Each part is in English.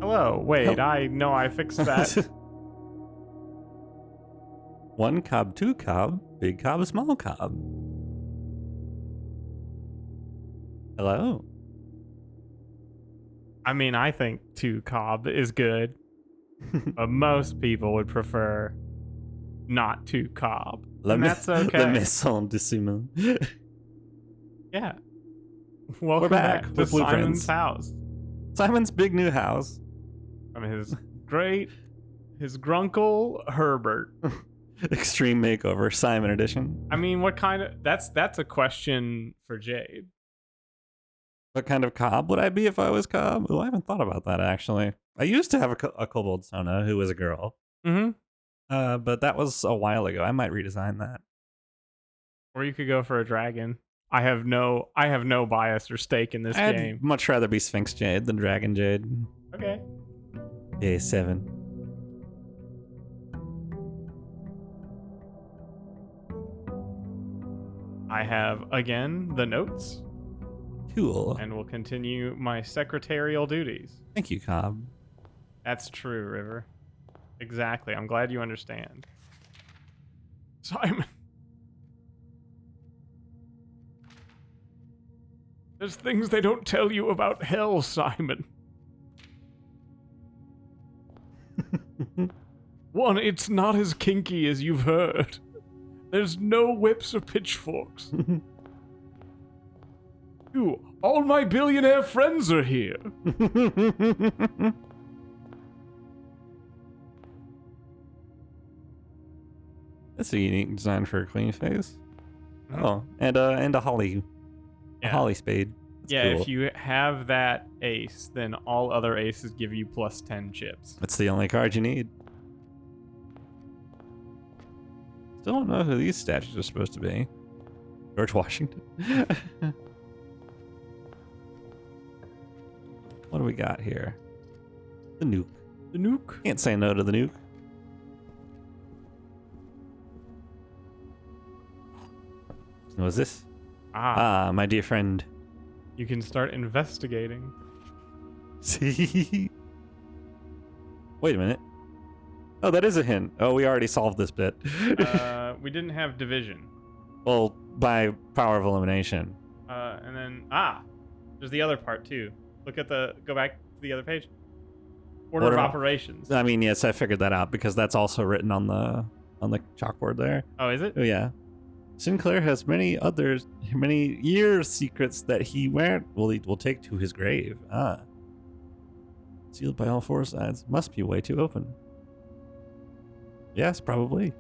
Hello. Wait, Help. I know I fixed that. 1 cob, 2 cob, big cob, small cob. Hello. I mean, I think 2 cob is good, but most people would prefer not 2 cob. And that's okay. La maison de Simon. Yeah. Welcome back back to with Simon's Blueprints. house. Simon's big new house. From his grunkle Herbert. Extreme makeover, Simon edition. I mean, what kind of that's a question for Jade. What kind of cob would I be if I was cob? Oh, I haven't thought about that actually. I used to have a kobold Sona who was a girl. Mm-hmm. But that was a while ago. I might redesign that. Or you could go for a dragon. I have no bias or stake in this I'd game. much rather be Sphinx Jade than Dragon Jade. Okay. Yay, 7. I have again the notes, Cool. and will continue my secretarial duties. Thank you, Cobb. That's true, River. Exactly. I'm glad you understand. Simon. There's things they don't tell you about hell, Simon. 1, it's not as kinky as you've heard. There's no whips or pitchforks. 2, all my billionaire friends are here. That's a unique design for a queen face. Mhm. Oh, and a holly, Yeah. a holly spade. That's Yeah, cool. if you have that ace, then all other aces give you plus 10 chips. That's the only card you need. Still don't know who these statues are supposed to be. George Washington. What do we got here? The nuke. The nuke? Can't say no to the nuke. What was this? Ah, My dear friend. you can start investigating. See? Wait a minute. Oh, that is a hint. Oh, we already solved this bit. We didn't have division. Well, by power of elimination. And then, there's the other part too. Go back to the other page. Order of operations. I mean, yes, I figured that out because that's also written on the chalkboard there. Oh, is it? Oh yeah. Sinclair has many years secrets that he will take to his grave. Sealed by all 4 sides. Must be way too open. Yes, probably.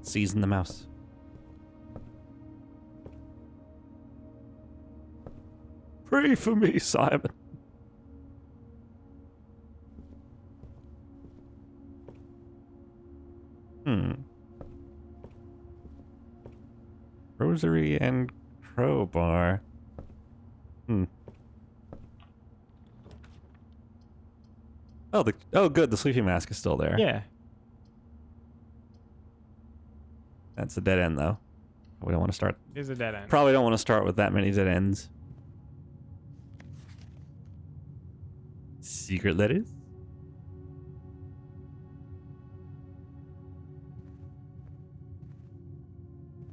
Season the mouse. Pray for me, Simon. Rosary and crowbar. Oh, good. The sleeping mask is still there. Yeah. That's a dead end, though. We don't want to start. It is a dead end. Probably don't want to start with that many dead ends. Secret letters?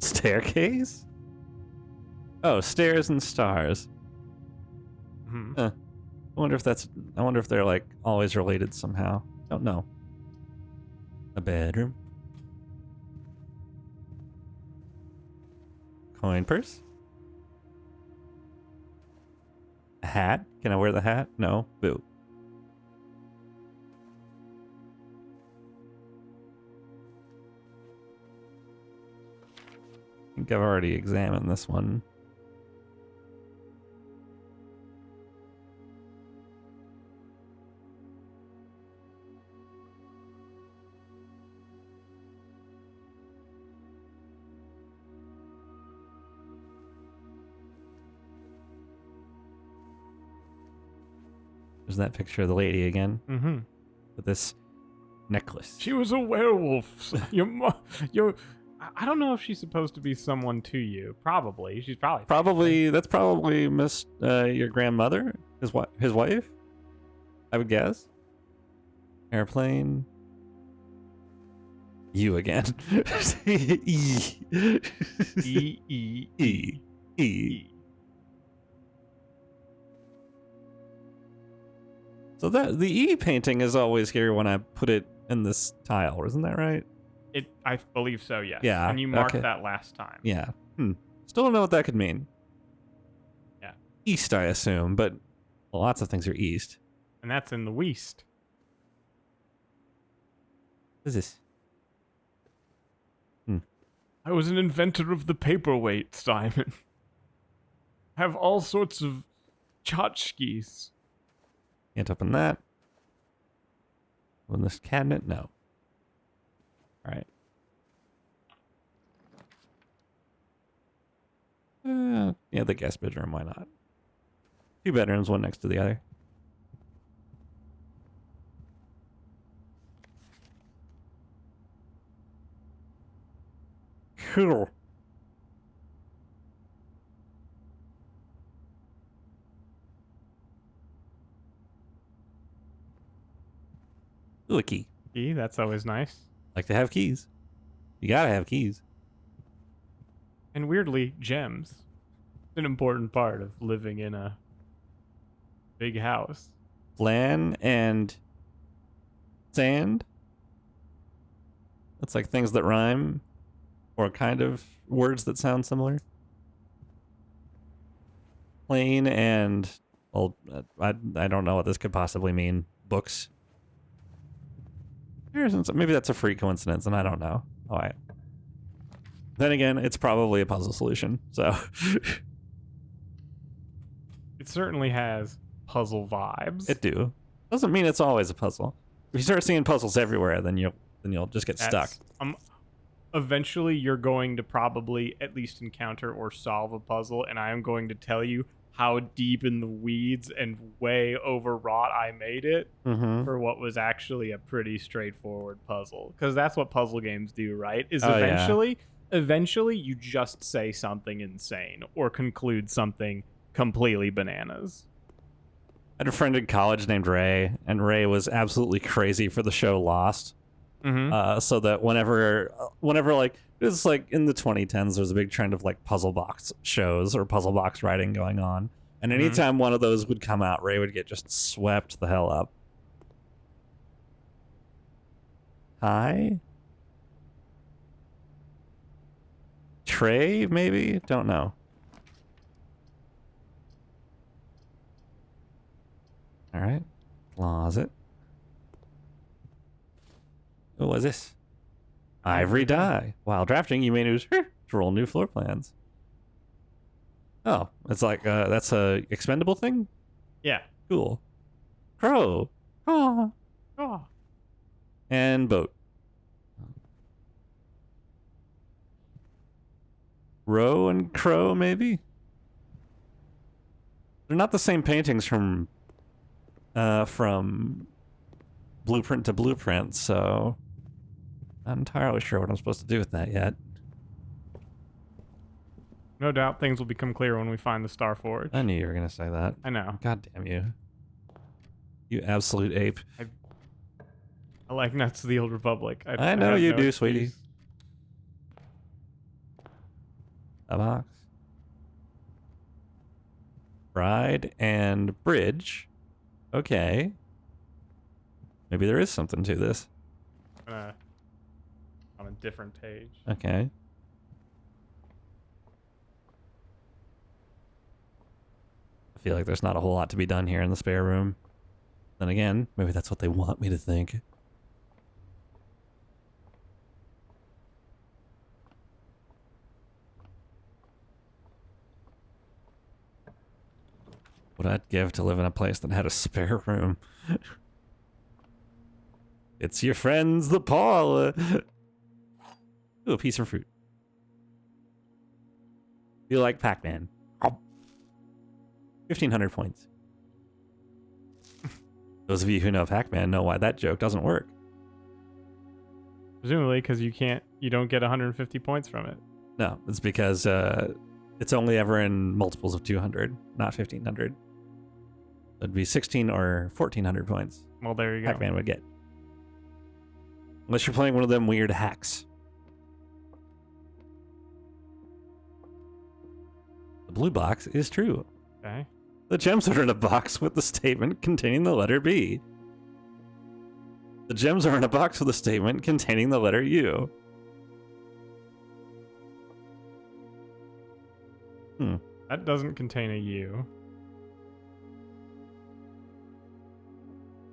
Staircase? Oh, stairs and stars. Mhm. I wonder if they're like always related somehow. Don't know. A bedroom. Coin purse. A hat? Can I wear the hat? No. Boo. I think I've already examined this one. There's that picture of the lady again with this necklace. She was a werewolf. I don't know if she's supposed to be someone to you. Probably. She's probably. Probably that's probably Miss your grandmother, his wife. I would guess. Airplane. You again. E. E. So that the E painting is always here when I put it in this tile, isn't that right? I believe so, yes. Yeah, And you marked okay. that last time. Yeah. Still don't know what that could mean. Yeah. East, I assume, but lots of things are east. And that's in the West. What is this? I was an inventor of the paperweight, Simon. Have all sorts of tchotchkes. Can't open that. Open this cabinet? No. Alright. Yeah, the guest bedroom, why not? 2 bedrooms, one next to the other. Cool. Ooh, a key. Key, that's always nice. Like to have keys. You gotta have keys. And weirdly, gems. It's an important part of living in a big house. Flan and sand. That's like things that rhyme, or kind of words that sound similar. Plain and, well, I don't know what this could possibly mean. Books. Maybe that's a free coincidence, and I don't know. All right. Then again, it's probably a puzzle solution, so. It certainly has puzzle vibes. It do. Doesn't mean it's always a puzzle. If you start seeing puzzles everywhere, then you'll just get stuck. Eventually, you're going to probably at least encounter or solve a puzzle, and I am going to tell you how deep in the weeds and way overwrought I made it for what was actually a pretty straightforward puzzle. Because that's what puzzle games do, right? Is eventually you just say something insane or conclude something completely bananas. I had a friend in college named Ray, and Ray was absolutely crazy for the show Lost. So that whenever like, it was like in the 2010s, there's a big trend of like puzzle box shows or puzzle box writing going on. And anytime one of those would come out, Ray would get just swept the hell up. Hi? Trey, maybe? Don't know. All right. Closet. What was this? Ivory dye. While drafting, you may use to roll new floor plans. Oh, it's like that's a expendable thing? Yeah. Cool. Crow. Oh. And boat. Row and crow, maybe? They're not the same paintings from blueprint to blueprint, so not entirely sure what I'm supposed to do with that yet. No doubt things will become clear when we find the Star Forge. I knew you were going to say that. I know. God damn you. You absolute ape. I like Knights of the Old Republic. I know you do, sweetie. A box. Bride and bridge. Okay. Maybe there is something to this. On a different page. Okay. I feel like there's not a whole lot to be done here in the spare room. Then again, maybe that's what they want me to think. What I'd give to live in a place that had a spare room. It's your friends, the Paul. Ooh, a piece of fruit. You like Pac-Man? 1,500 points. Those of you who know Pac-Man know why that joke doesn't work. Presumably because you don't get 150 points from it. No, it's because it's only ever in multiples of 200, not 1500. It'd be 16 or 1400 points. Well, there you go. Pac-Man would get. Unless you're playing one of them weird hacks. The blue box is true. Okay. The gems are in a box with the statement containing the letter B. The gems are in a box with a statement containing the letter U. That doesn't contain a U.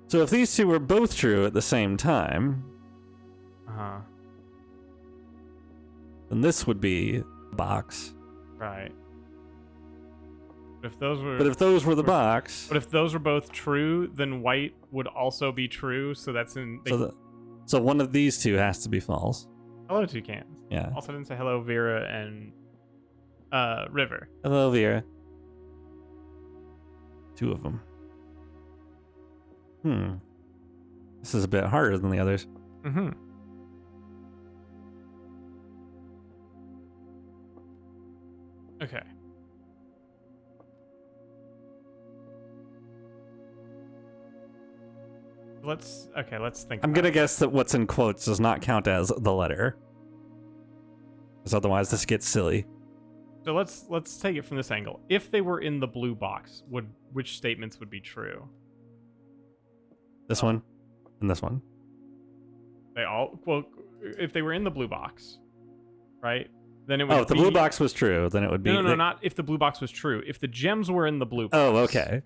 So if these two were both true at the same time, Uh-huh. then this would be a box. Right. But if those were But if those were the box, But if those were both true, then white would also be true, so that's in so one of these two has to be false. hello toucans. Yeah. Also didn't say hello Vera and River. Hello, Vera. Two of them. This is a bit harder than the others. Mm-hmm. Okay. Let's think. I'm about gonna it. guess that what's in quotes does not count as the letter, because otherwise this gets silly. So let's take it from this angle. If they were in the blue box, which statements would be true? This one, and this one. If they were in the blue box, right? Then it would. Oh, if the blue box was true, then it would be. No, not if the blue box was true. If the gems were in the blue box. Oh, okay.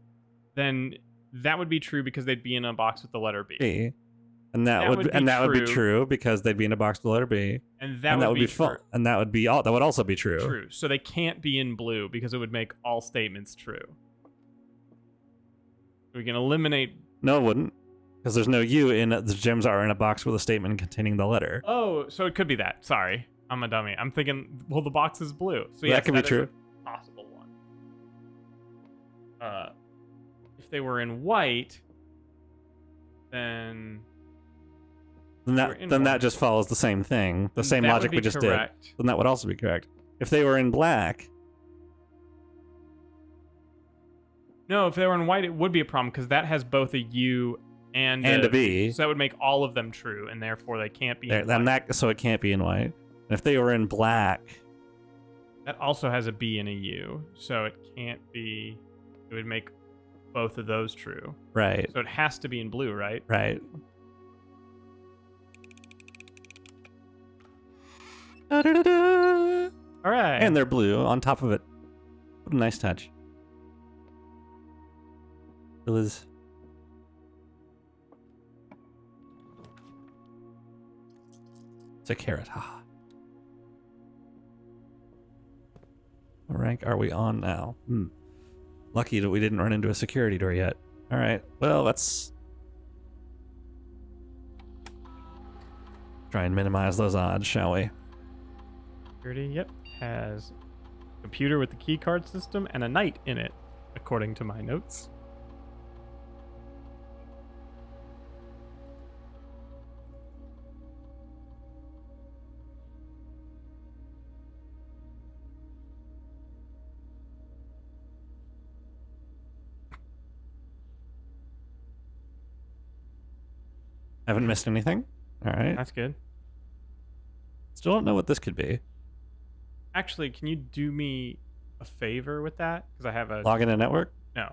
Then that would be true because they'd be in a box with the letter B. B. And that would be true because they'd be in a box with the letter B. And that would be true. And that would also be true. True. So they can't be in blue because it would make all statements true. We can eliminate. No, it wouldn't. Because there's no U in it. The gems are in a box with a statement containing the letter. Oh, so it could be that. Sorry. I'm a dummy. I'm thinking, well, the box is blue. So that could be true. Is a possible one. If they were in white, then that just follows the same thing. The same logic we just did. Then that would also be correct. If they were in black. No, if they were in white, it would be a problem because that has both a U and a B. So that would make all of them true, and therefore they can't be in white. So it can't be in white. And if they were in black. That also has a B and a U, so it can't be. It would make both of those true. Right. So it has to be in blue, right? Right. Da-da-da-da. All right. And they're blue on top of it. What a nice touch. It was. It's a carrot. Ha. What rank are we on now? Lucky that we didn't run into a security door yet. All right. Well, let's try and minimize those odds, shall we? Security, yep, has a computer with the key card system and a knight in it, according to my notes. Haven't missed anything. All right. That's good. Still don't know what this could be. Actually, can you do me a favor with that? Because I have a log in a network. No.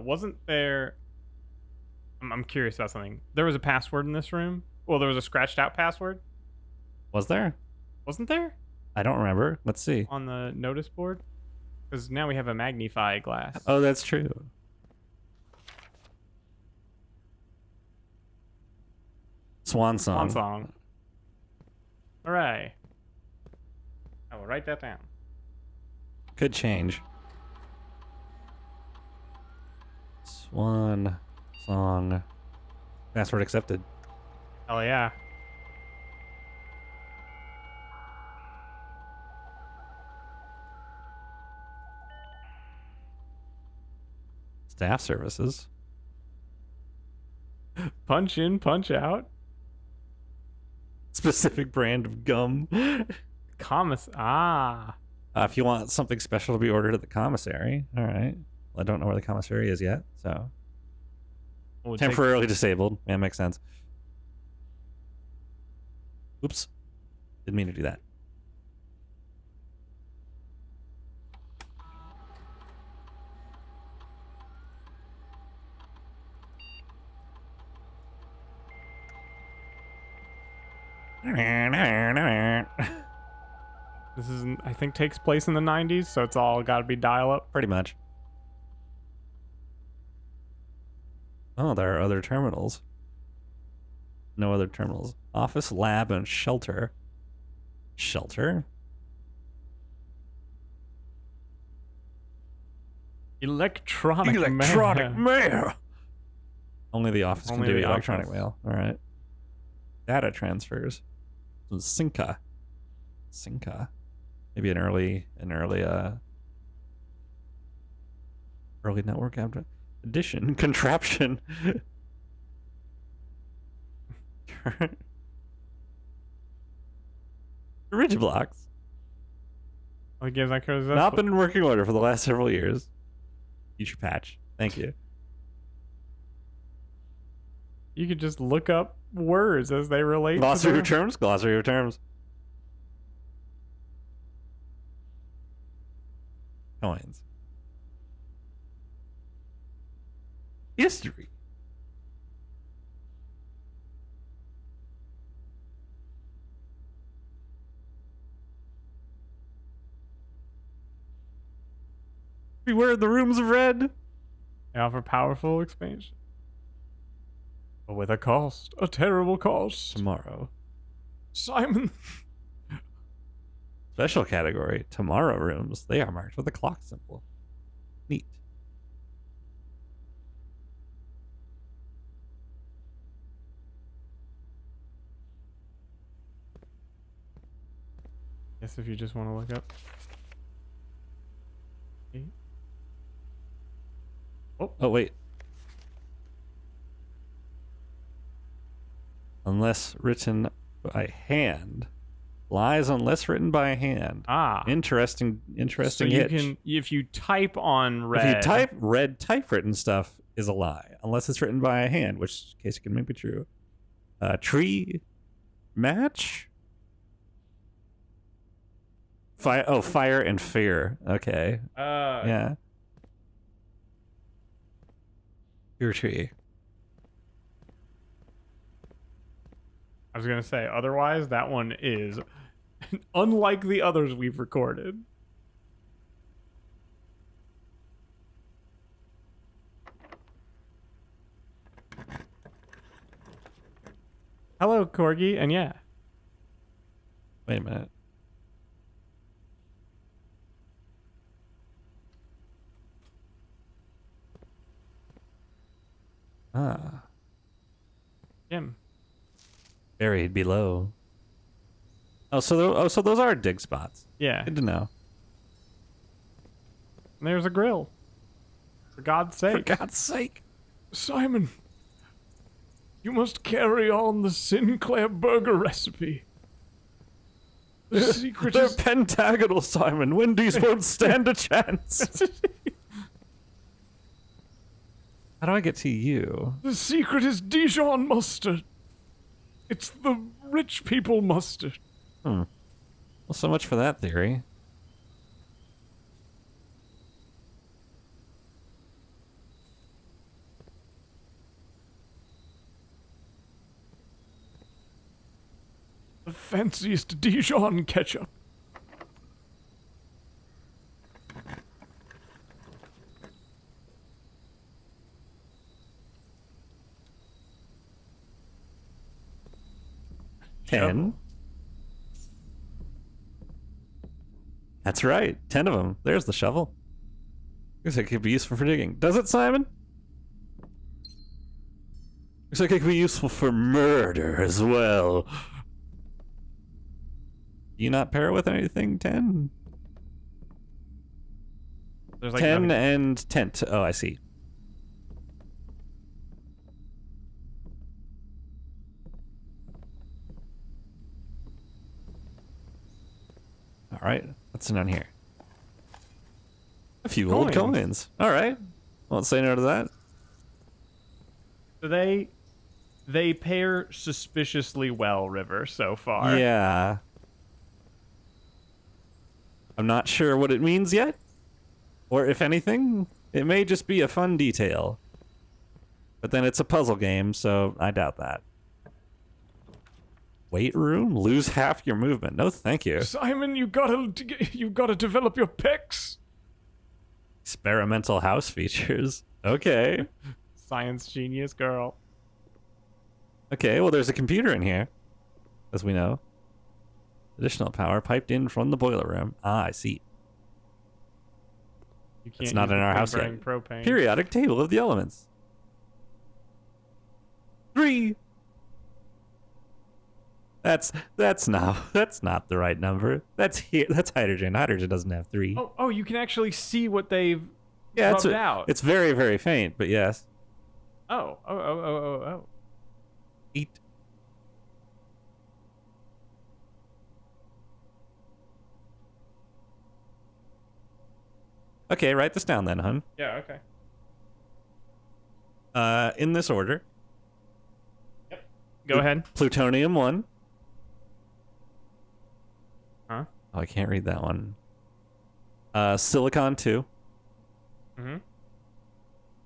Wasn't there? I'm curious about something. There was a password in this room. Well, there was a scratched out password. Was there? Wasn't there? I don't remember. Let's see. On the notice board. Because now we have a magnify glass. Oh, that's true. Swan song. Swan song. All right. I will write that down. Could change. Swan song. Password accepted. Hell yeah. Staff services. Punch in, punch out. specific brand of gum. If you want something special to be ordered at the commissary, all right. Well, I don't know where the commissary is yet, so temporarily disabled. Yeah, makes sense. Oops, didn't mean to do that. This is, I think, takes place in the 90s, so it's all got to be dial up. Pretty much. Oh, there are other terminals. No other terminals. Office, lab, and shelter. Shelter? Electronic mail. Only the office Only can do the electronic office. mail. All right. Data transfers. Synca. Maybe an early network addition contraption. Ridge blocks. I guess I could. Not been in working order for the last several years. Future patch. Thank you. You could just look up words as they relate. Glossary of terms. Glossary of terms. Coins. History. Beware the rooms of red. They offer powerful expansion, but with a cost, a terrible cost. Tomorrow. Simon. Special category. Tomorrow rooms. They are marked with a clock symbol. Neat. Guess if you just want to look up. Oh, wait. Unless written by hand. Lies unless written by hand. Interesting So you hitch. can, if you type on red. If you type red typewritten stuff is a lie. Unless it's written by a hand, which case it can be true. Tree match? Fire and fear. Okay. Yeah. Your tree. I was gonna say, otherwise that one is unlike the others we've recorded. Hello, Corgi, and yeah. Wait a minute. Jim. Buried below. So those are dig spots. Yeah. Good to know. And there's a grill. For God's sake. For God's sake. Simon, you must carry on the Sinclair burger recipe. The secret They're is... pentagonal, Simon. Wendy's won't stand a chance. How do I get to you? The secret is Dijon mustard. It's the rich people mustard. Well, so much for that theory. The fanciest Dijon ketchup. Ten. That's right. 10 of them. There's the shovel. Looks like it could be useful for digging. Does it, Simon? Looks like it could be useful for murder as well. Do you not pair it with anything, 10? There's like 10 nothing. and tent. Oh, I see. All right, what's down here? A few old Coins. coins. All right, won't say no to that. So they pair suspiciously well, River, so far. Yeah. I'm not sure what it means yet, or if anything, it may just be a fun detail. But then it's a puzzle game, so I doubt that. Weight room? Lose half your movement. No, thank you. Simon, you gotta develop your pecs. Experimental house features. Okay. Science genius girl. Okay, well, there's a computer in here, as we know. Additional power piped in from the boiler room. Ah, I see. You can't It's not use in the our thing house yet. burning propane. Periodic table of the elements. 3. That's not the right number. That's hydrogen. Hydrogen doesn't have 3. Oh, you can actually see what they've yeah, rubbed out. It's very, very faint, but yes. Oh. 8. Okay, write this down then, hun. Yeah, okay. In this order. Go ahead. Plutonium 1. Huh? Oh, I can't read that one. Silicon 2. Mm-hmm.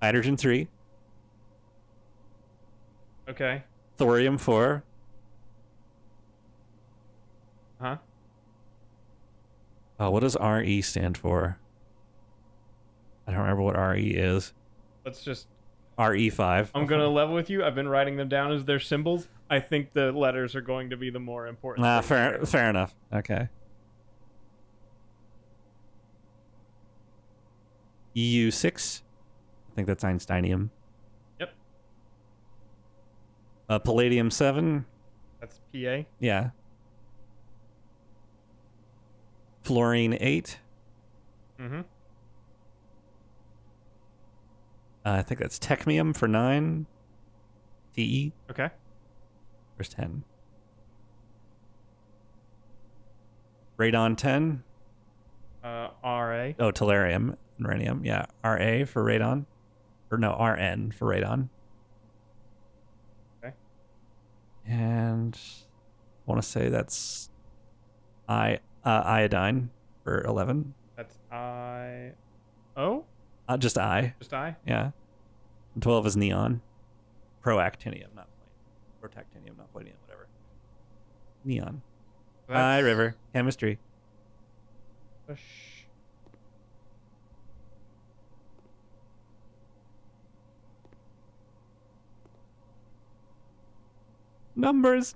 Hydrogen 3. Okay. Thorium 4. Huh? Oh, what does RE stand for? I don't remember what RE is. Let's just... RE5. I'm going to level with you. I've been writing them down as their symbols. I think the letters are going to be the more important. Fair enough. Okay. EU6. I think that's Einsteinium. Yep. Palladium 7. That's PA. Yeah. Fluorine 8. Mm-hmm. I think that's techmium for 9. TE. Okay. Where's 10? Radon 10. RA. Oh, tellurium and rhenium. Yeah. RA for radon. Or no, RN for radon. Okay. And I want to say that's iodine for 11. That's I. Oh? Just I. Just I? Yeah. And 12 is neon. Proactinium, not palladium. Protactinium, not palladium, whatever. Neon. Hi, River. Chemistry. Push. Numbers.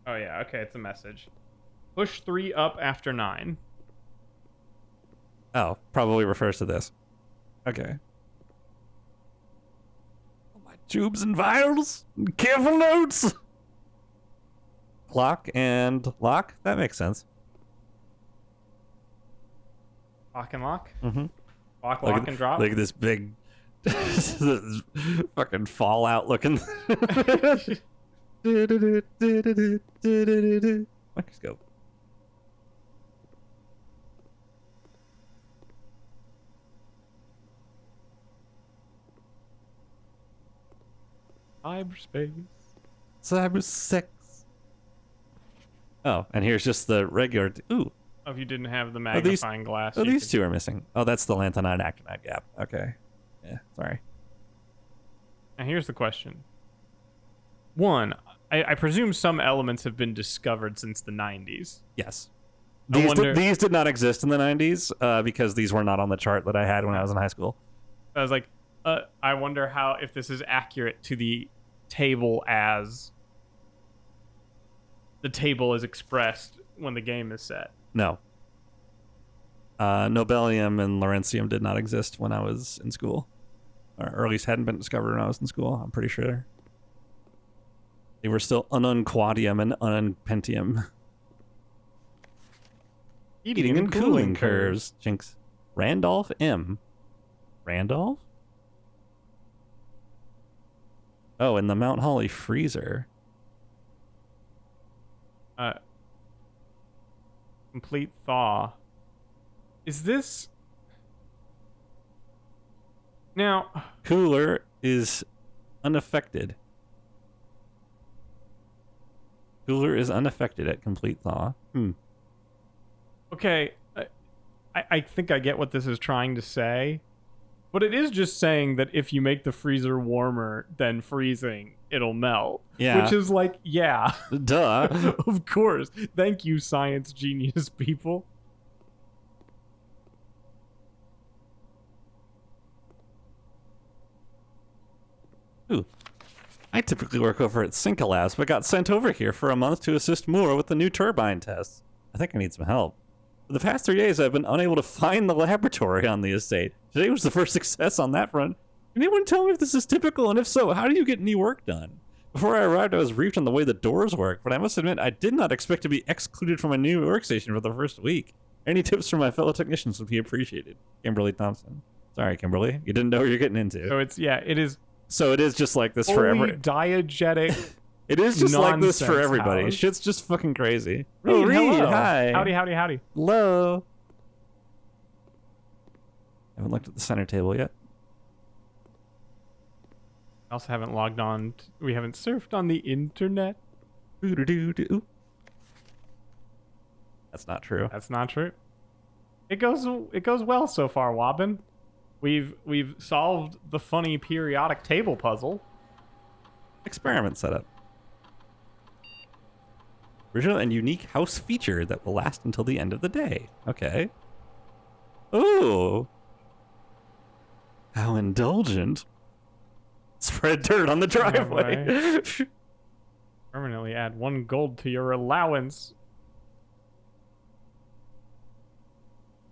Oh, yeah. Okay, it's a message. Push 3 up after 9. Oh, probably refers to this. Okay. Oh, my tubes and vials. Careful notes. Clock and lock. That makes sense. Lock and lock? Mm-hmm. Lock and drop? Look at this big this fucking Fallout looking microscope. Cyberspace. Oh, and here's just the regular. Ooh. Oh, if you didn't have the magnifying glass. Oh, you these could- two are missing. Oh, that's the lanthanide actinide gap. Okay. Yeah, sorry. Now, here's the question. One, I presume some elements have been discovered since the 90s. Yes. I wonder- These did not exist in the 90s because these were not on the chart that I had when I was in high school. I was like, I wonder if this is accurate to the table as the table is expressed when the game is set. No. Nobelium and Lawrencium did not exist when I was in school. Or at least hadn't been discovered when I was in school, I'm pretty sure. They were still ununquadium and unpentium. Heating and cooling curves. Jinx. Randolph M. Randolph? Oh, and the Mount Holly freezer. Complete thaw. Is this... Now... Cooler is unaffected. Cooler is unaffected at complete thaw. Okay, I think I get what this is trying to say. But it is just saying that if you make the freezer warmer than freezing, it'll melt. Yeah. Which is like, yeah. Duh. Of course. Thank you, science genius people. Ooh. I typically work over at Cinca Labs, but got sent over here for a month to assist Moore with the new turbine tests. I think I need some help. For the past 3 days, I've been unable to find the laboratory on the estate. Today was the first success on that front. Can anyone tell me if this is typical, and if so, how do you get any work done? Before I arrived, I was briefed on the way the doors work, but I must admit I did not expect to be excluded from my new workstation for the first week. Any tips from my fellow technicians would be appreciated. Kimberly Thompson. Sorry, Kimberly. You didn't know what you're getting into. So it's, yeah, it is So it is just like this fully forever. diegetic. It is just like this for nonsense everybody. house. Shit's just fucking crazy. Reed, Reed, hello. hi. Howdy, howdy, howdy. Hello. Haven't looked at the center table yet. I also haven't logged on. We haven't surfed on the internet. Ooh. That's not true. That's not true. It goes well so far, Wobbin. We've solved the funny periodic table puzzle. Experiment setup. Original and unique house feature that will last until the end of the day. Okay. Ooh. How indulgent. Spread dirt on the driveway. Permanently add 1 gold to your allowance.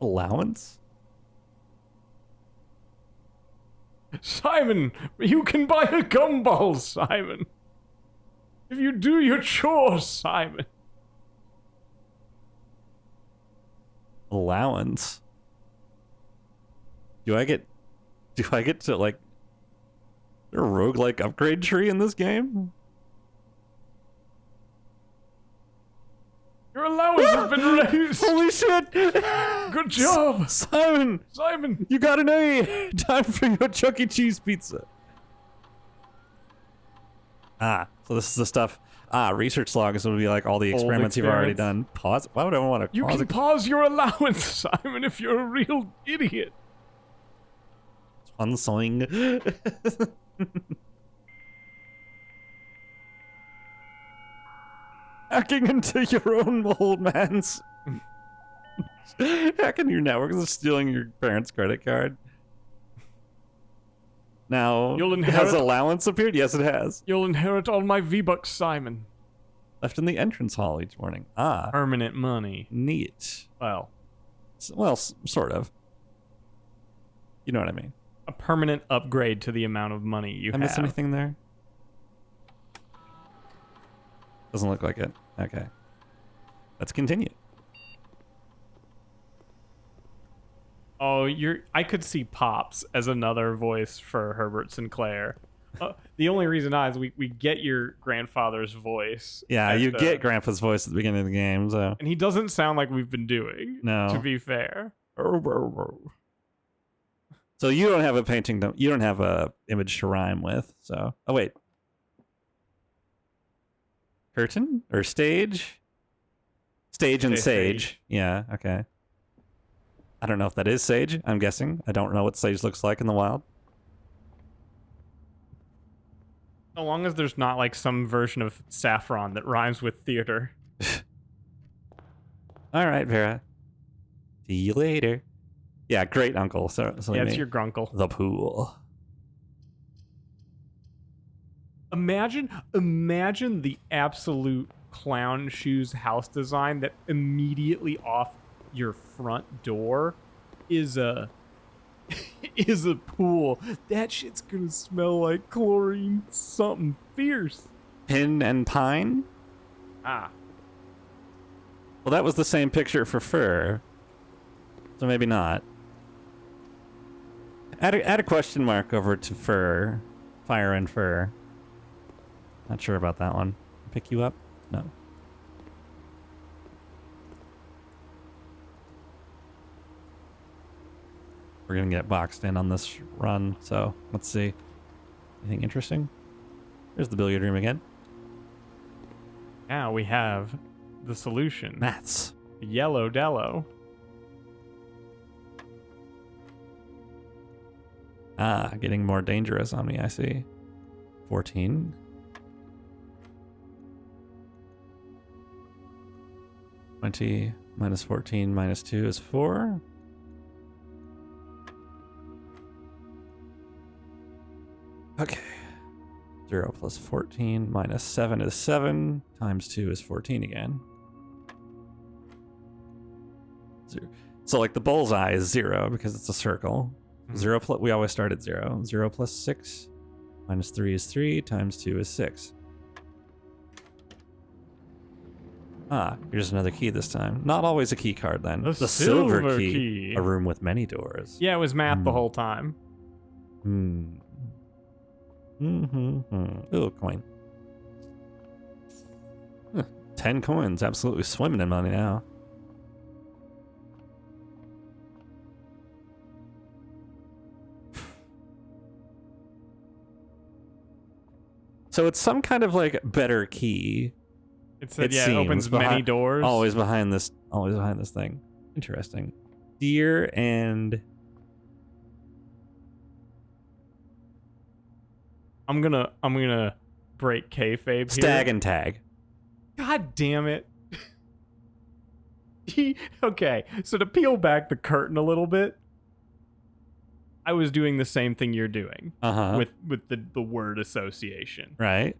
Allowance? Simon, you can buy a gumball, Simon. If you do your chores, Simon. Allowance? Do I get to, like, is there a roguelike upgrade tree in this game? Your allowance has been raised. Holy shit! Good job, Simon! Simon. You got an A! Time for your Chuck E. Cheese pizza. Ah, so this is the stuff. Research logs would be like all the experiments you've already done. Pause? Why would I want to You pause can pause your allowance, Simon, if you're a real idiot. One swing. Hacking into your own old man's. Hacking your network is stealing your parents' credit card. Now, You'll has inherit- allowance appeared? Yes, it has. You'll inherit all my V-Bucks, Simon. Left in the entrance hall each morning. Permanent money. Neat. Well, Well, sort of. You know what I mean. a permanent upgrade to the amount of money you I have. miss anything there? Doesn't look like it. Okay. Let's continue. Oh, I could see Pops as another voice for Herbert Sinclair. The only reason is we get your grandfather's voice. Yeah, at you the- get Grandpa's voice at the beginning of the game, so. And he doesn't sound like we've been doing, No. to be fair. So you don't have a painting, you don't have a image to rhyme with, so. Oh, wait. Curtain? Or stage? Stage and Say sage. Yeah, okay. I don't know if that is sage, I'm guessing. I don't know what sage looks like in the wild. So long as there's not like some version of saffron that rhymes with theater. All right, Vera. See you later. Yeah, great uncle. So Yeah, it's your grunkle. The pool. Imagine the absolute clown shoes house design that immediately off your front door is a pool. That shit's gonna smell like chlorine something fierce. Pin and pine? Ah. Well, that was the same picture for fur. So maybe not. Add a question mark over to fur. Fire and fur. Not sure about that one. Pick you up? No. we're gonna get boxed in on this run. So let's see. Anything interesting? There's the billiard room again. Now we have the solution. Maths. Yellow Dello. Ah, getting more dangerous on me, I see. 14. -20 minus 14 minus 2 is 4. Okay. 0 plus 14 minus 7 is 7. Times 2 is 14 again. 0. So like the bullseye is 0 because it's a circle. 0 plus, we always start at 0. 0 plus 6 minus 3 is 3. Times 2 is 6. Ah, here's another key this time. Not always a key card then. The silver key. key. A room with many doors. Yeah, it was math the whole time. Ooh, coin. Huh, 10 coins. Absolutely swimming in money now. So it's some kind of like better key. It said, it opens many doors. Always behind this thing. Interesting. Deer and I'm gonna break kayfabe Stag here. and Tag. God damn it. Okay, so to peel back the curtain a little bit, I was doing the same thing you're doing with the word association. Right.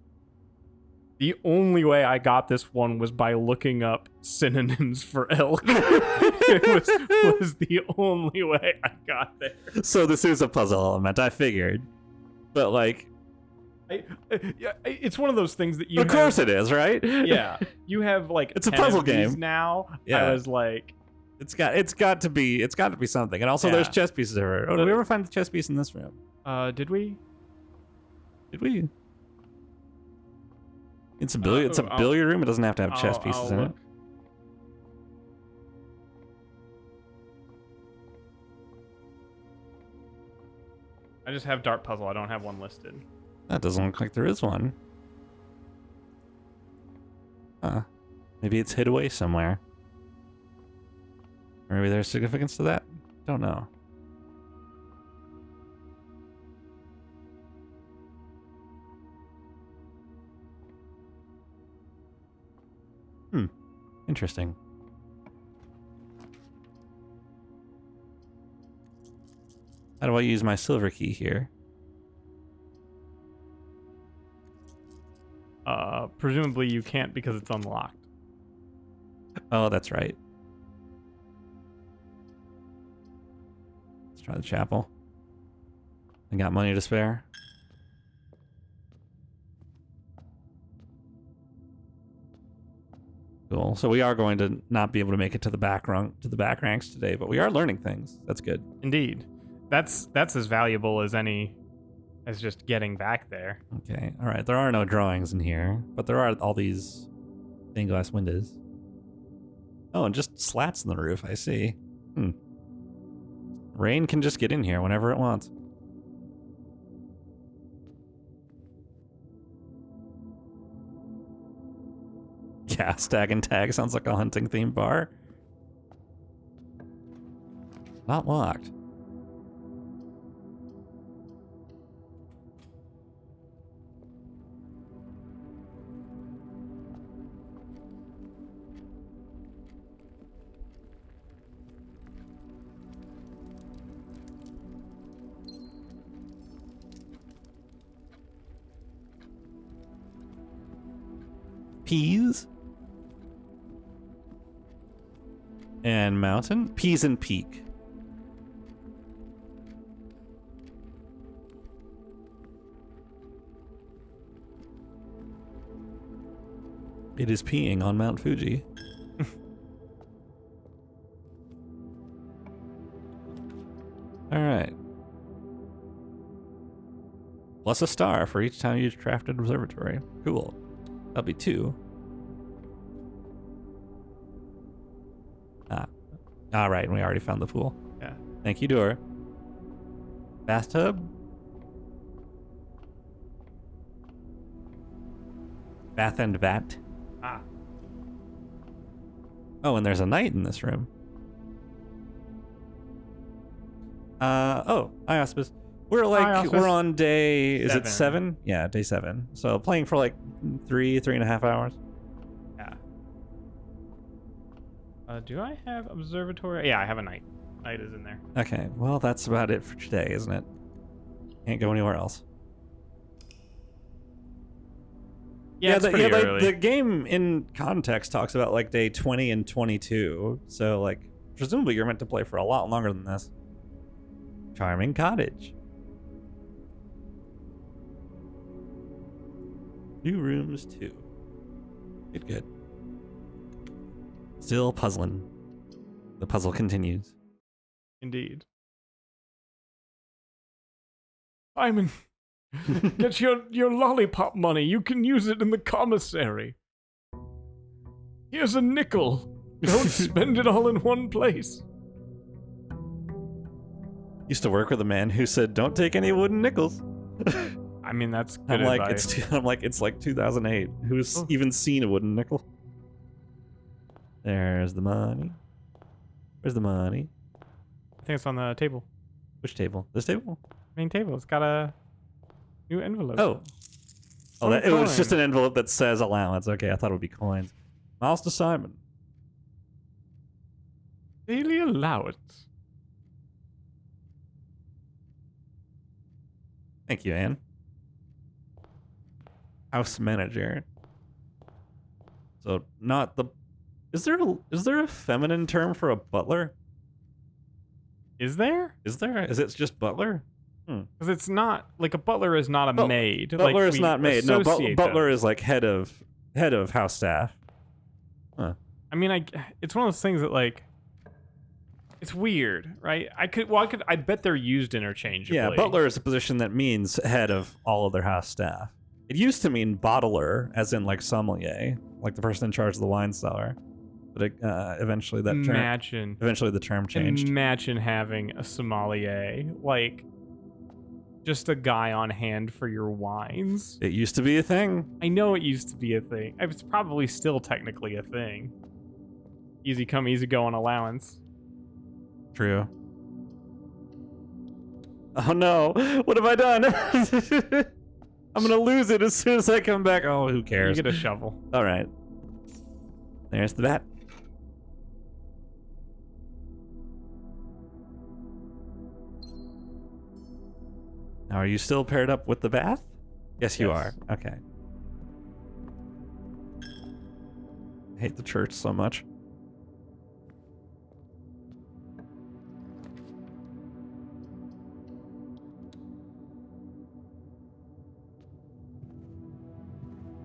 The only way I got this one was by looking up synonyms for elk. It was the only way I got there. So this is a puzzle element, I figured. But like, it's one of those things that you. Of course it is, right? Yeah, you have like it's a puzzle game now. Yeah. I was like, it's got to be something. And also, there's chess pieces everywhere. Oh, did we ever find the chess piece in this room? Did we? Did we? It's a billiard room. It doesn't have to have chess pieces in it. I just have dart puzzle. I don't have one listed. That doesn't look like there is one. Huh. Maybe it's hid away somewhere. Or maybe there's significance to that? Don't know. Interesting. How do I use my silver key here? Presumably you can't because it's unlocked. Oh, that's right. Let's try the chapel. I got money to spare. Cool. So we are going to not be able to make it to the back ranks today, but we are learning things. That's good. Indeed. That's as valuable as just getting back there. Okay. All right. There are no drawings in here, but there are all these stained glass windows. Oh, and just slats in the roof. I see. Rain can just get in here whenever it wants. Yeah, Stag and Tag sounds like a hunting themed bar. Not locked. Peas and mountain. Peas and peak. It is peeing on Mount Fuji. All right. Plus a star for each time you crafted observatory. Cool. That'll be 2. All right, and we already found the pool. Yeah. Thank you, door. Bathtub? Bath and bat? Ah. Oh, and there's a knight in this room. Oh, Iospis. We're we're on day, is it 7? Yeah, day 7. So playing for like 3.5 hours. Yeah. Do I have observatory? Yeah, I have a knight. Knight is in there. Okay, well, that's about it for today, isn't it? Can't go anywhere else. Yeah, it's pretty early. The game in context talks about like day 20 and 22. So like, presumably you're meant to play for a lot longer than this. Charming cottage. New rooms too. Good. Still puzzling. The puzzle continues. Indeed. Simon, get your lollipop money. You can use it in the commissary. Here's a nickel. Don't spend it all in one place. Used to work with a man who said, "Don't take any wooden nickels." I mean, that's good advice. I'm like, it's like 2008. Who's even seen a wooden nickel? There's the money. Where's the money? I think it's on the table. Which table? This table? Main table. It's got a new envelope. Oh, it was just an envelope that says allowance. Okay, I thought it would be coins. Miles to Simon. Daily allowance. Thank you, Anne. House manager. So not the. Is there a feminine term for a butler? Is there? Is there? Is it just butler? Because it's not like a butler is not a maid. Butler like, is not maid. No, butler is like head of house staff. Huh. I mean, it's one of those things that like. It's weird, right? I bet they're used interchangeably. Yeah, butler is a position that means head of all of their house staff. It used to mean bottler, as in like sommelier, like the person in charge of the wine cellar. But eventually the term changed. Imagine having a sommelier, like just a guy on hand for your wines. It used to be a thing. I know it used to be a thing. It's probably still technically a thing. Easy come, easy go on allowance. True. Oh no, what have I done? I'm gonna lose it as soon as I come back. Oh, who cares? You get a shovel. All right. There's the bat. Now, are you still paired up with the bath? Yes, you are. Okay. I hate the church so much.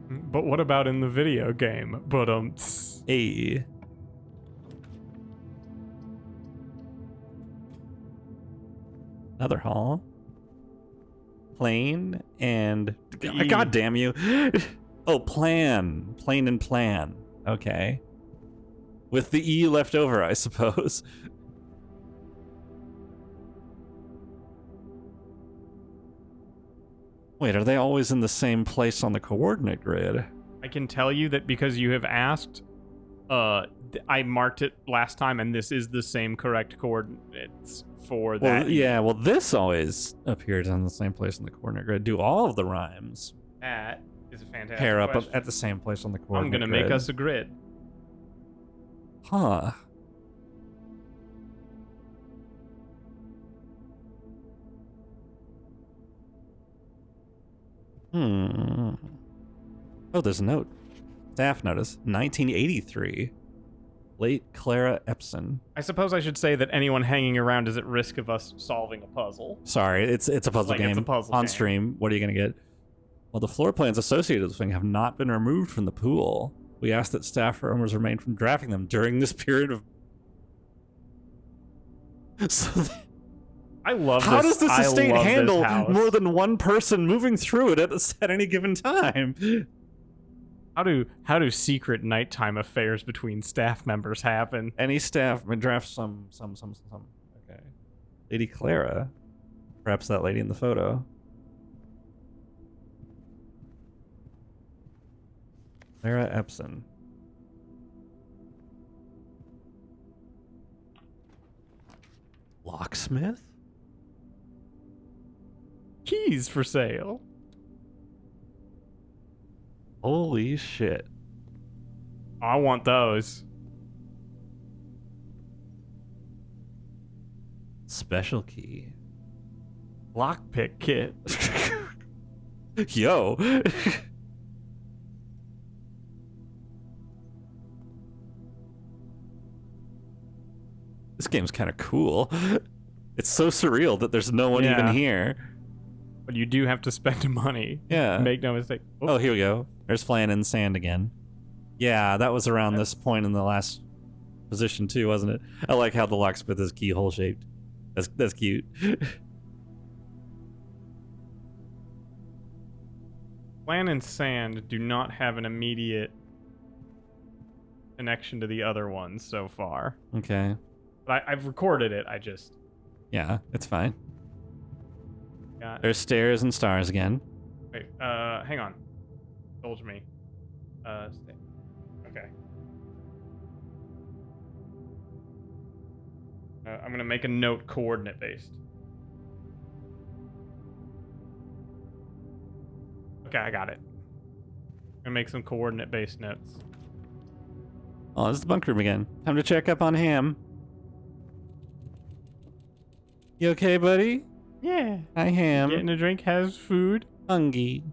But what about in the video game? Hey. Another hall. Plane and God damn you. Oh, plan. Plane and plan. Okay. With the E left over, I suppose. Wait, are they always in the same place on the coordinate grid? I can tell you that because you have asked, I marked it last time, and this is the same correct coordinates for that. Well, this always appears on the same place on the coordinate grid. Do all of the rhymes that is a fantastic pair up question. at the same place on the coordinate grid? I'm going to make us a grid. Huh. Oh, there's a note. Staff notice, 1983. Late Clara Epson. I suppose I should say that anyone hanging around is at risk of us solving a puzzle. Sorry, it's a puzzle game. It's a puzzle on game. Stream. What are you going to get? Well, the floor plans associated with the thing have not been removed from the pool. We ask that staff members remain from drafting them during this period of... I love How this. does this estate handle this more than one person moving through it at any given time? How do secret nighttime affairs between staff members happen? Any staff may draft some. Okay. Lady Clara. Perhaps that lady in the photo. Lara Epson. Locksmith? Keys for sale. Holy shit. I want those. Special key. Lockpick kit. Yo. This game's kind of cool. It's so surreal that there's no one even here. But you do have to spend money. Yeah. Make no mistake. Oh, here we go. There's Flan and Sand again. Yeah, that was around this point in the last position too, wasn't it? I like how the locksmith is keyhole shaped. That's cute. Flan and Sand do not have an immediate connection to the other ones so far. Okay. But I've recorded it. I just... Yeah, it's fine. got... There's stairs and stars again. Wait, hang on. Indulge me. Stay. Okay. I'm gonna make a note coordinate based. Okay, I got it. I'm gonna make some coordinate based notes. Oh, this is the bunk room again. Time to check up on Ham. You okay, buddy? Yeah. Hi, Ham. Getting a drink, has food. Hungry.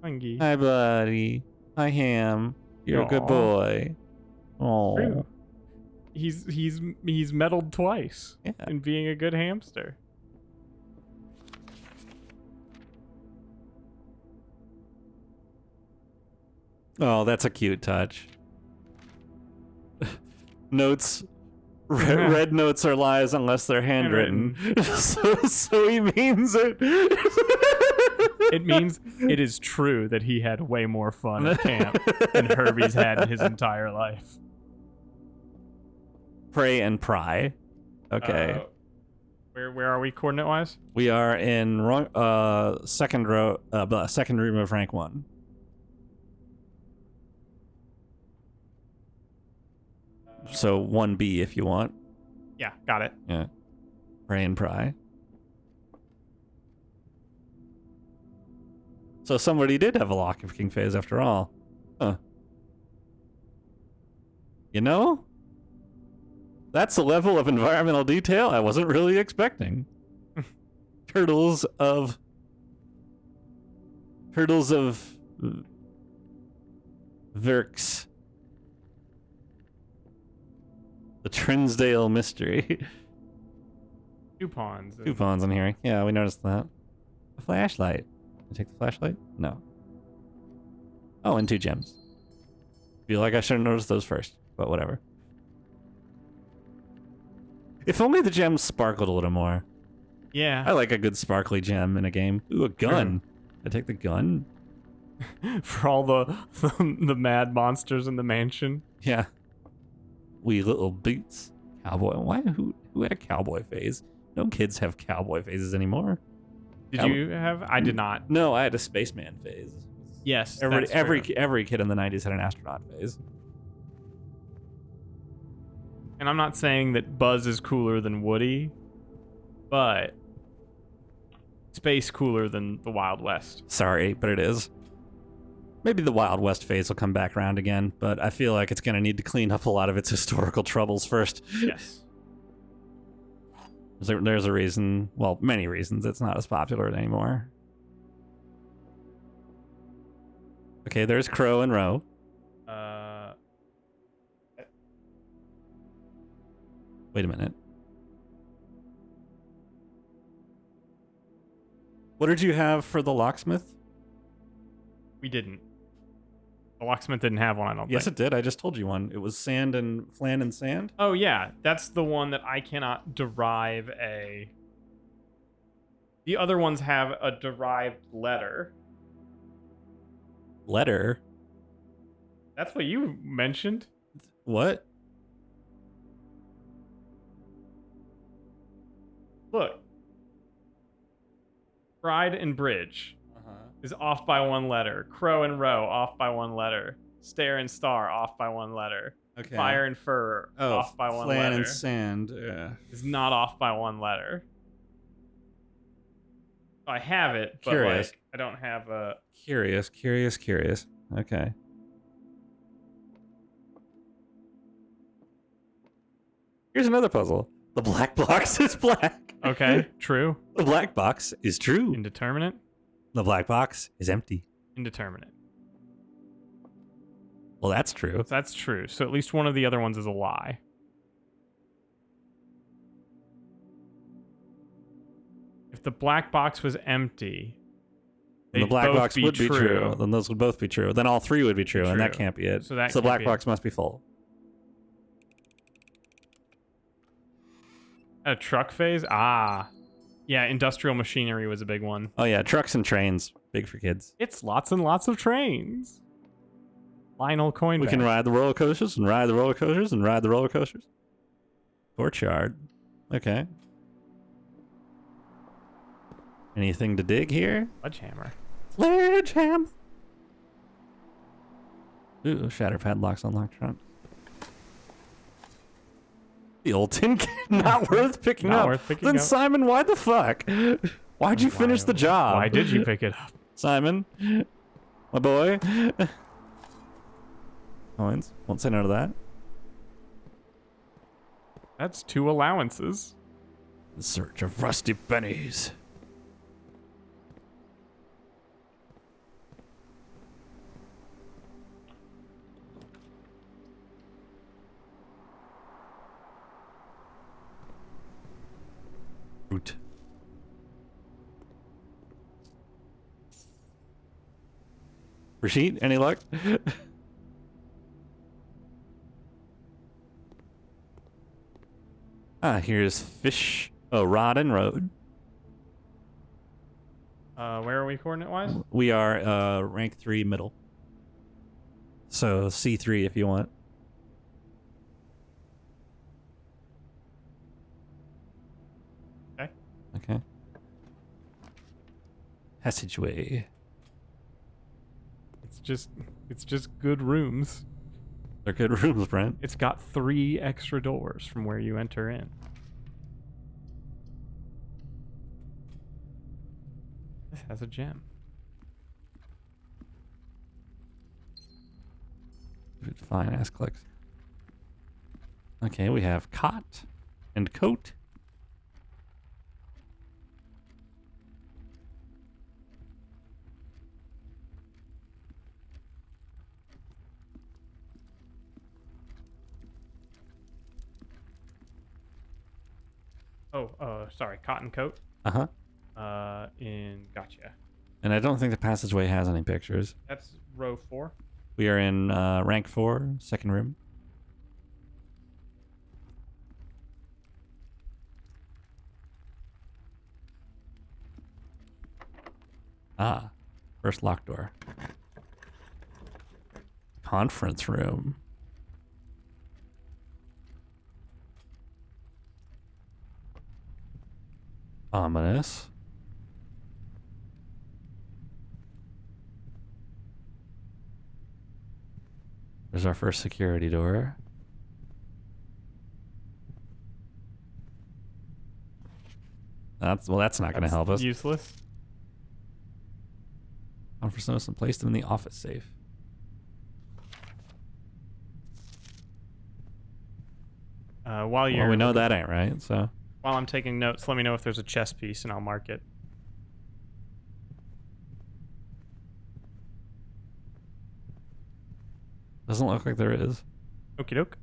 Hungry. Hi, buddy. Hi, Ham. You're a good boy. Oh. He's meddled twice in being a good hamster. Oh, that's a cute touch. Notes. Red notes are lies unless they're handwritten. so he means it. It means it is true that he had way more fun at camp than Herbie's had in his entire life. Pray and pry. Okay. Where are we coordinate wise? We are in second room of rank 1. So 1B if you want. Yeah, got it. Yeah. Pray and pry. So somebody did have a lock-picking phase after all. Huh. You know? That's a level of environmental detail I wasn't really expecting. Turtles of Verks. The Trinsdale mystery. Coupons. Coupons in here. Yeah, we noticed that. A flashlight. Did I take the flashlight? No. Oh, and 2 gems. Feel like I should have noticed those first, but whatever. If only the gems sparkled a little more. Yeah. I like a good sparkly gem in a game. Ooh, a gun. I take the gun. For all the mad monsters in the mansion. Yeah. Wee little boots. Cowboy. Why? Who had a cowboy phase? No kids have cowboy phases anymore. Did you have? I did not. No, I had a spaceman phase. Yes. Every kid in the 90s had an astronaut phase. And I'm not saying that Buzz is cooler than Woody, but space cooler than the Wild West. Sorry, but it is. Maybe the Wild West phase will come back around again, but I feel like it's going to need to clean up a lot of its historical troubles first. Yes. There's a reason, well, many reasons it's not as popular anymore. Okay, there's Crow and Row. Wait a minute. What did you have for the locksmith? We didn't. The locksmith didn't have one, I don't think. Yes, it did. I just told you one. It was Sand and Flan and Sand. Oh, yeah. That's the one that I cannot derive a... The other ones have a derived letter. Letter? That's what you mentioned. What? Look. Bride and Bridge Uh-huh. is off by 1 letter. Crow and Row off by 1 letter. Stare and Star off by 1 letter. Okay. Fire and Fur off by 1 Flan letter. and Sand. Yeah. Is not off by 1 letter. I have it, but Curious. like I don't have a. Curious. Okay. Here's another puzzle. The black box is black. Okay, true. The black box is true. Indeterminate. The black box is empty. Indeterminate. Well, that's true. That's true. So at least one of the other ones is a lie. If the black box was empty, The they'd black both box would be true. Then those would both be true. Then all three would be true, and that True. can't be it. So that the can't black be box must be full. A truck phase? Ah. Yeah, industrial machinery was a big one. Oh yeah, trucks and trains, big for kids. It's lots and lots of trains. Lionel Coinbase. We can ride the roller coasters and ride the roller coasters and ride the roller coasters. Courtyard. Okay. Anything to dig here? Sledgehammer. Sledgehammer. Ooh, shatter padlocks unlocked trunk. The old tin can, not worth picking Not up. worth picking Then up. Simon, why the fuck? Why'd you finish the job? Why did you pick it up? Simon, my boy. Coins. Won't say no to that. That's 2 allowances. In search of rusty pennies. Root. Rashid, any luck? Here's fish. Oh, rod and road. Where are we coordinate-wise? We are rank 3 middle. So C3 if you want. Okay. Okay. Passageway. It's just good rooms. They're good rooms, Brent. It's got 3 extra doors from where you enter in. This has a gem. Fine ass clicks. Okay, we have cot and coat. Sorry, cotton coat. Uh-huh. Gotcha. And I don't think the passageway has any pictures. That's row 4. We are in rank 4, second room. Ah, first locked door. Conference room. Ominous. There's our first security door. That's not going to help us. Useless. Conference notice and placed them in the office safe. While you're Well, we know that ain't right, so. while I'm taking notes, let me know if there's a chess piece and I'll mark it. Doesn't look like there is. Okie doke.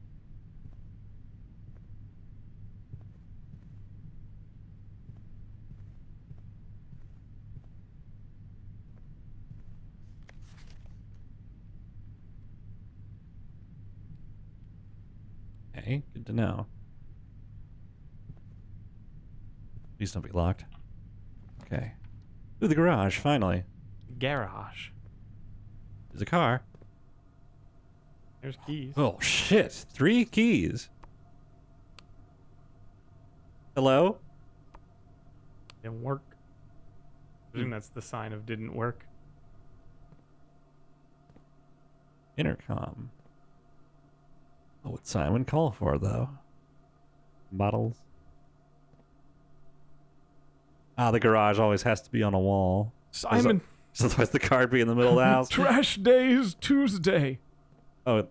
Okay, good to know. Please don't be locked. Okay. Through the garage, finally. Garage. There's a car. There's keys. Oh, shit. 3 keys. Hello? Didn't work. I think that's the sign of didn't work. Intercom. Oh, what Simon call for, though? Bottles. Ah, the garage always has to be on a wall. Simon! So otherwise the card be in the middle of the house. Trash day is Tuesday. Oh,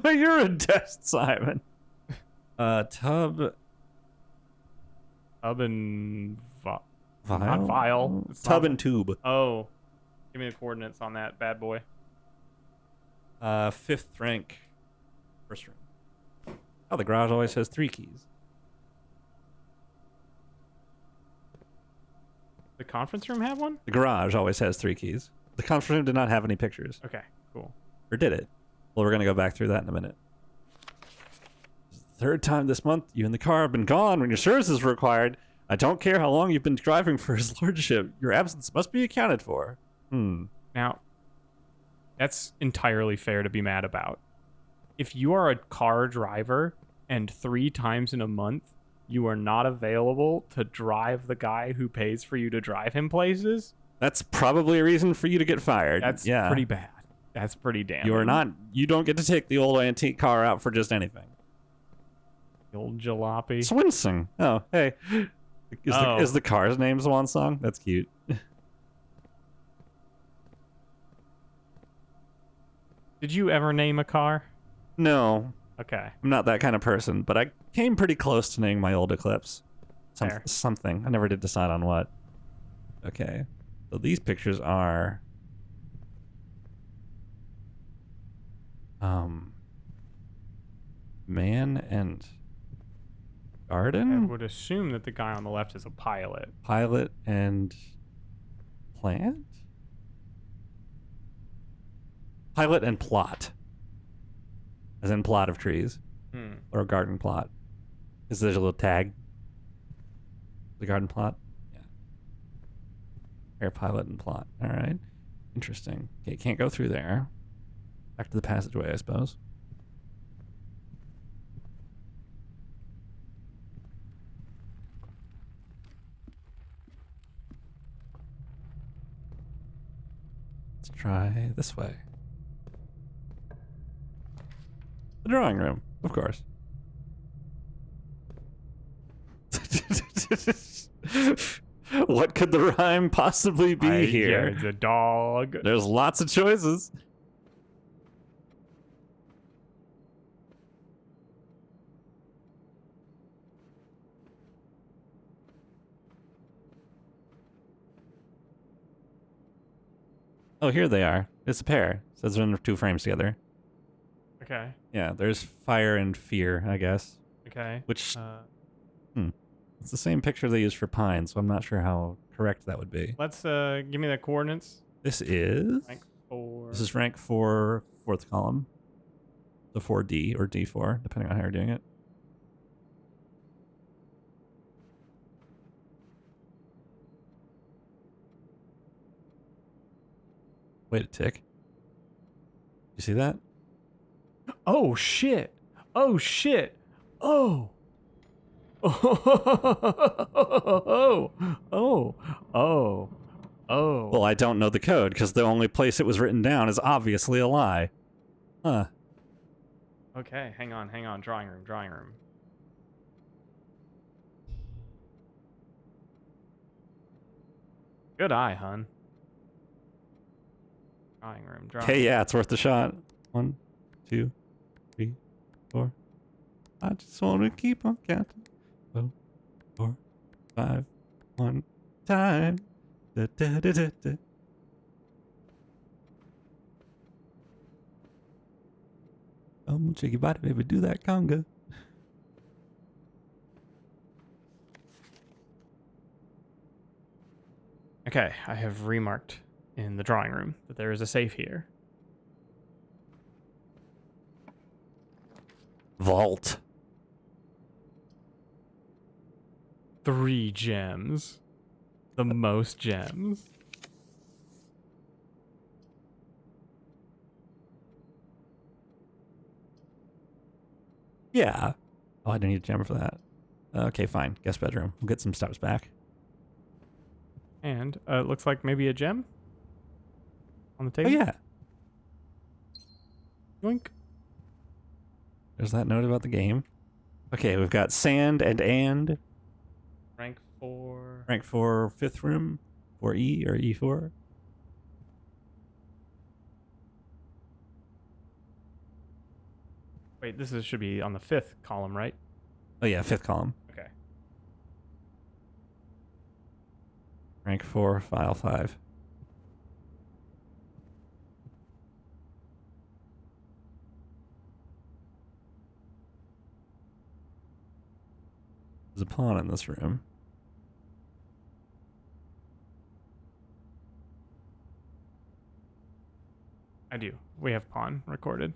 you're a test, Simon. Tub. Tub and Vial? not vial. It's Tub not- and tube. Oh. Give me the coordinates on that bad boy. 5th rank. First room. Oh, the garage always has 3 keys. The conference room have one? The garage always has 3 keys. The conference room did not have any pictures. Okay, cool. Or did it? Well, we're going to go back through that in a minute. This is the 3rd time this month you and the car have been gone when your service is required. I don't care how long you've been driving for his lordship. Your absence must be accounted for. Now, that's entirely fair to be mad about. If you are a car driver and 3 times in a month you are not available to drive the guy who pays for you to drive him places, That's probably a reason for you to get fired. that's yeah. pretty bad. That's pretty damn. You don't get to take the old antique car out for just anything. The old jalopy. Swinsing. Oh, hey. Oh. Is the car's name Swan Song? That's cute. Did you ever name a car? No, Okay. I'm not that kind of person, but I came pretty close to naming my old Eclipse. Fair. Something. I never did decide on what. Okay. So these pictures are... Man and I garden? would assume that the guy on the left is a pilot. Pilot and plant? Pilot and plot. As in plot of trees. Or a garden plot. Is there a little tag? The garden plot? Yeah. Air pilot and plot. Alright. Interesting. Okay, can't go through there. Back to the passageway, I suppose. Let's try this way. The drawing room, of course. What could the rhyme possibly be here? Yeah, the dog. There's lots of choices. Oh, here they are. It's a pair. It says they're in 2 frames together. Okay. Yeah, there's fire and fear, I guess. Okay. Which, it's the same picture they use for pine, so I'm not sure how correct that would be. Let's give me the coordinates. This is... Rank 4. This is rank 4, 4th column. The 4D or D4, depending on how you're doing it. Wait a tick. You see that? Oh shit! Oh shit! Oh! Oh! Well, I don't know the code because the only place it was written down is obviously a lie. Huh. Okay, hang on. Drawing room. Good eye, hun. Drawing room. Okay, yeah, it's worth the shot. 1, 2, 3, 4. I just want to keep on counting. 4, 4, 5, 1 time. Da, da, da, da, da. Shake your body, baby. Do that conga. Okay, I have remarked in the drawing room that there is a safe here. Vault. 3 gems. The most gems. Yeah. Oh, I don't need a gem for that. Okay, fine. Guest bedroom. We'll get some steps back. And it looks like maybe a gem on the Oh table. yeah. Yoink. There's that note about the game. Okay, we've got sand and. Rank 4. Rank 4, 5th room. 4E or E4. Wait, should be on the 5th column, right? Oh yeah, 5th column. Okay. Rank 4, file 5. There's a pawn in this room. I do. We have pawn recorded.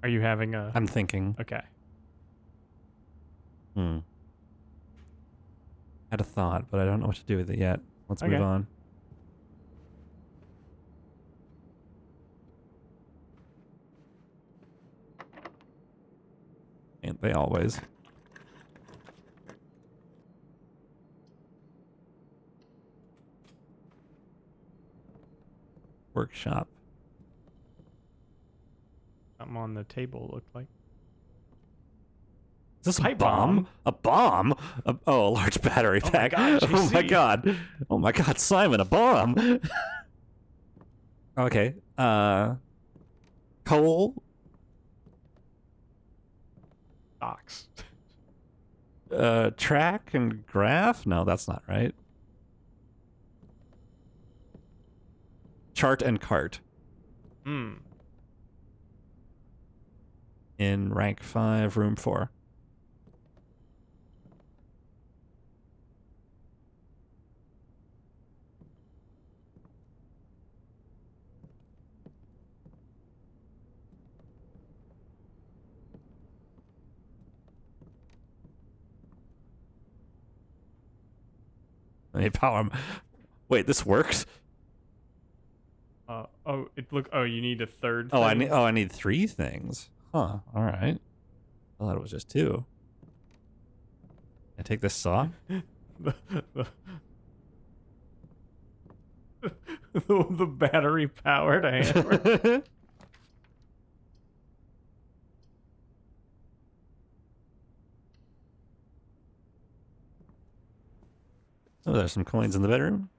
Are you having a... I'm thinking. Okay. Had a thought, but I don't know what to do with it yet. Let's Okay. move on. Ain't they always? Workshop. Something on the table looked like. Is this a Pipe bomb? bomb? A bomb? A large battery Oh my pack. God, Oh my JC. god. Oh my god, Simon, a bomb. Okay. Coal. Stocks. Track and graph? No, that's not right. Chart and cart. In rank 5, room 4. I need power. Wait, this works? You need a third Oh, thing? I need 3 things. Huh. All right. I thought it was just 2. I take this saw. The battery powered hammer. Oh, there's some coins in the bedroom.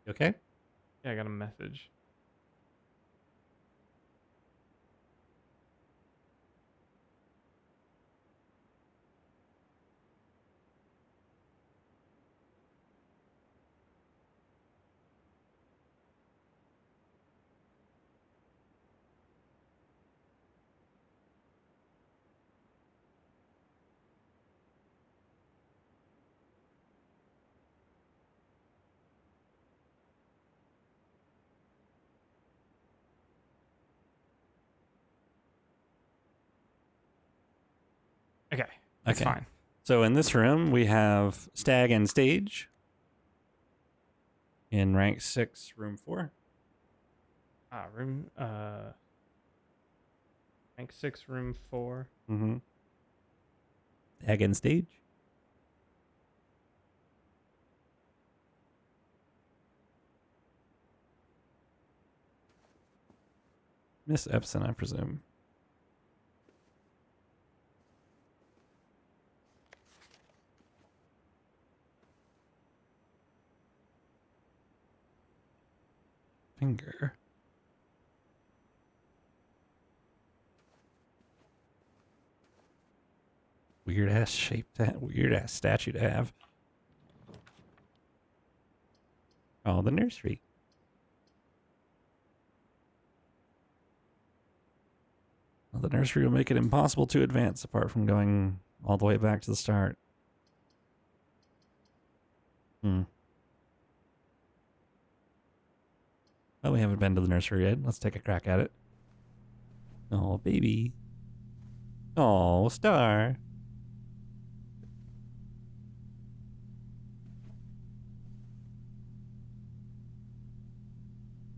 You okay? Yeah, I got a message. Okay, that's Okay. fine. So in this room, we have Stag and Stage. In rank 6, room 4. Rank 6, room 4. Mm-hmm. Stag and Stage. Miss Epson, I presume. Finger. Weird ass shape weird ass statue to have. Oh, the nursery. Well, the nursery will make it impossible to advance apart from going all the way back to the start. Hmm. Well, we haven't been to the nursery yet. Let's take a crack at it. Oh, baby. Oh, Star.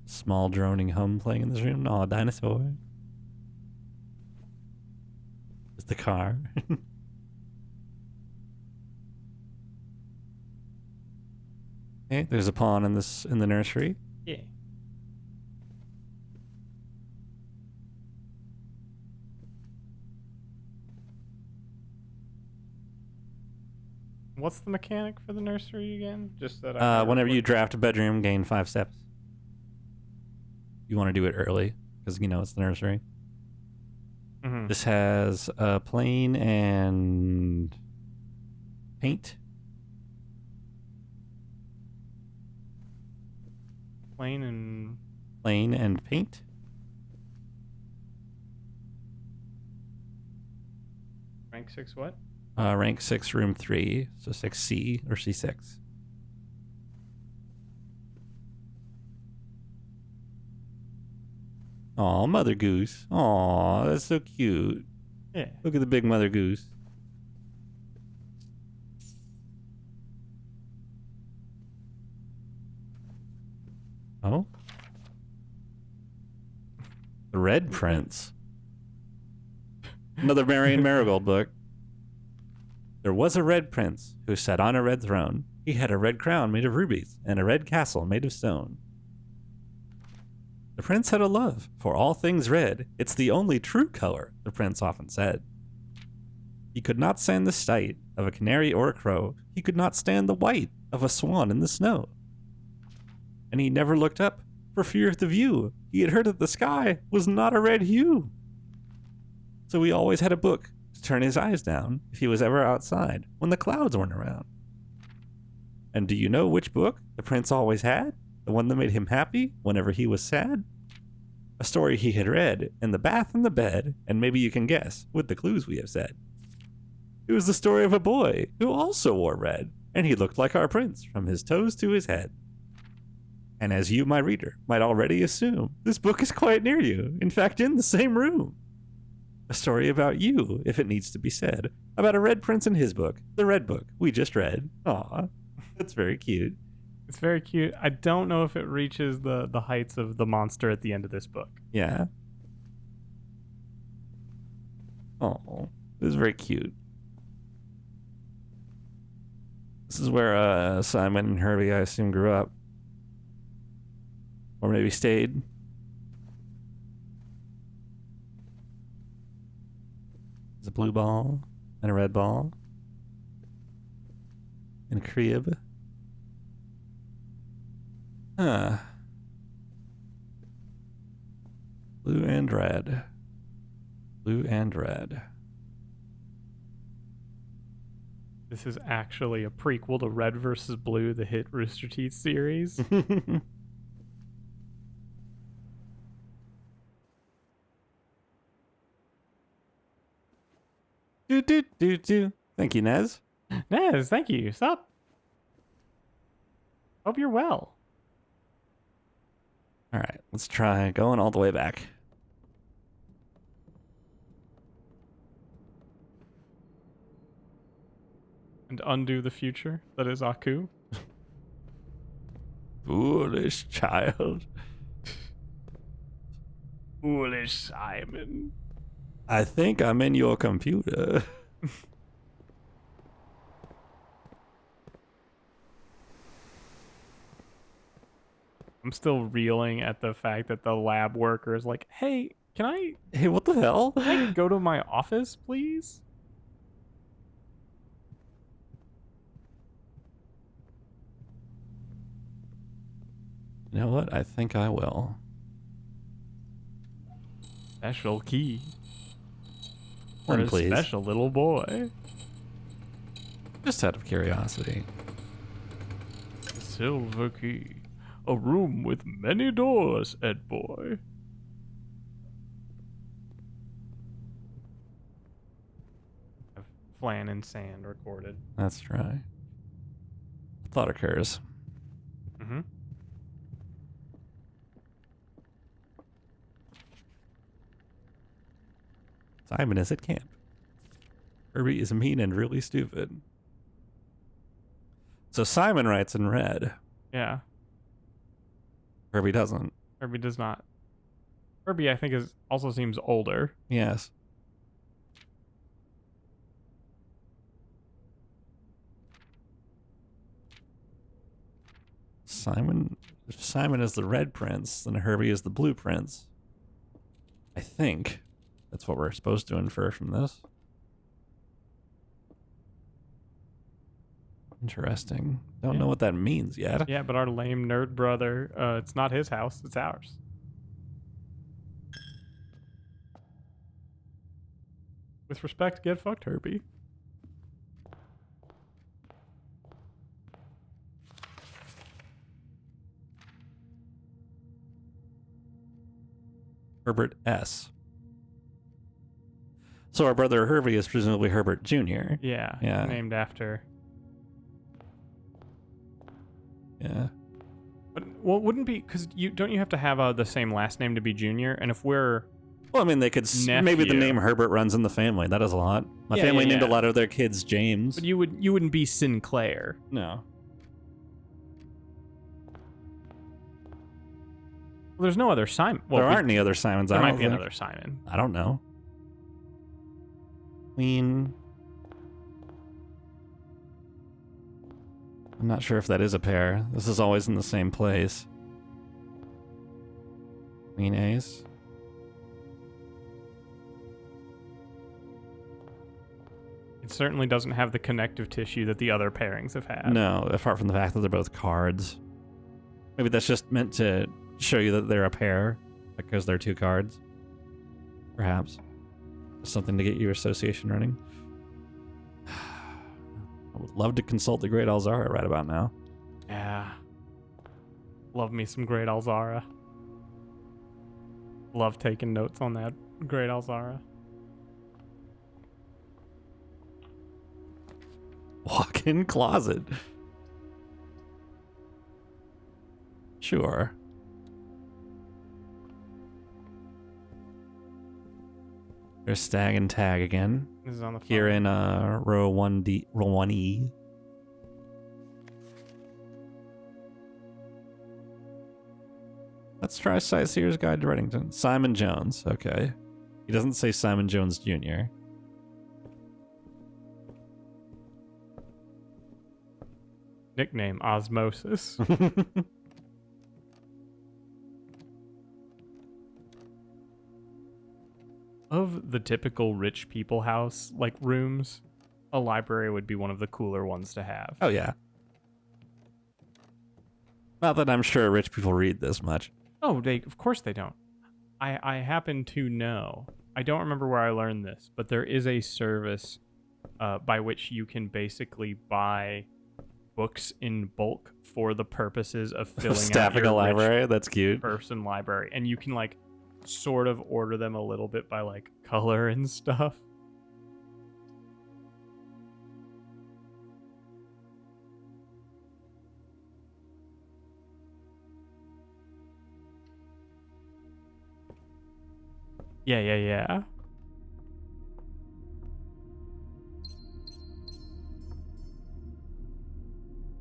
Small droning hum playing in this room. Oh, dinosaur. It's the car. Okay, there's a pawn in the nursery. Yeah. What's the mechanic for the nursery again? Just that I Whenever you draft a bedroom, gain 5 steps. You want to do it early because you know it's the nursery. Mm-hmm. This has plain and paint. Plain and Paint. rank 6 what? Rank 6, room 3, so 6C or C6. Aw, Mother Goose. Aw, that's so cute. Yeah. Look at the big Mother Goose. Oh? The Red Prince. Another Marion Marigold book. There was a red prince who sat on a red throne. He had a red crown made of rubies and a red castle made of stone. The prince had a love for all things red. It's the only true color, the prince often said. He could not stand the sight of a canary or a crow. He could not stand the white of a swan in the snow. And he never looked up for fear of the view. He had heard that the sky was not a red hue. So he always had a book to turn his eyes down if he was ever outside when the clouds weren't around. And do you know which book the prince always had? The one that made him happy whenever he was sad? A story he had read in the bath and the bed, and maybe you can guess with the clues we have said. It was the story of a boy who also wore red, and he looked like our prince from his toes to his head. And as you, my reader, might already assume, this book is quite near you, in fact, in the same room. A story about you, if it needs to be said, about a red prince and his book, the red book we just read. Aw, that's very cute. It's very cute. I don't know if it reaches the heights of the monster at the end of this book. Yeah. Oh, it was very cute. This is where Simon and Herbie, I assume, grew up. Or maybe stayed. There's a blue ball and a red ball. And a crib. Huh. Blue and red. Blue and red. This is actually a prequel to Red vs. Blue, the hit Rooster Teeth series. Do. Thank you, Nez. Nez, thank you. Sup? Hope you're well. All right, let's try going all the way back. And undo the future that is Aku. Foolish child. Foolish Simon. I think I'm in your computer. I'm still reeling at the fact that the lab worker is like, hey, Hey, what the hell? can I go to my office, please? You know what? I think I will. Special key. One, For a please. special little boy. Just out of curiosity. Silver key. A room with many doors, Ed boy. Flan and Sand recorded. That's right. What thought occurs. Mm-hmm. Simon is at camp. Herbie is mean and really stupid. So Simon writes in red. Yeah. Herbie doesn't. Herbie does not. Herbie, I think, also seems older. Yes. If Simon is the red prince, then Herbie is the blue prince. I think that's what we're supposed to infer from this. Interesting. Don't know what that means yet. Yeah, but our lame nerd brother, it's not his house, it's ours. With respect, get fucked, Herbie. Herbert S. So our brother Herbie is presumably Herbert Jr. Yeah. Named after. Yeah. But well, wouldn't be because don't you have to have the same last name to be Junior? And if we're well, I mean, they could maybe the name Herbert runs in the family. That is a lot. My family named a lot of their kids James. But you wouldn't be Sinclair. No. Well, there's no other Simon. Well, there aren't any other Simons. There might be another Simon. I don't know. Queen. I'm not sure if that is a pair. This is always in the same place. Queen Ace. It certainly doesn't have the connective tissue that the other pairings have had. No, apart from the fact that they're both cards. Maybe that's just meant to show you that they're a pair because they're two cards. Perhaps. Something to get your association running. I would love to consult the Great Alzara right about now. Yeah. Love me some Great Alzara. Love taking notes on that Great Alzara. Walk-in closet. Sure. There's Stag and Tag again. This is on the phone. Here in row 1D, row 1E. Let's try Sightseer's Guide to Reddington. Simon Jones. Okay. He doesn't say Simon Jones Jr. Nickname Osmosis. Of the typical rich people house, like rooms, a library would be one of the cooler ones to have. Oh, yeah. Not that I'm sure rich people read this much. Oh, of course they don't. I happen to know. I don't remember where I learned this, but there is a service by which you can basically buy books in bulk for the purposes of filling staffing out your a library. That's cute. Person library, and you can like sort of order them a little bit by like color and stuff. Yeah.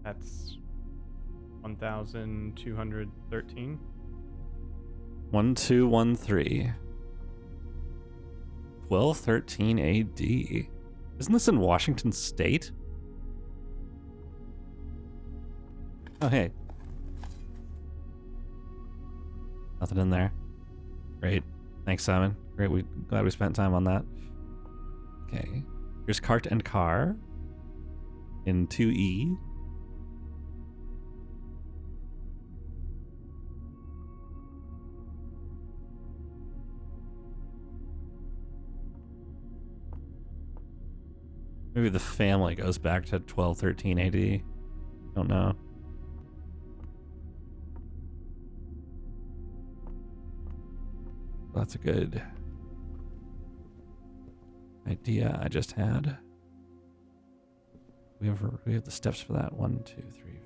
That's 1,213. 1213. 1213 AD. Isn't this in Washington State? Oh, hey. Nothing in there. Great. Thanks, Simon. Great. Glad we spent time on that. Okay. Here's Cart and Car in 2E. Maybe the family goes back to 1213 AD. Don't know. That's a good idea I just had. we have the steps for that. 1, 2, 3,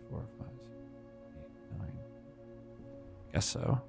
4, 5, 6, 8, 9. Guess so.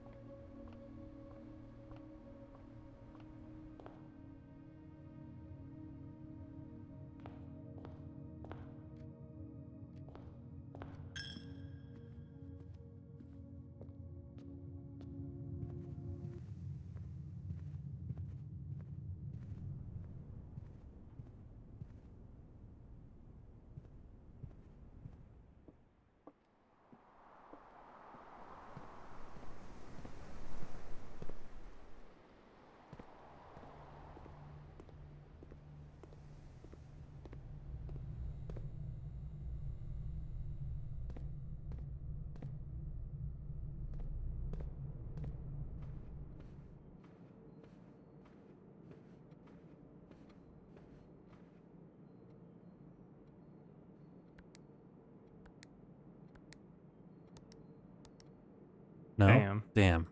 No. Damn.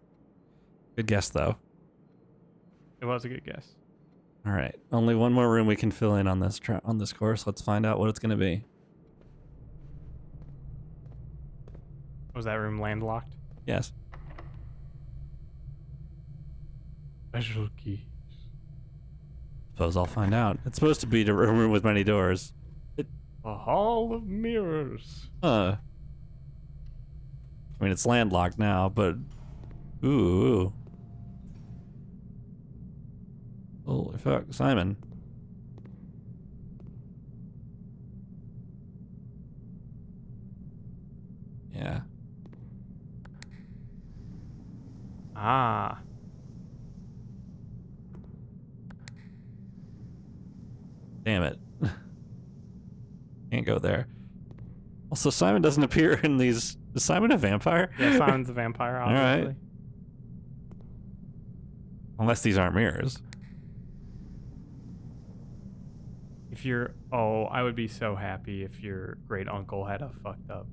Good guess though. It was a good guess. All right. Only one more room we can fill in on this course. Let's find out what it's going to be. Was that room landlocked? Yes. Special key. Suppose I'll find out. It's supposed to be a room with many doors. A hall of mirrors. I mean, it's landlocked now, but... Ooh. Holy fuck, Simon. Yeah. Ah. Damn it. Can't go there. Also, Simon doesn't appear in these... Is Simon a vampire? Yeah, Simon's a vampire, obviously. Alright. Unless these aren't mirrors. If you're... Oh, I would be so happy if your great uncle had a fucked up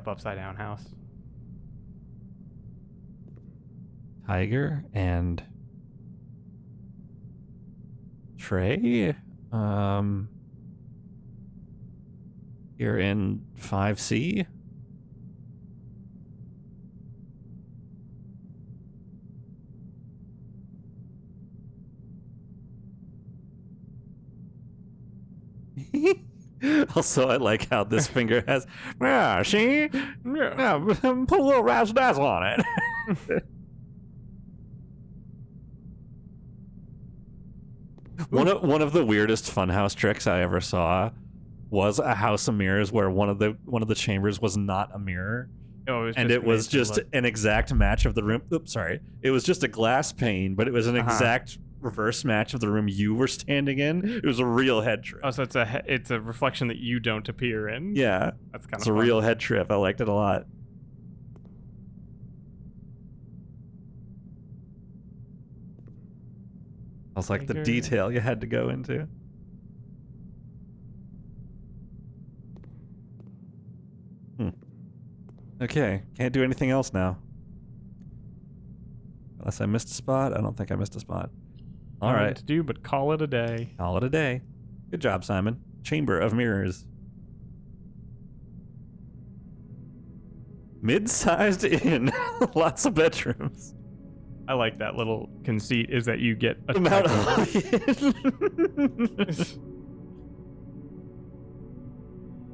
upside down house. Tiger and... Trey? You're in 5C? Also, I like how this finger has... Yeah, see? Yeah, put a little razzle-dazzle on it. One of the weirdest funhouse tricks I ever saw was a house of mirrors where one of the chambers was not a mirror. Oh, it was just an exact match of the room. Oops, sorry. It was just a glass pane, but it was an exact reverse match of the room you were standing in. It was a real head trip. Oh, so it's a reflection that you don't appear in. Yeah, that's kind of. It's a real head trip. I liked it a lot. I was like the detail you had to go into. Okay, can't do anything else now. Unless I missed a spot. I don't think I missed a spot. All right. To do, but call it a day. Call it a day. Good job, Simon. Chamber of Mirrors. Mid-sized inn. Lots of bedrooms. I like that little conceit, is that you get a amount of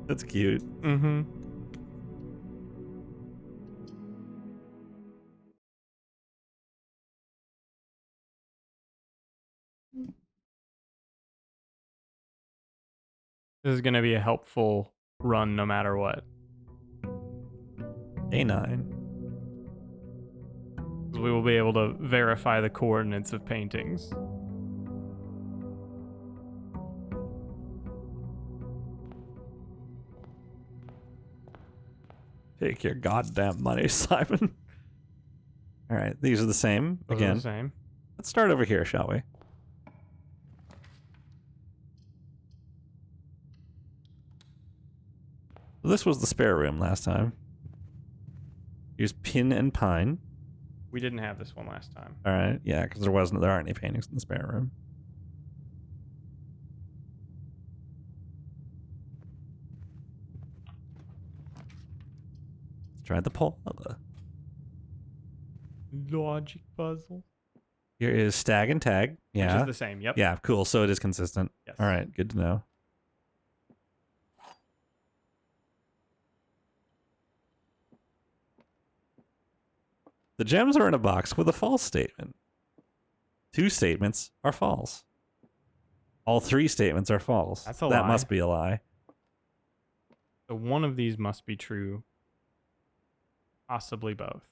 That's cute. Mm-hmm. This is going to be a helpful run no matter what. A9. We will be able to verify the coordinates of paintings. Take your goddamn money, Simon. All right, these are the same. Those again. Are the same. Let's start over here, shall we? This was the spare room last time. Here's Pin and Pine. We didn't have this one last time. All right, yeah, because there aren't any paintings in the spare room. try the poll. Logic puzzle. Here is stag and tag. Which Yeah. is the same. Yep. Yeah, cool. So it is consistent. Yes. All right, good to know. The gems are in a box with a false statement. 2 statements are false. All 3 statements are false. That's a that lie. must be a lie. So one of these must be true. Possibly both.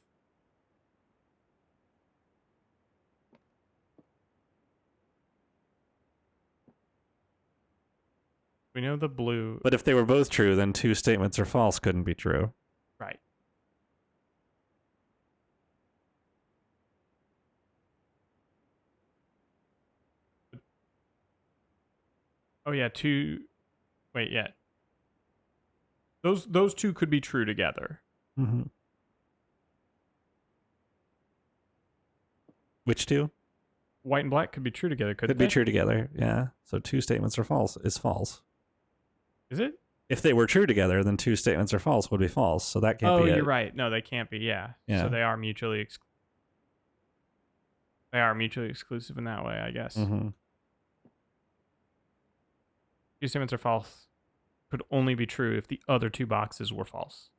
We know the blue. But if they were both true, then 2 statements are false couldn't be true. Right. Oh yeah, 2. Wait, yeah. Those 2 could be true together. Mm-hmm. Which 2? White and black could be true together, Could couldn't be they? true together. Yeah. So 2 statements are false. Is false. Is it? If they were true together, then 2 statements are false would be false. So that can't be it. You're right. No, they can't be. Yeah. Yeah. So they are mutually exclusive in that way, I guess. Mm-hmm. 2 statements are false. Could only be true if the other 2 boxes were false.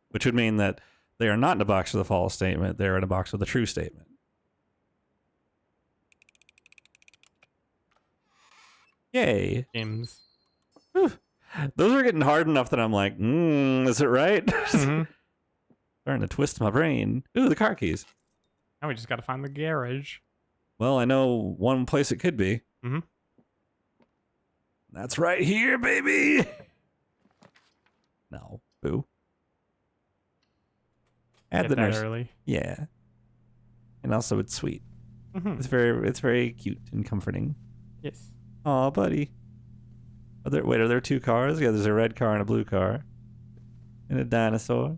Which would mean that they are not in a box with a false statement. They're in a box with a true statement. Yay. Games. Those are getting hard enough that I'm like, is it right? Mhm. Starting to twist my brain. Ooh, the car keys. Now we just got to find the garage. Well, I know one place it could be. Mhm. That's right here, baby. No. Boo. Add Get the that nurse. early. Yeah. And also it's sweet. Mhm. It's very cute and comforting. Yes. Aw, buddy. Are there 2 cars? Yeah, there's a red car and a blue car. And a dinosaur.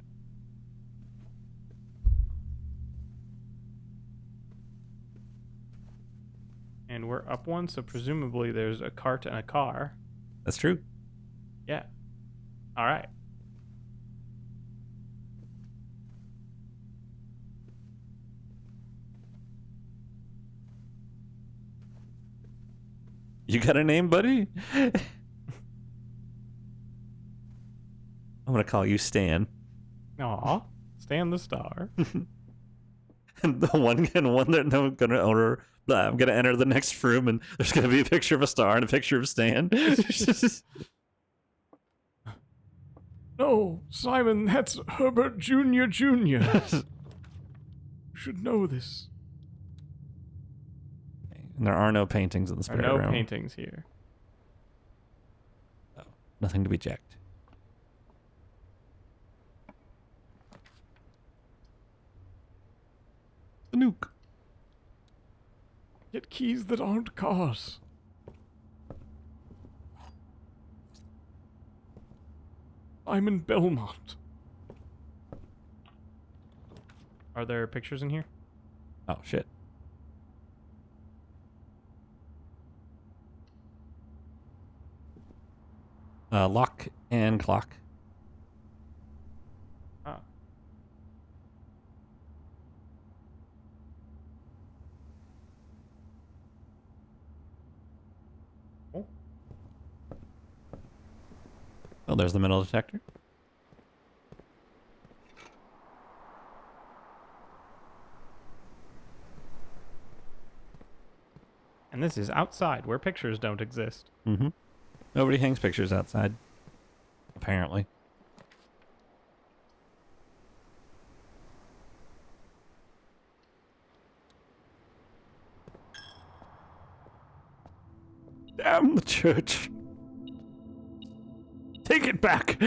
And we're up one, so presumably there's a cart and a car. That's true. Yeah. All right. You got a name, buddy? I'm gonna call you Stan. Aw. Stan the Star. And the one that I'm gonna order. I'm gonna enter the next room, and there's gonna be a picture of a star and a picture of Stan. No, Simon, that's Herbert Jr. Jr. You should know this. And there are no paintings in the There spare are no room. paintings here. Nothing to be checked. The nuke. Get keys that aren't cars. Simon Belmont. Are there pictures in here? Oh shit. Lock and clock. Ah. Oh. Oh, there's the metal detector. And this is outside where pictures don't exist. Mm-hmm. Nobody hangs pictures outside. Apparently. Damn the church. Take it back.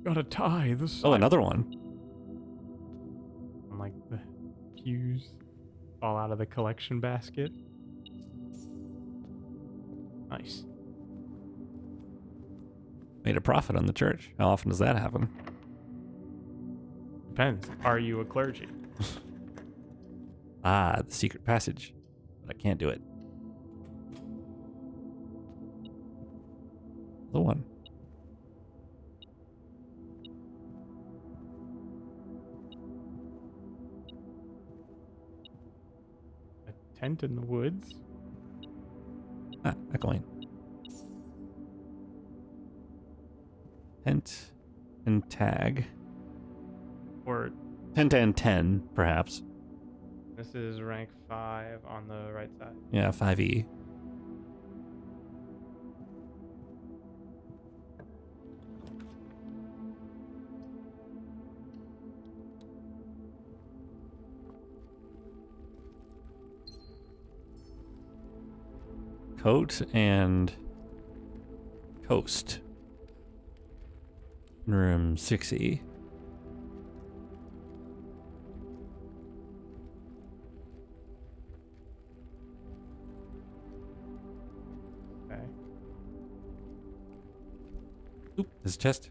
Gotta tie the Oh, another one. And like the pews fall out of the collection basket. Nice. Made a profit on the church. How often does that happen? Depends. Are you a clergy? Ah, the secret passage. But I can't do it. The one. A tent in the woods. Ah, echoing. Tent and tag. Or Tent and 10, perhaps. this is rank 5 on the right side. Yeah, 5e. Coat and coast. Room 6e. Okay. Oop, his chest.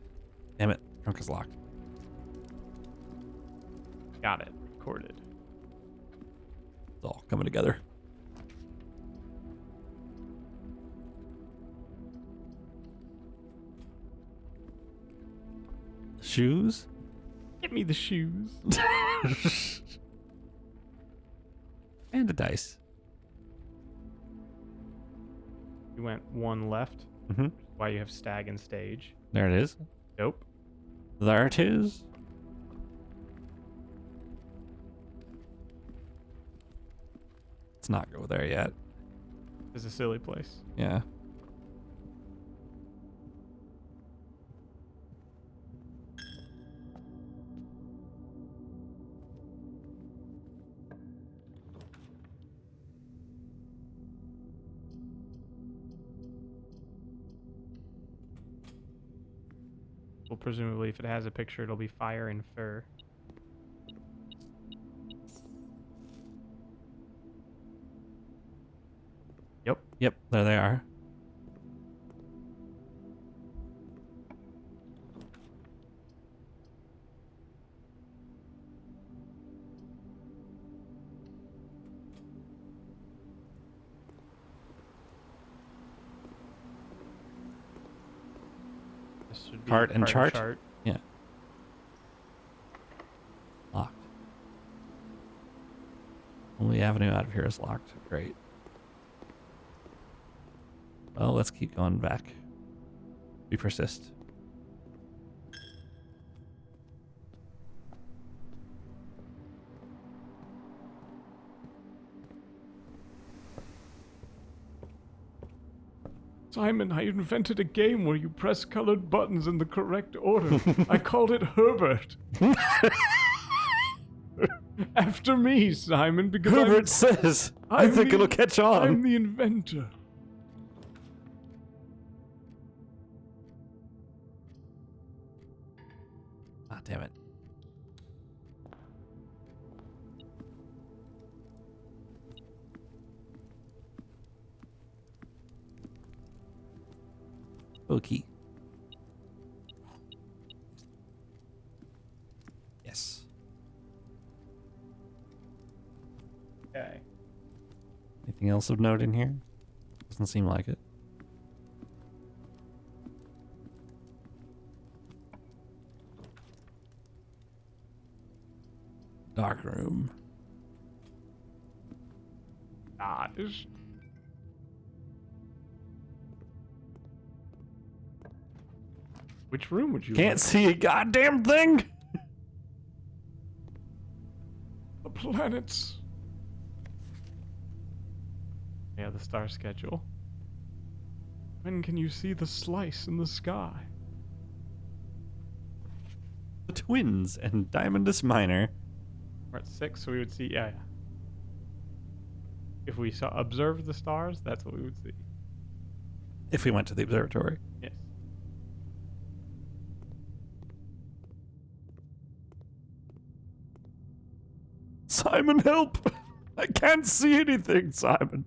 Damn it, trunk is locked. Got it. Recorded. It's all coming together. Shoes? Give me the shoes. And a dice. You went one left. Mm-hmm. Why you have stag and stage. There it is. Nope. There it is. Let's not go there yet. It's a silly place. Yeah. Well, presumably, if it has a picture, it'll be fire and fur. Yep, there they are. This should be Cart and chart? Yeah. Locked. Only avenue out of here is locked. Great. Well, let's keep going back. We persist. Simon, I invented a game where you press colored buttons in the correct order. I called it Herbert. After me, Simon, because Herbert says, I I'm think the- it'll catch on. I'm the inventor. Ah, damn it. Okay. Yes. Okay. Anything else of note in here? Doesn't seem like it. Dark room. Gosh. Which room would you Can't see a goddamn thing. The planets. Yeah, the star schedule. When can you see the slice in the sky? The twins and Diamondus Minor. We're at 6, so we would see. Yeah. If we observed the stars, that's what we would see. If we went to the observatory. Yes. Simon, help! I can't see anything, Simon.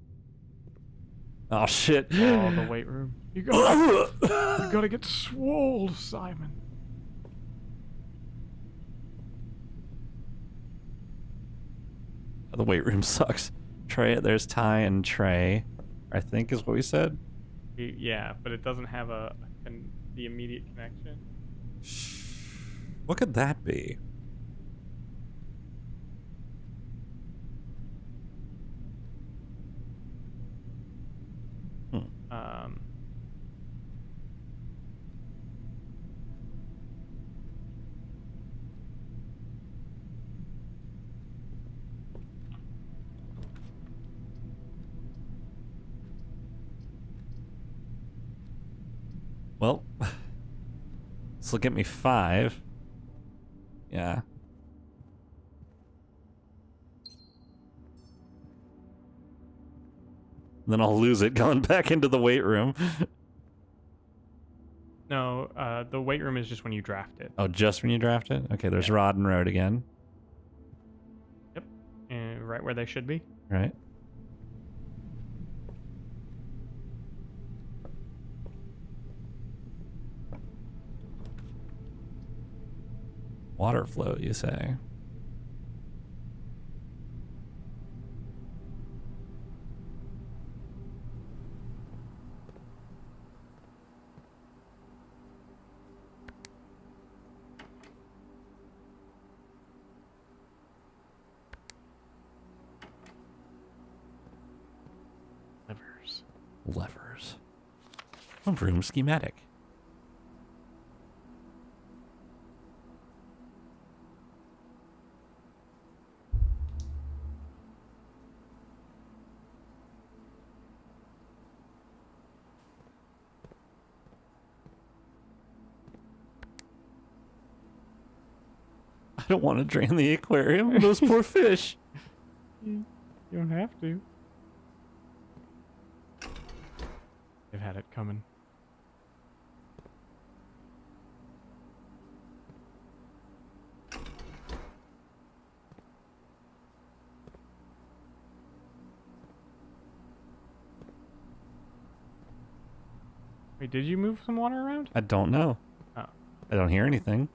Oh shit. Oh, the weight room. You gotta get swole, Simon. The weight room sucks. Trey, there's Ty and Trey, I think is what we said. Yeah, but it doesn't have a and the immediate connection. What could that be? Um, Well, this will get me 5. Yeah. Then I'll lose it going back into the weight room. no, the weight room is just when you draft it. Oh, just when you draft it? Okay, there's Yeah. Rod and Road again. Yep, and right where they should be. Right. Water flow, you say? Levers. Levers. A room schematic. I don't want to drain the aquarium. Those poor fish. You don't have to. They've had it coming. Wait, did you move some water around? I don't know. Oh. I don't hear anything.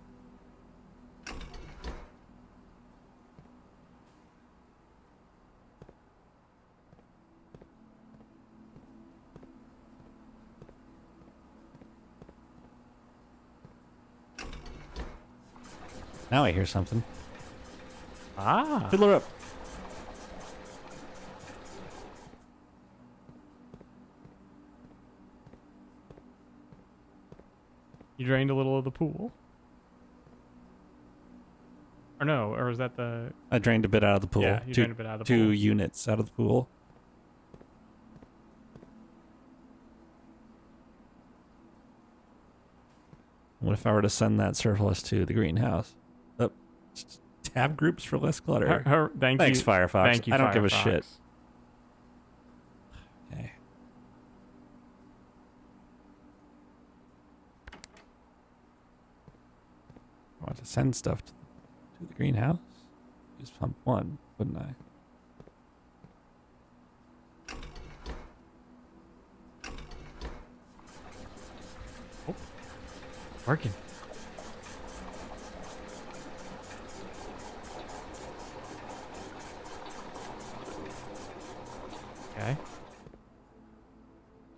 Now I hear something. Ah. Fiddler up. You drained a little of the pool? Or no, or was that the... I drained a bit out of the pool. Yeah, you drained a bit out of the Two pool. units out of the pool. What if I were to send that surplus to the greenhouse? Tab groups for less clutter. Thanks, you. Firefox. Thank you, I don't give a Firefox. shit. Okay. I want to send stuff to the greenhouse. Use pump 1, wouldn't I? Working. Okay.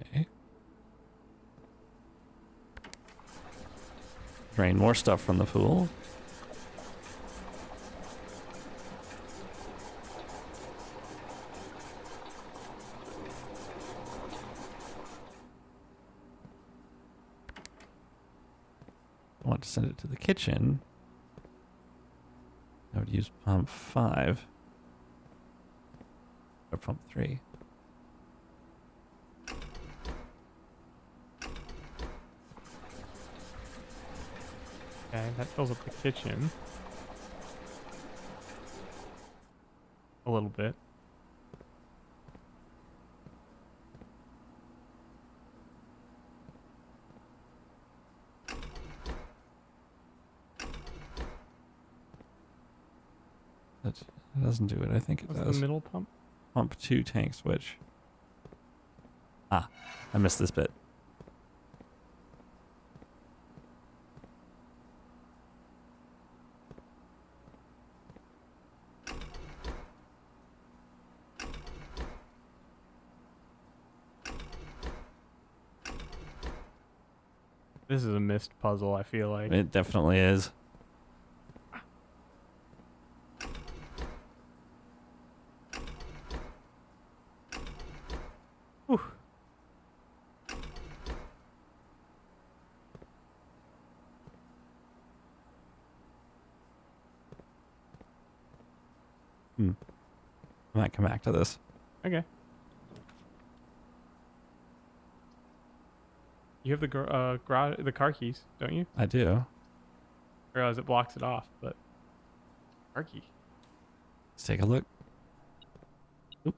Okay. Drain more stuff from the pool. I want to send it to the kitchen. I would use pump 5. Or pump 3. Okay, that fills up the kitchen. A little bit. That doesn't do it. I think it What's does. the middle pump? Pump 2 tank switch. Ah, I missed this bit. This is a missed puzzle, I feel like. It definitely is. Whew. I might come back to this. Okay. You have the car keys, don't you? I do. I realize it blocks it off, but car key. Let's take a look. Oop.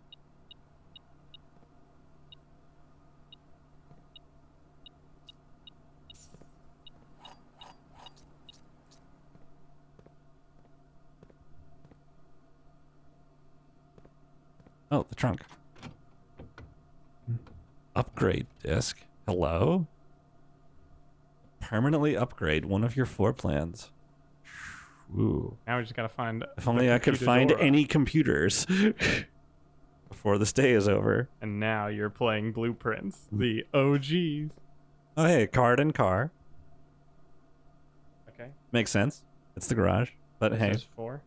Oh, the trunk. Upgrade disc. Hello? Permanently upgrade one of your floor plans. Ooh. Now we just gotta find. If only I could find any computers before this day is over. And now you're playing Blueprints, the OGs. Oh, hey, card and car. Okay. Makes sense. It's the garage. But This hey, is 4.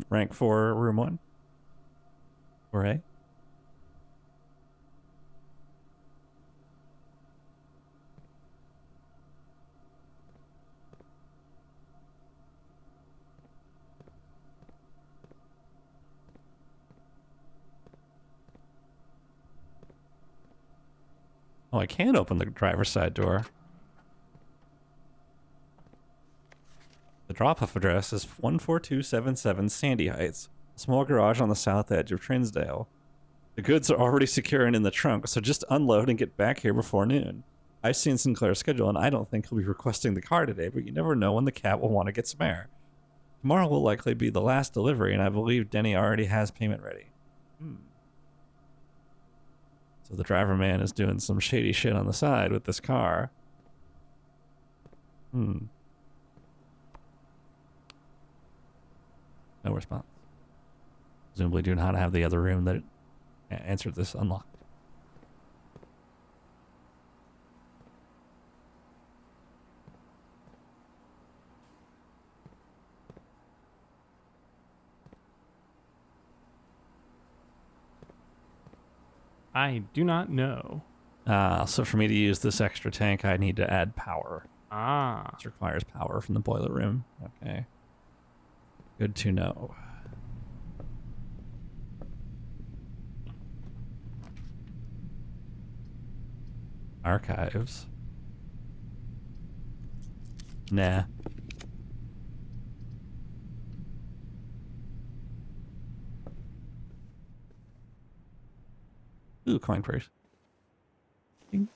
rank 4, room 1. Or A. Oh, I can open the driver's side door. The drop-off address is 14277 Sandy Heights, a small garage on the south edge of Trinsdale. The goods are already secure and in the trunk, so just unload and get back here before noon. I've seen Sinclair's schedule, and I don't think he'll be requesting the car today, but you never know when the cat will want to get some air. Tomorrow will likely be the last delivery, and I believe Denny already has payment ready. So the driver man is doing some shady shit on the side with this car. No response. Presumably do not have the other room that answered this unlocked. I do not know. So for me to use this extra tank, I need to add power. Ah. This requires power from the boiler room. Okay. Good to know. Archives. Nah. Ooh, coin purse. Ding.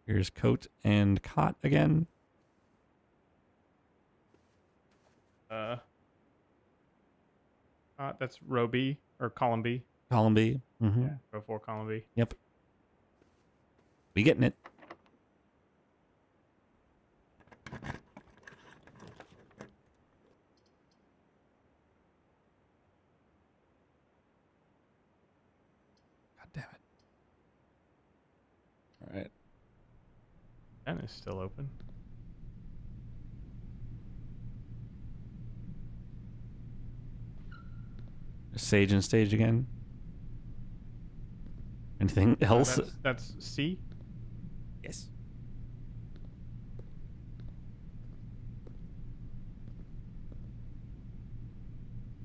Here's coat and cot again. That's row B or column B. Column B. Yeah, row 4, column B. Yep. We getting it. God damn it. All right. And it's still open. Sage and stage again. Anything else? That's C. Yes.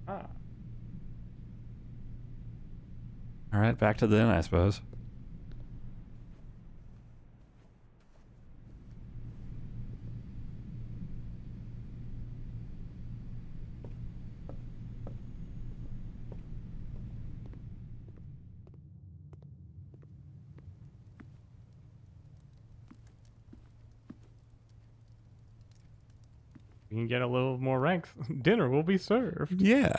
Ah. All right, back to the inn, I suppose. We can get a little more ranks. Dinner will be served. Yeah.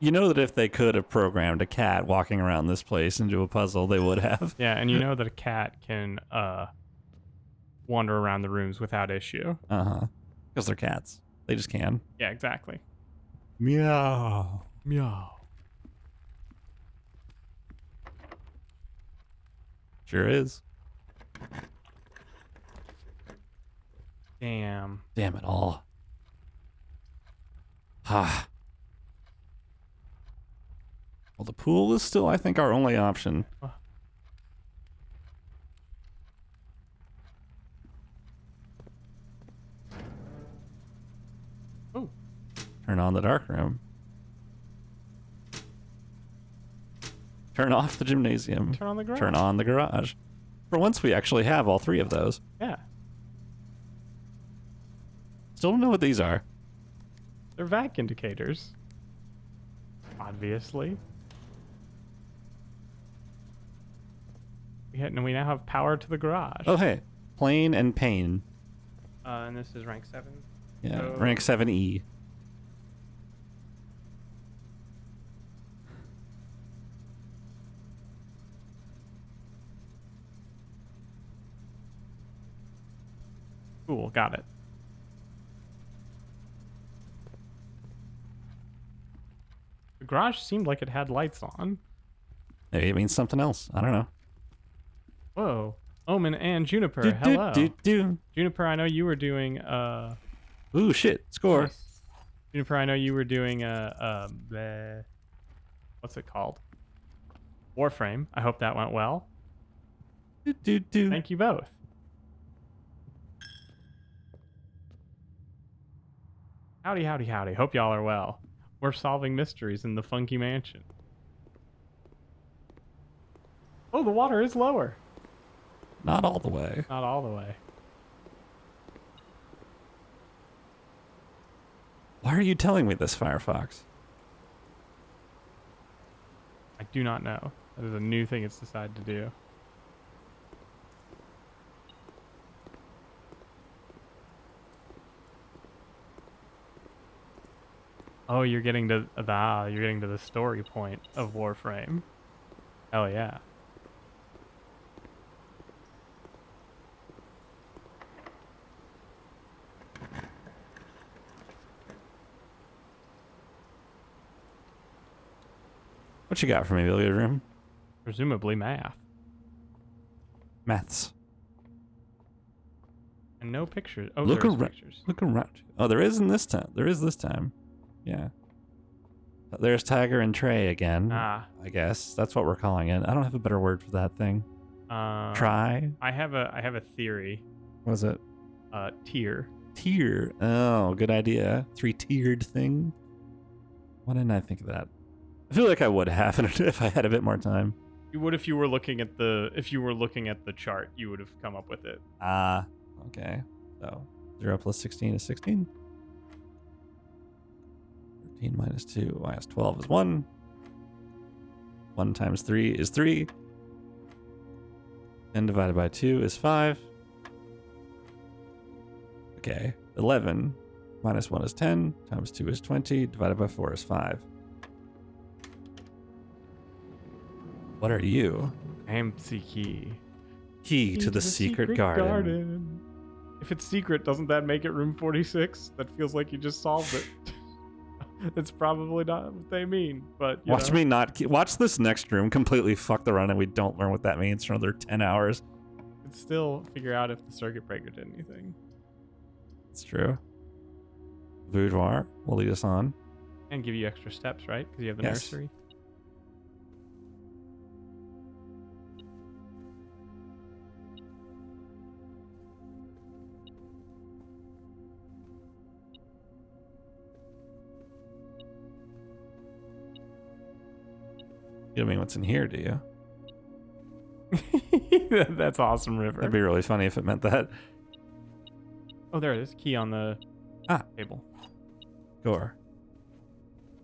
You know that if they could have programmed a cat walking around this place into a puzzle, they would have. Yeah, and you know that a cat can wander around the rooms without issue. Uh-huh. Because they're cats. They just can. Yeah, exactly. Meow. Meow. Sure is. Damn. Damn it all. Ah. Well, the pool is still, I think, our only option. Oh. Turn on the dark room. Turn off the gymnasium. Turn on the garage. Turn on the garage. For once, we actually have all three of those. Yeah. Still don't know what these are. They're vac indicators. Obviously. We now have power to the garage. Oh, hey. Plane and pain. And this is rank 7. Yeah, So- rank 7E. Cool, got it. The garage seemed like it had lights on. Maybe it means something else. I don't know. Whoa. Omen and Juniper, hello. Do. Juniper, I know you were doing Ooh, shit. Score. nice. Juniper, I know you were doing what's it called? Warframe. I hope that went well. Do. Thank you both. Howdy, howdy, howdy. Hope y'all are well. We're solving mysteries in the Funky Mansion. Oh, the water is lower. Not all the way. Not all the way. Why are you telling me this, Firefox? I do not know. That is a new thing it's decided to do. Oh, you're getting to the story point of Warframe. Hell yeah. What you got for me, billiard room? Presumably math. Maths. And no pictures. Oh, Look there's around. pictures. Look around. Oh, there is in this time. There is this time. Yeah. There's Tiger and Trey again. Ah. I guess that's what we're calling it. I don't have a better word for that thing. Try. I have a theory. What is it? Tier. Tier. Oh, good idea. 3-tiered thing. Why didn't I think of that? I feel like I would have if I had a bit more time. You would if you were looking at the chart. You would have come up with it. Ah. Okay. So 0 plus 16 is 16. 13 minus 2 minus 12 is 1. 1 times 3 is 3. 10 divided by 2 is 5. Okay. 11 minus 1 is 10. Times 2 is 20. Divided by 4 is 5. What are you? Empty key. Key to the secret garden. If it's secret, doesn't that make it room 46? That feels like you just solved it. It's probably not what they mean, but Watch me not. Watch this next room completely fuck the run, and we don't learn what that means for another 10 hours. Could still figure out if the circuit breaker did anything. It's true. Boudoir will lead us on. And give you extra steps, right? Because you have the Yes. nursery. You don't mean what's in here, do you? That's awesome, River. That'd be really funny if it meant that. Oh, there it is. Key on the table. Gore.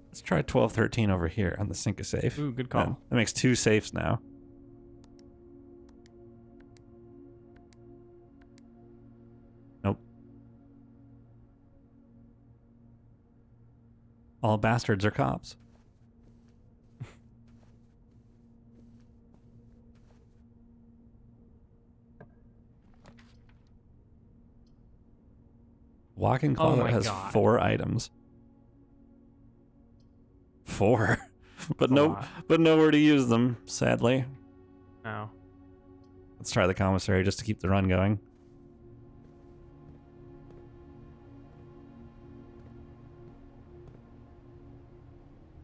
Let's try 1213 over here on the sink is safe. Ooh, good call. That makes 2 safes now. Nope. All bastards are cops. Walk-in Oh closet my has God. 4 items. 4, but A no, lot. but nowhere to use them. Sadly. No. Let's try the commissary just to keep the run going.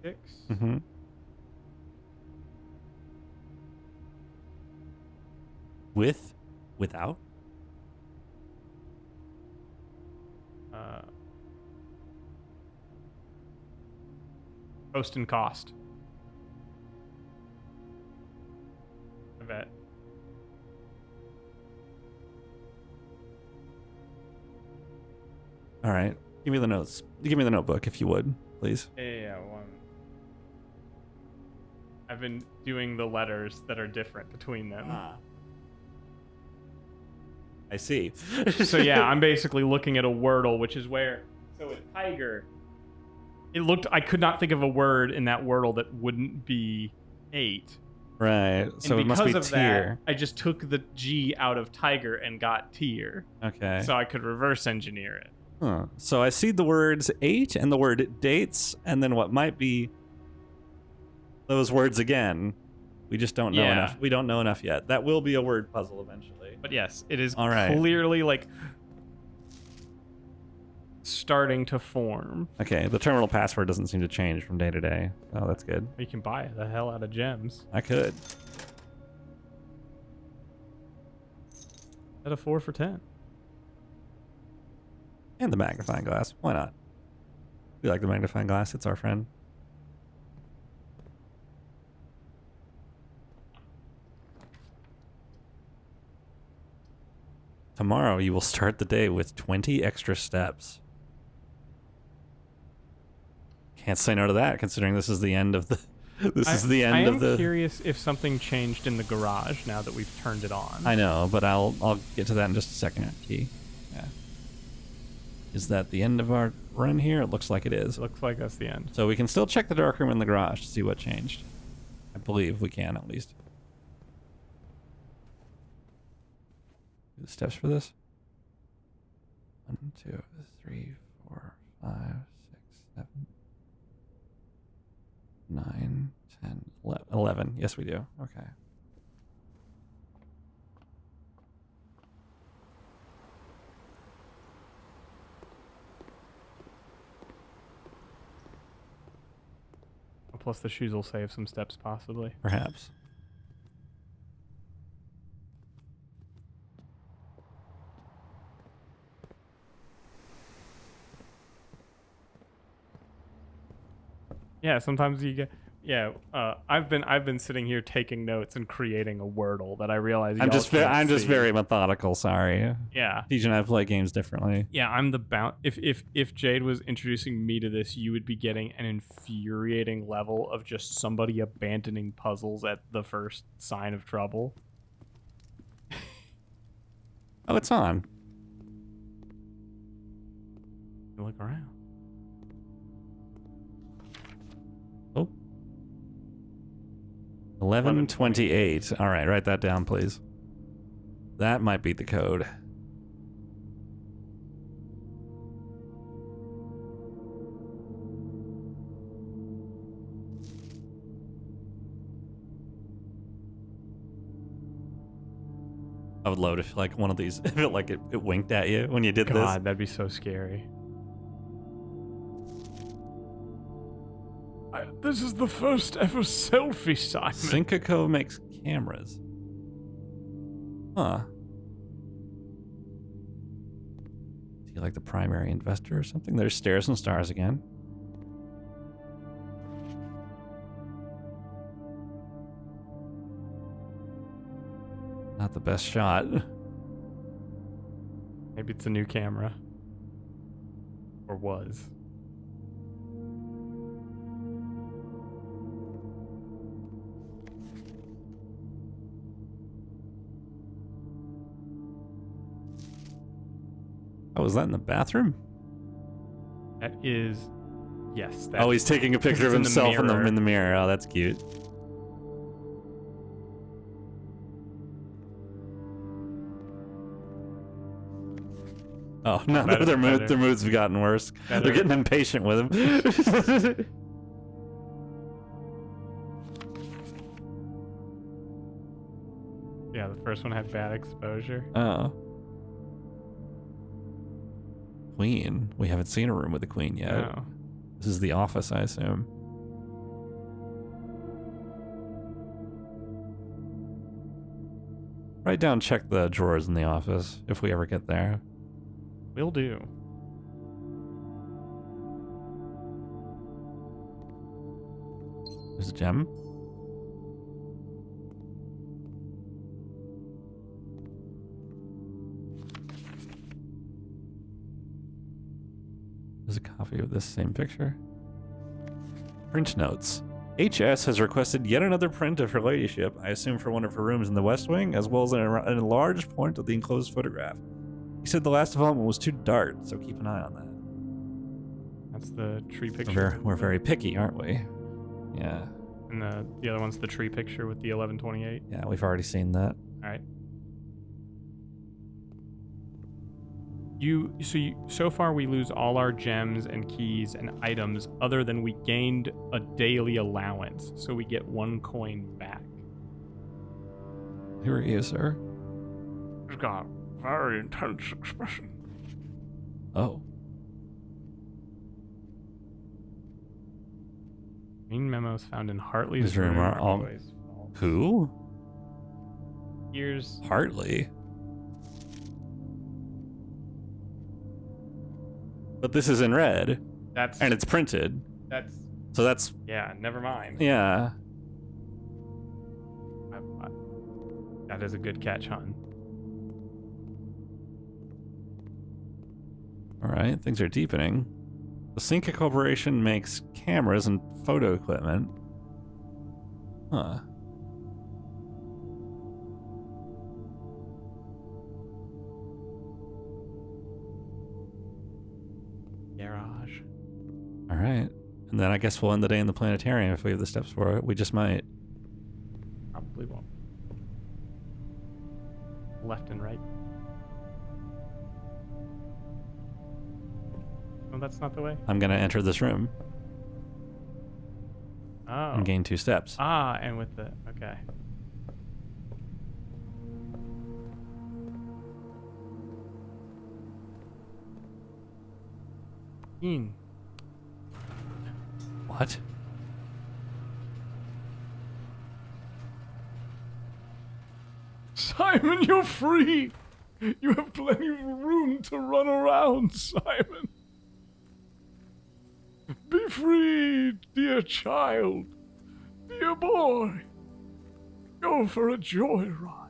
Six. Mm-hmm. Without? Cost and cost. I bet. All right. Give me the notes. Give me the notebook if you would, please. Yeah. I've been doing the letters that are different between them. I see. So yeah, I'm basically looking at a Wordle, which is where. So with tiger, I could not think of a word in that Wordle that wouldn't be 8. Right. So and it must be because of tier. that, I just took the G out of tiger and got tier. Okay. So I could reverse engineer it. Huh. So I see the words 8 and the word dates, and then what might be those words again. We just don't know Yeah. enough. We don't know enough yet. That will be a word puzzle eventually. But yes, it is All right. clearly like starting to form. Okay, the terminal password doesn't seem to change from day to day. Oh, that's good. You can buy the hell out of gems. I could. At a 4 for 10. And the magnifying glass. Why not? We like the magnifying glass. It's our friend. Tomorrow you will start the day with 20 extra steps. Can't say no to that, considering this is the end of the. I am curious if something changed in the garage now that we've turned it on. I know, but I'll get to that in just a second. Key. Yeah. Is that the end of our run here? It looks like it is. It looks like that's the end. So we can still check the dark room in the garage to see what changed. I believe we can at least. Do the steps for this. 1, 2, 3, 4, 5, 6, 7, 9, 10, 11. Yes, we do. Okay. Plus the shoes will save some steps possibly. Perhaps. Yeah, sometimes you get. Yeah, I've been sitting here taking notes and creating a Wordle that I realize. I'm just very methodical. Sorry. Yeah. TJ and I play games differently. Yeah, I'm the If Jade was introducing me to this, you would be getting an infuriating level of just somebody abandoning puzzles at the first sign of trouble. Oh, it's on. Look around. Oh. 1128. All right, write that down, please. That might be the code. I would love if like one of these, if it like it winked at you when you did God, that'd be so scary. This is the first ever selfie, this. Simon. Syncaco makes cameras. Huh. Is he like the primary investor or something? There's Stairs and Stars again. Not the best shot. Maybe it's a new camera. Or was. Oh, was that in the bathroom? That is... Yes. Oh, he's taking a picture of in the himself mirror. in the mirror. Oh, that's cute. Oh no, Better, their better. moods have gotten worse. Better. They're getting impatient with him. Yeah, the first one had bad exposure. Oh. Queen. We haven't seen a room with a queen yet. No. This is the office, I assume. Write down, check the drawers in the office if we ever get there. Will do. There's a gem. There's a copy of this same picture. Print notes. HS has requested yet another print of her ladyship, I assume for one of her rooms in the West Wing, as well as an enlarged point of the enclosed photograph. He said the last development was too dark, so keep an eye on that. That's the tree picture. We're very picky, aren't we? Yeah. And the other one's the tree picture with the 1128. Yeah, we've already seen that. All right. So far we lose all our gems and keys and items other than we gained a daily allowance, so we get 1 coin back. Here he is, sir. He's got a very intense expression. Oh. Green memos found in Hartley's His room room are are all- always false. Who? Here's Hartley. But this is in red, that's and it's printed. that's So that's, yeah. Never mind. yeah. That is a good catch, hon. All right, things are deepening. The Cinca Corporation makes cameras and photo equipment. Huh. Garage. All right. And then I guess we'll end the day in the planetarium if we have the steps for it. We just might. Probably won't. Left and right. Oh, that's not the way. I'm going to enter this room Oh. and gain 2 steps. Ah, and with the okay. Ian. What? Simon, you're free. You have plenty of room to run around, Simon. Be free, dear child. Dear boy. Go for a joyride.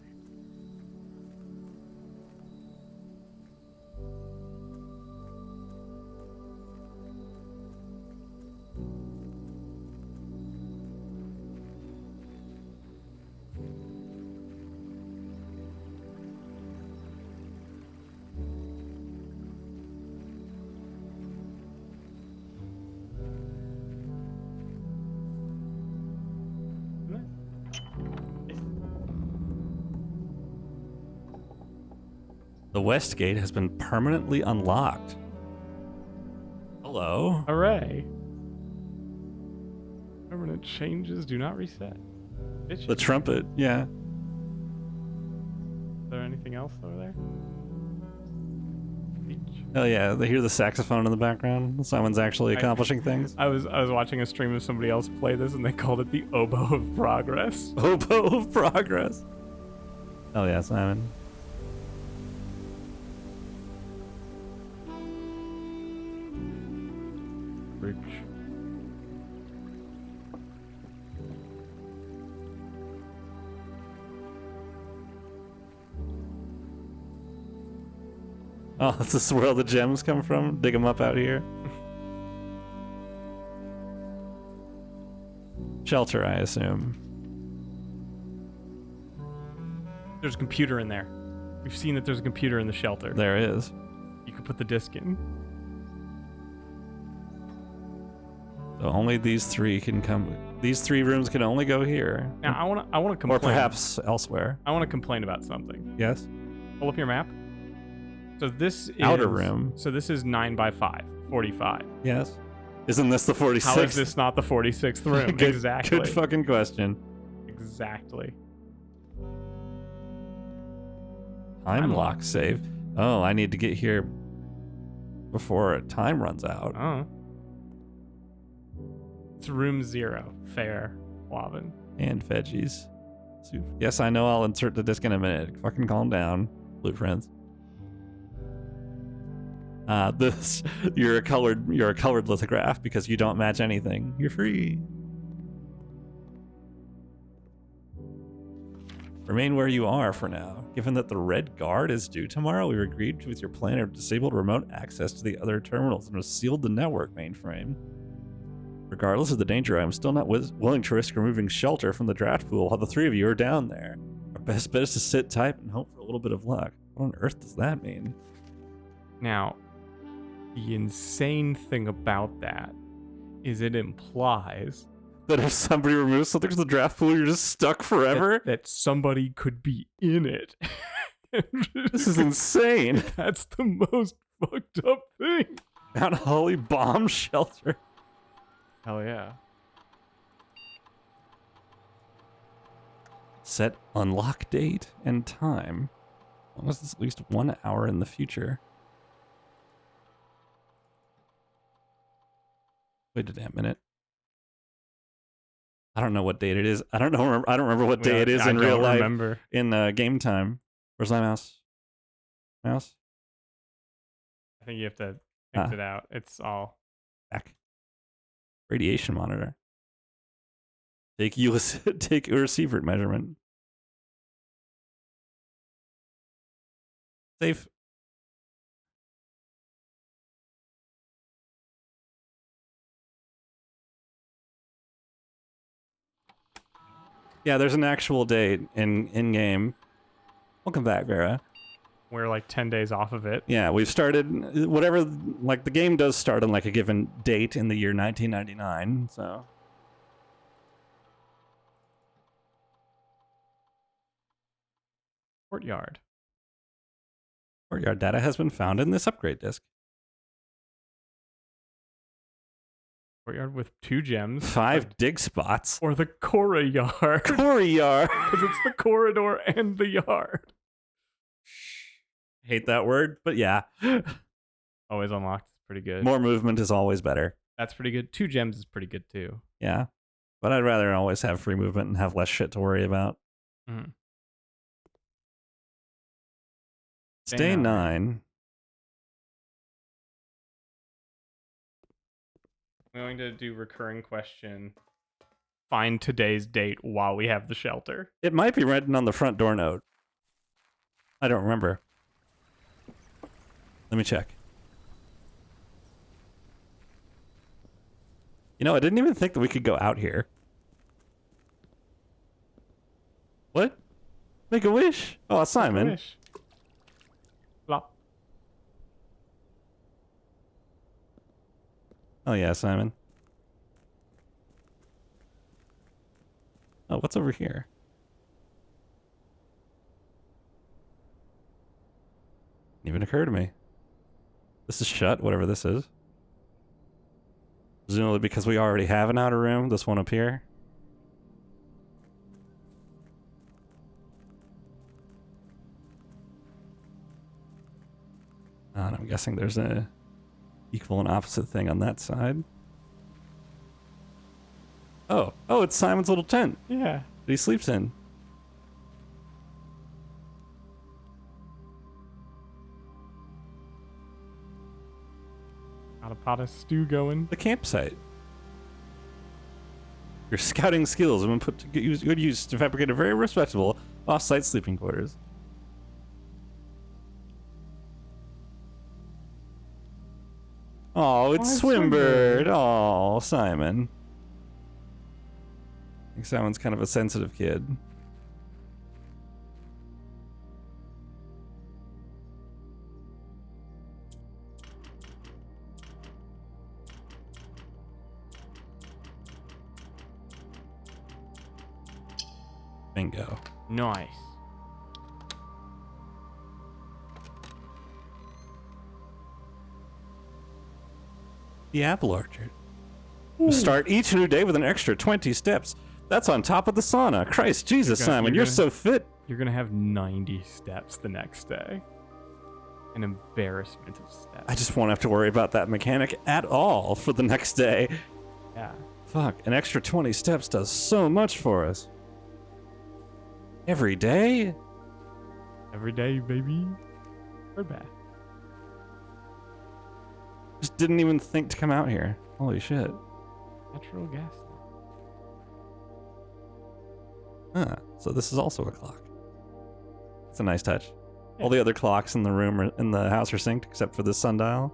The West Gate has been permanently unlocked. Hello? Hooray. Permanent changes do not reset. The Bitches. trumpet, yeah. Is there anything else over there? Beach. Oh yeah, they hear the saxophone in the background. Someone's actually accomplishing things. I was watching a stream of somebody else play this, and they called it the oboe of progress. Oboe of progress. Oh yeah, Simon. Bridge. Oh, this is where all the gems come from? Dig them up out here? Shelter, I assume. There's a computer in there. We've seen that there's a computer in the shelter. There is. You could put the disc in. So only these 3 can come. These 3 rooms can only go here. Now I want to complain. Or perhaps elsewhere. I want to complain about something. Yes? Pull up your map. So this is outer room. So this is 9 by 5, 45. Yes. Isn't this the 46th? How is this not the 46th room? Good, Exactly. Good fucking question. Exactly. Time lock save. Oh, I need to get here before time runs out. Oh. It's room 0. Fair, Wavin. And veggies. Yes, I know I'll insert the disc in a minute. Fucking calm down, blueprints. This you're a colored lithograph because you don't match anything. You're free. Remain where you are for now. Given that the Red Guard is due tomorrow, we've agreed with your plan of disabled remote access to the other terminals and have sealed the network mainframe. Regardless of the danger, I am still not willing to risk removing shelter from the draft pool while the three of you are down there. Our best bet is to sit tight and hope for a little bit of luck. What on earth does that mean? Now, the insane thing about that is it implies That if somebody removes something from the draft pool, you're just stuck forever? that somebody could be in it. This is insane. That's the most fucked up thing. Mount Holly bomb shelter. Hell yeah. Set unlock date and time. Unless it's at least 1 hour in the future. Wait a damn minute. I don't know what date it is. I don't remember what day it is in real life. Remember. In game time. Where's my mouse? Mouse? I think you have to exit out. It's all Back. Radiation monitor. Take a receiver measurement. Safe. Yeah, there's an actual date in game. Welcome back, Vera. we're like 10 days off of it. Yeah, we've started whatever, like the game does start on like a given date in the year 1999, so. Courtyard. Courtyard data has been found in this upgrade disk. Courtyard with 2 gems. 5 dig spots. Or the Cora yard. Courtyard. Because it's the corridor and the yard. Hate that word, but yeah. Always unlocked. It's pretty good. More movement is always better. That's pretty good. 2 gems is pretty good too. Yeah. But I'd rather always have free movement and have less shit to worry about. Mm-hmm. Stay 9. I'm going to do recurring question. Find today's date while we have the shelter. It might be written on the front door note. I don't remember. Let me check. You know, I didn't even think that we could go out here. What? Make a wish? Oh, Simon. Wish. Flop. Oh, yeah, Simon. Oh, what's over here? Didn't even occur to me. This is shut, whatever this is. Presumably because we already have an outer room, this one up here. And I'm guessing there's a equal and opposite thing on that side. Oh, it's Simon's little tent Yeah. that he sleeps in. Got a pot of stew going. The campsite. Your scouting skills have been put to good use to fabricate a very respectable off-site sleeping quarters. Oh, it's Why Swimbird. Swimbird? Oh, Simon. I think Simon's kind of a sensitive kid. Bingo. Nice. The apple orchard. You start each new day with an extra 20 steps. That's on top of the sauna. Christ Jesus, Simon, you're so fit. You're gonna have 90 steps the next day. An embarrassment of steps. I just won't have to worry about that mechanic at all for the next day. Yeah. Fuck, an extra 20 steps does so much for us. Every day? Every day, baby. We're back. Just didn't even think to come out here. Holy shit. Natural gas. Huh, so this is also a clock. It's a nice touch. Yeah. All the other clocks in the room or in the house are synced except for this sundial,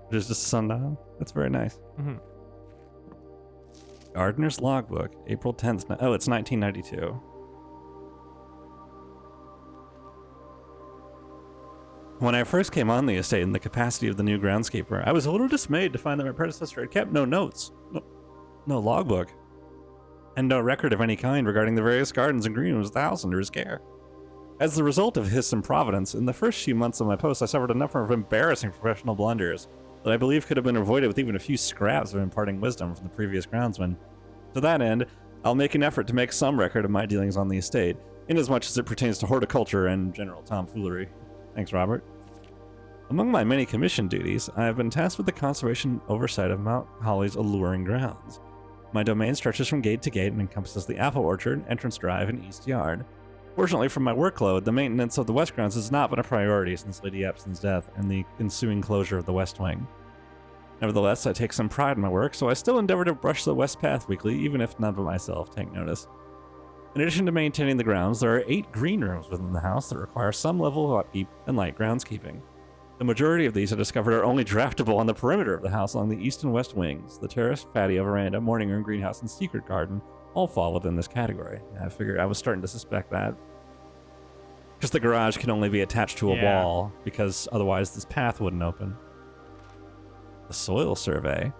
which is just a sundial. That's very nice. Mm-hmm. Gardener's Logbook, April 10th. Oh, it's 1992. When I first came on the estate in the capacity of the new groundskeeper, I was a little dismayed to find that my predecessor had kept no notes, no logbook, and no record of any kind regarding the various gardens and greenrooms of the house under his care. As the result of his improvidence, in the first few months of my post, I suffered a number of embarrassing professional blunders that I believe could have been avoided with even a few scraps of imparting wisdom from the previous groundsman. To that end, I'll make an effort to make some record of my dealings on the estate, inasmuch as it pertains to horticulture and general tomfoolery. Thanks, Robert. Among my many commission duties, I have been tasked with the conservation oversight of Mount Holly's alluring grounds. My domain stretches from gate to gate and encompasses the apple orchard, entrance drive, and east yard. Fortunately for my workload, the maintenance of the west grounds has not been a priority since Lady Epson's death and the ensuing closure of the west wing. Nevertheless, I take some pride in my work, so I still endeavor to brush the west path weekly, even if none but myself take notice. In addition to maintaining the grounds, there are 8 green rooms within the house that require some level of upkeep and light groundskeeping. The majority of these I discovered are only draftable on the perimeter of the house along the east and west wings. The terrace, patio, veranda, morning room, greenhouse, and secret garden all fall within this category. I figured I was starting to suspect that. Because the garage can only be attached to a wall, because otherwise this path wouldn't open. The soil survey.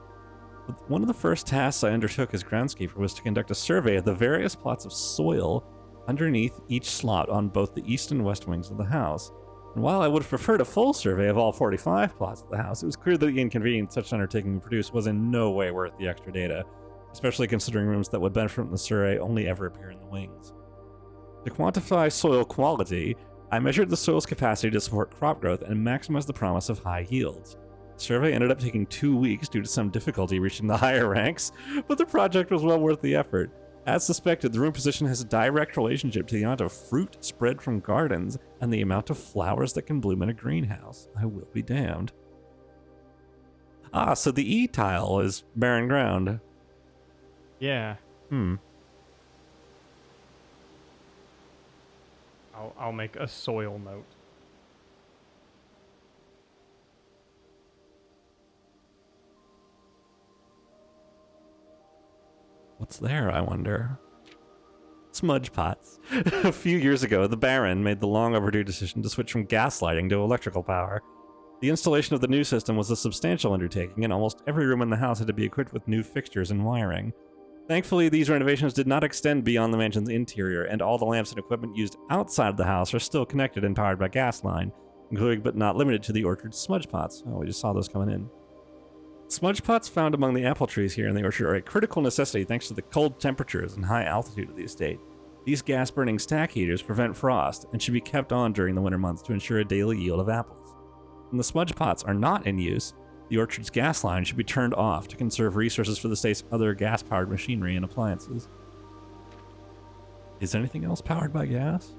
One of the first tasks I undertook as groundskeeper was to conduct a survey of the various plots of soil underneath each slot on both the east and west wings of the house. And while I would have preferred a full survey of all 45 plots of the house, it was clear that the inconvenience such an undertaking would produce was in no way worth the extra data, especially considering rooms that would benefit from the survey only ever appear in the wings. To quantify soil quality, I measured the soil's capacity to support crop growth and maximize the promise of high yields. The survey ended up taking 2 weeks due to some difficulty reaching the higher ranks, but the project was well worth the effort. As suspected, the room position has a direct relationship to the amount of fruit spread from gardens and the amount of flowers that can bloom in a greenhouse. I will be damned. Ah, so the E tile is barren ground. Yeah. I'll make a soil note. What's there, I wonder? Smudge pots. A few years ago, the Baron made the long overdue decision to switch from gas lighting to electrical power. The installation of the new system was a substantial undertaking, and almost every room in the house had to be equipped with new fixtures and wiring. Thankfully, these renovations did not extend beyond the mansion's interior, and all the lamps and equipment used outside the house are still connected and powered by gas line, including but not limited to the orchard's smudge pots. Oh, we just saw those coming in. Smudge pots found among the apple trees here in the orchard are a critical necessity thanks to the cold temperatures and high altitude of the estate. These gas-burning stack heaters prevent frost and should be kept on during the winter months to ensure a daily yield of apples. When the smudge pots are not in use, the orchard's gas line should be turned off to conserve resources for the state's other gas-powered machinery and appliances. Is anything else powered by gas?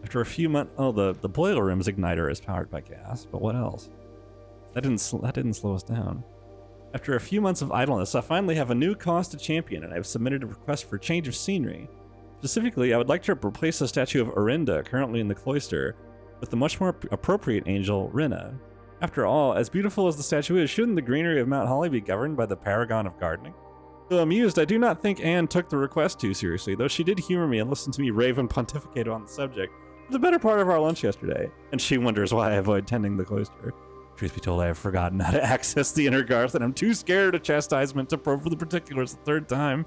After a few months... Oh, the boiler room's igniter is powered by gas, but what else? That didn't slow us down. After a few months of idleness, I finally have a new cause to champion, and I've submitted a request for a change of scenery. Specifically, I would like to replace the statue of Orinda, currently in the cloister, with the much more appropriate angel, Rinna. After all, as beautiful as the statue is, shouldn't the greenery of Mount Holly be governed by the paragon of gardening? Though amused, I do not think Anne took the request too seriously, though she did humor me and listen to me rave and pontificate on the subject for the better part of our lunch yesterday, and she wonders why I avoid tending the cloister. Truth be told, I have forgotten how to access the inner garth, and I'm too scared of chastisement to probe for the particulars the third time.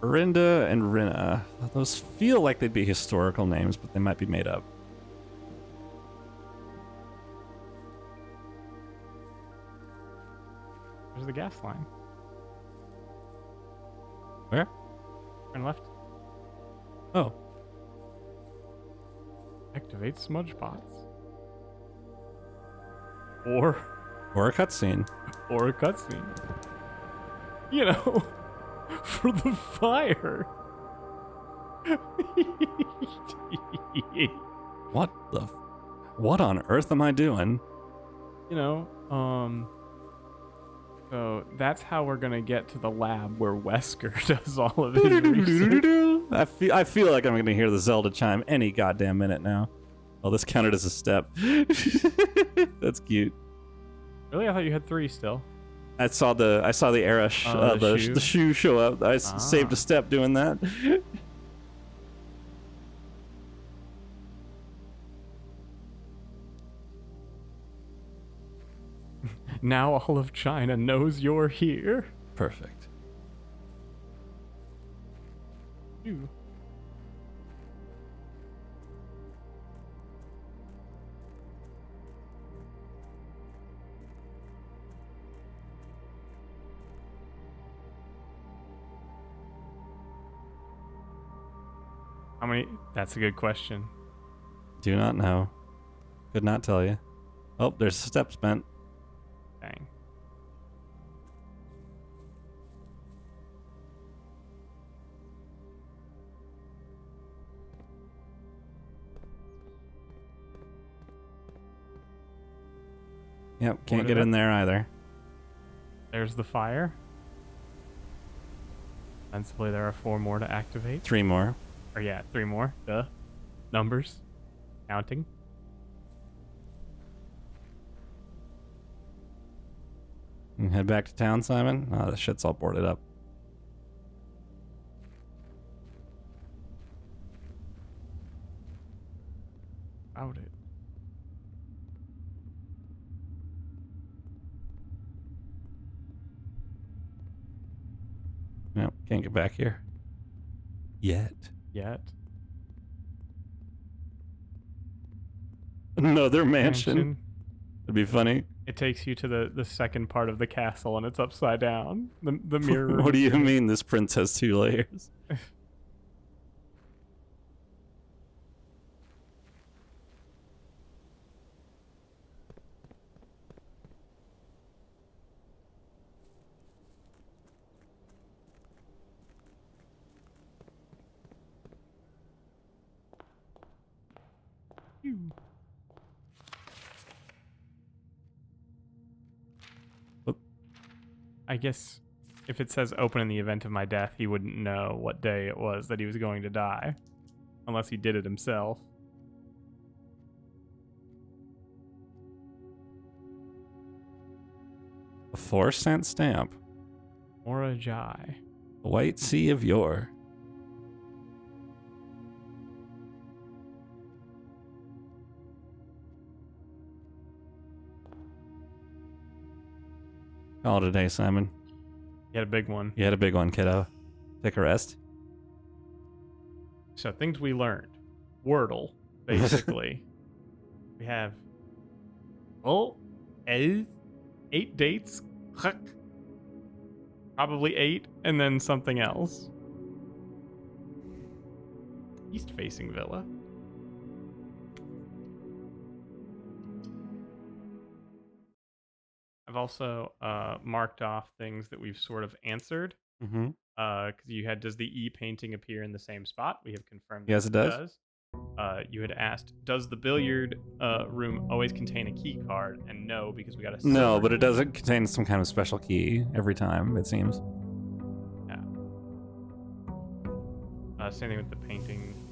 Rinda and Rinna. Those feel like they'd be historical names, but they might be made up. There's the gas line. Where? Turn left. Oh. Activate smudge pots. Or Or a cutscene. a cutscene. You know, for the fire. What on earth am I doing? You know, so that's how we're gonna get to the lab where Wesker does all of his research. I feel like I'm gonna hear the Zelda chime any goddamn minute now. Oh, this counted as a step. That's cute. Really, I thought you had 3 still. I saw the era shoe? the shoe show up. I saved a step doing that. Now all of China knows you're here. Perfect. Ew. How many? That's a good question. Do not know. Could not tell you. Oh, there's a step spent. Dang. Yep, can't What get is in it? there either. There's the fire. Sensibly, there are 4 more to activate. 3 more. Or yeah, 3 more. Duh. Numbers. Counting. And head back to town, Simon. Oh, the shit's all boarded up. Out it. Yep, can't get back here. Yet. Yet. Another mansion. It'd be funny. It takes you to the second part of the castle and it's upside down. The mirror. What do you mean this prince has 2 layers? Phew. I guess if it says open in the event of my death, he wouldn't know what day it was that he was going to die. Unless he did it himself. A 4-cent stamp. Or a Jai. The White Sea of Yore. Call it a day, Simon. He had a big one. You had a big one, kiddo. Take a rest. So things we learned. Wordle, basically. We have 8 dates. Probably 8, and then something else. East-facing villa. I've also marked off things that we've sort of answered. Mm-hmm. Because you had, does the E painting appear in the same spot? We have confirmed Yes, that it does. You had asked, does the billiard room always contain a key card? And no, because we got a No, silver but it key. doesn't contain some kind of special key every time, it seems. Yeah. Same thing with the painting.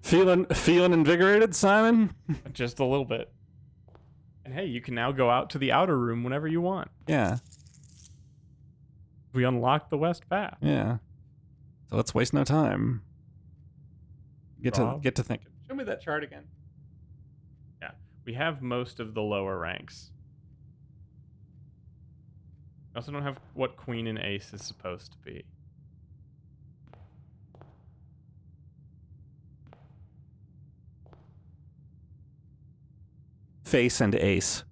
Feeling invigorated, Simon? Just a little bit. And hey, you can now go out to the outer room whenever you want. Yeah, We unlocked the west path. yeah. So let's waste no time. Get to thinking. Show me that chart again. We have most of the lower ranks. I also don't have what queen and ace is supposed to be. Face and ace.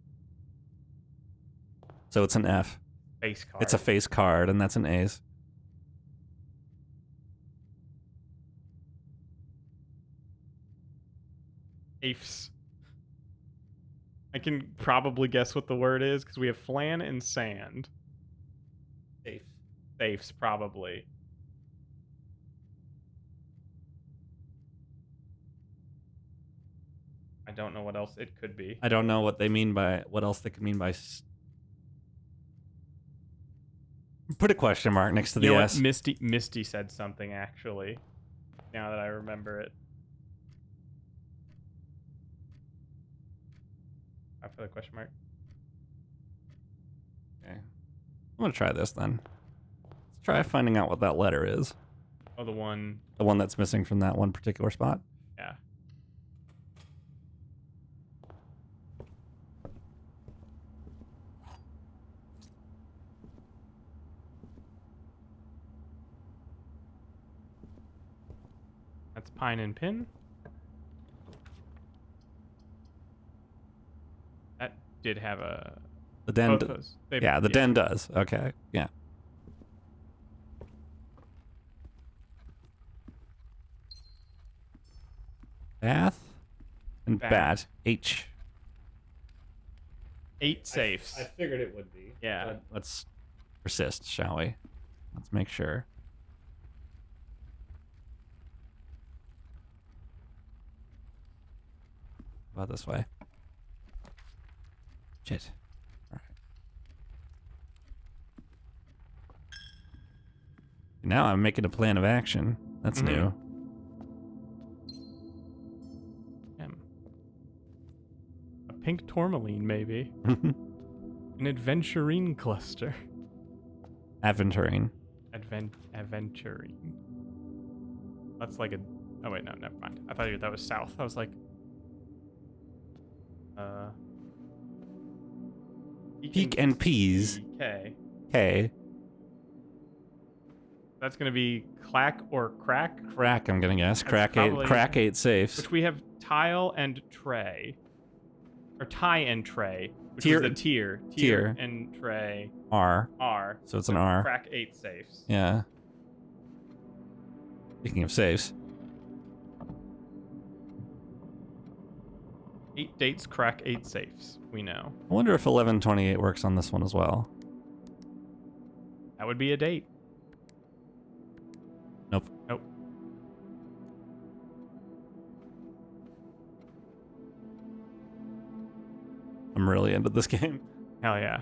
So it's an F. Face card. It's a face card, and that's an ace. Apes. I can probably guess what the word is because we have flan and sand. Safe. Safes, probably. I don't know what else it could be. I don't know what they mean by what else they could mean by. Put a question mark next to the You know S. what? Misty said something actually. Now that I remember it. I put a question mark. Okay. I'm gonna try this then. Let's try finding out what that letter is. Oh, the one. The one that's missing from that one particular spot. Yeah. That's pine and pin. That did have a. The den. both those. Yeah, the den does. Okay. Yeah. Bath and Bat. bat. H. 8 safes. I figured it would be. Yeah. But let's persist, shall we? Let's make sure. About this way. Shit. All right. Now I'm making a plan of action. That's new. A pink tourmaline, maybe. An adventurine cluster. Aventurine. Adventurine. That's like a. Oh wait, no, never mind. I thought that was south. I was like. Peak and peas. K. K. That's gonna be clack or crack, Crack, I'm gonna guess. That's Crack probably- eight. Crack eight safes. which we have tile and tray, or tie and tray, which Tier- is the tier. tier. And tray R. are. So it's an R. Crack 8 safes. Yeah. Speaking of safes. 8 dates, crack 8 safes. We know I wonder if 1128 works on this one as well. that would be a date. Nope. Nope. I'm really into this game. Hell yeah.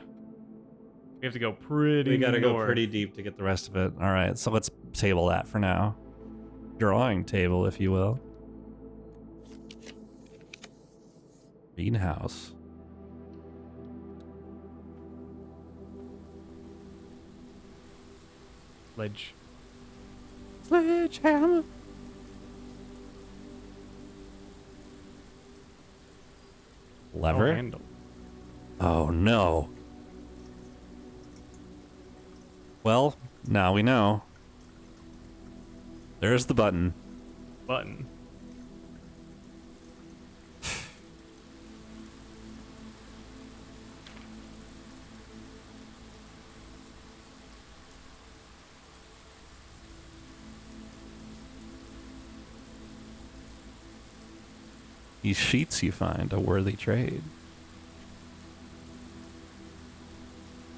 We have to go pretty. We gotta go north. pretty deep to get the rest of it. All right, so let's table that for now. Drawing table, if you will. Greenhouse. Sledge. Sledgehammer. Oh, Lever. handle. Oh no. Well, now we know. There's the button. Button. These sheets you find a worthy trade.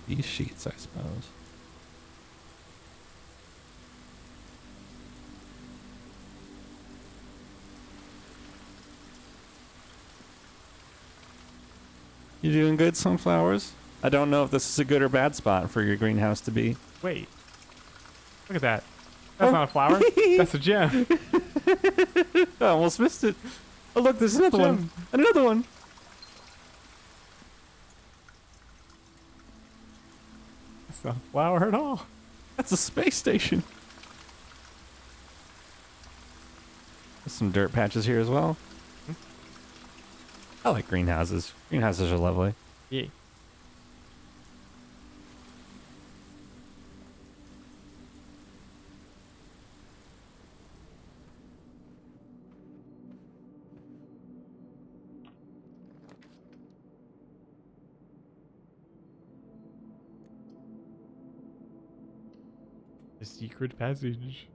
These sheets, I suppose. You doing good, sunflowers? I don't know if this is a good or bad spot for your greenhouse to be. Wait. Look at that. That's not a flower. That's a gem. I almost missed it. Oh, look, there's another one. Gem. Another one. That's not a flower at all. That's a space station. There's some dirt patches here as well. I like greenhouses. Greenhouses are lovely. Yeah. The secret passage.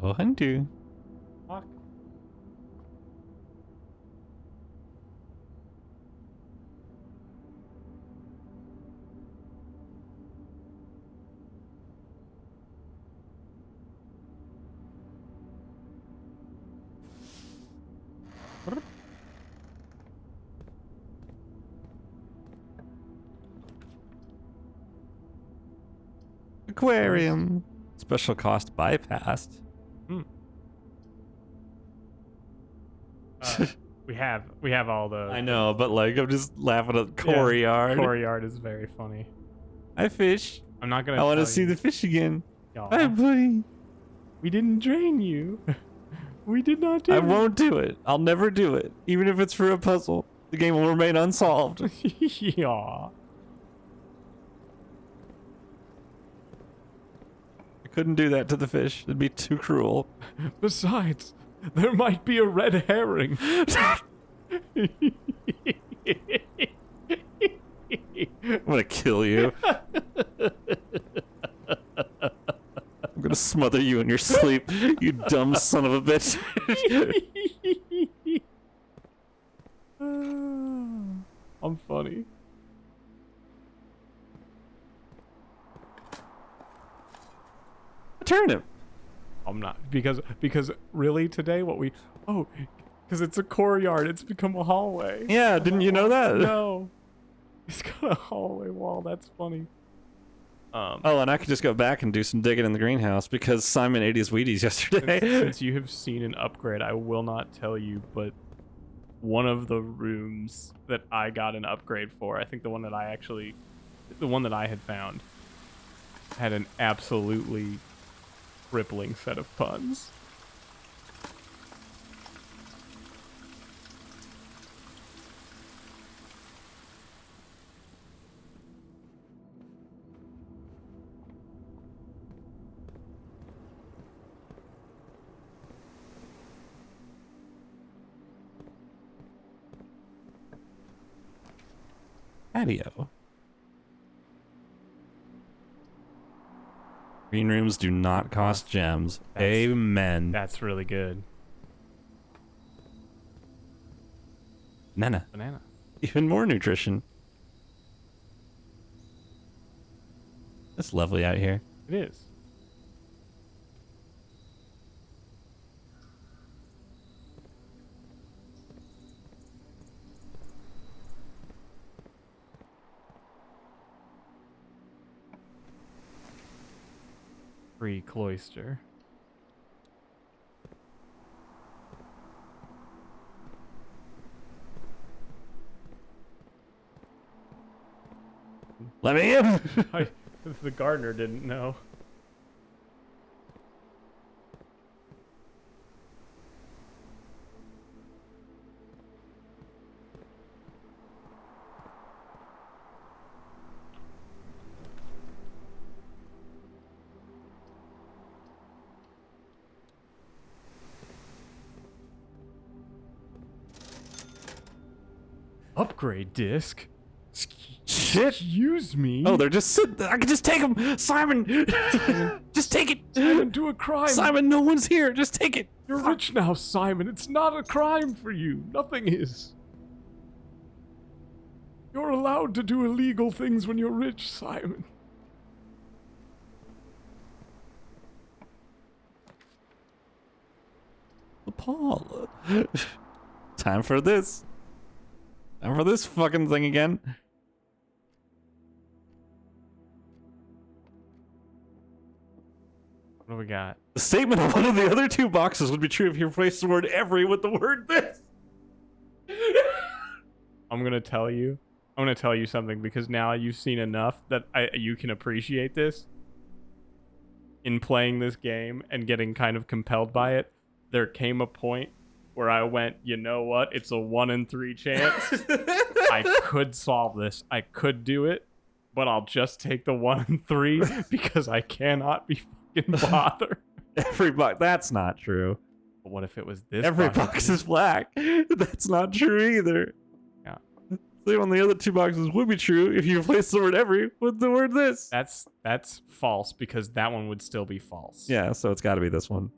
Oh, hunter. Fuck. Aquarium. Special cost bypassed. We have all the. I know, but like I'm just laughing at Courtyard. Courtyard is very funny. Hi, fish. I'm not gonna. I want to tell see you. the fish again. Aw. Hi, buddy. We didn't drain you. We did not do I it. won't do it. I'll never do it. Even if it's for a puzzle, the game will remain unsolved. Aw. I couldn't do that to the fish. It'd be too cruel. Besides, there might be a red herring. I'm gonna kill you. I'm gonna smother you in your sleep, you dumb son of a bitch. I'm funny. Turnip. I'm not because really today because it's a courtyard. It's become a hallway. Yeah, didn't you know that? No, it's got a hallway wall. That's funny. Oh, and I could just go back and do some digging in the greenhouse because Simon ate his Wheaties yesterday. Since you have seen an upgrade, I will not tell you, but one of the rooms that I got an upgrade for, I think the one that I had found, had an absolutely crippling set of puns. Patio. Green rooms do not cost gems. Amen. That's really good. Banana. Banana. Even more nutrition. It's lovely out here. It is. Free cloister. Let me in. The gardener didn't know. Upgrade disc? Shit. Excuse me? Oh, they're just sitting there. I can just take them. Simon. Just take it. Simon, do a crime. Simon, no one's here. Just take it. You're rich now, Simon. It's not a crime for you. Nothing is. You're allowed to do illegal things when you're rich, Simon. Paul. Time for this. Time for this fucking thing again. What do we got? The statement of one of the other two boxes would be true if you replaced the word every with the word this. I'm gonna tell you something because now you've seen enough that you can appreciate this. In playing this game and getting kind of compelled by it, there came a point where I went, you know what? It's a 1 in 3 chance. I could solve this. I could do it, but I'll just take the 1 in 3 because I cannot be fucking bothered. Every box. That's not true. But what if it was this? Every box is black. That's not true either. Yeah. Same on the other 2 boxes would be true if you replace the word every with the word this. That's false because that one would still be false. Yeah, so it's got to be this one.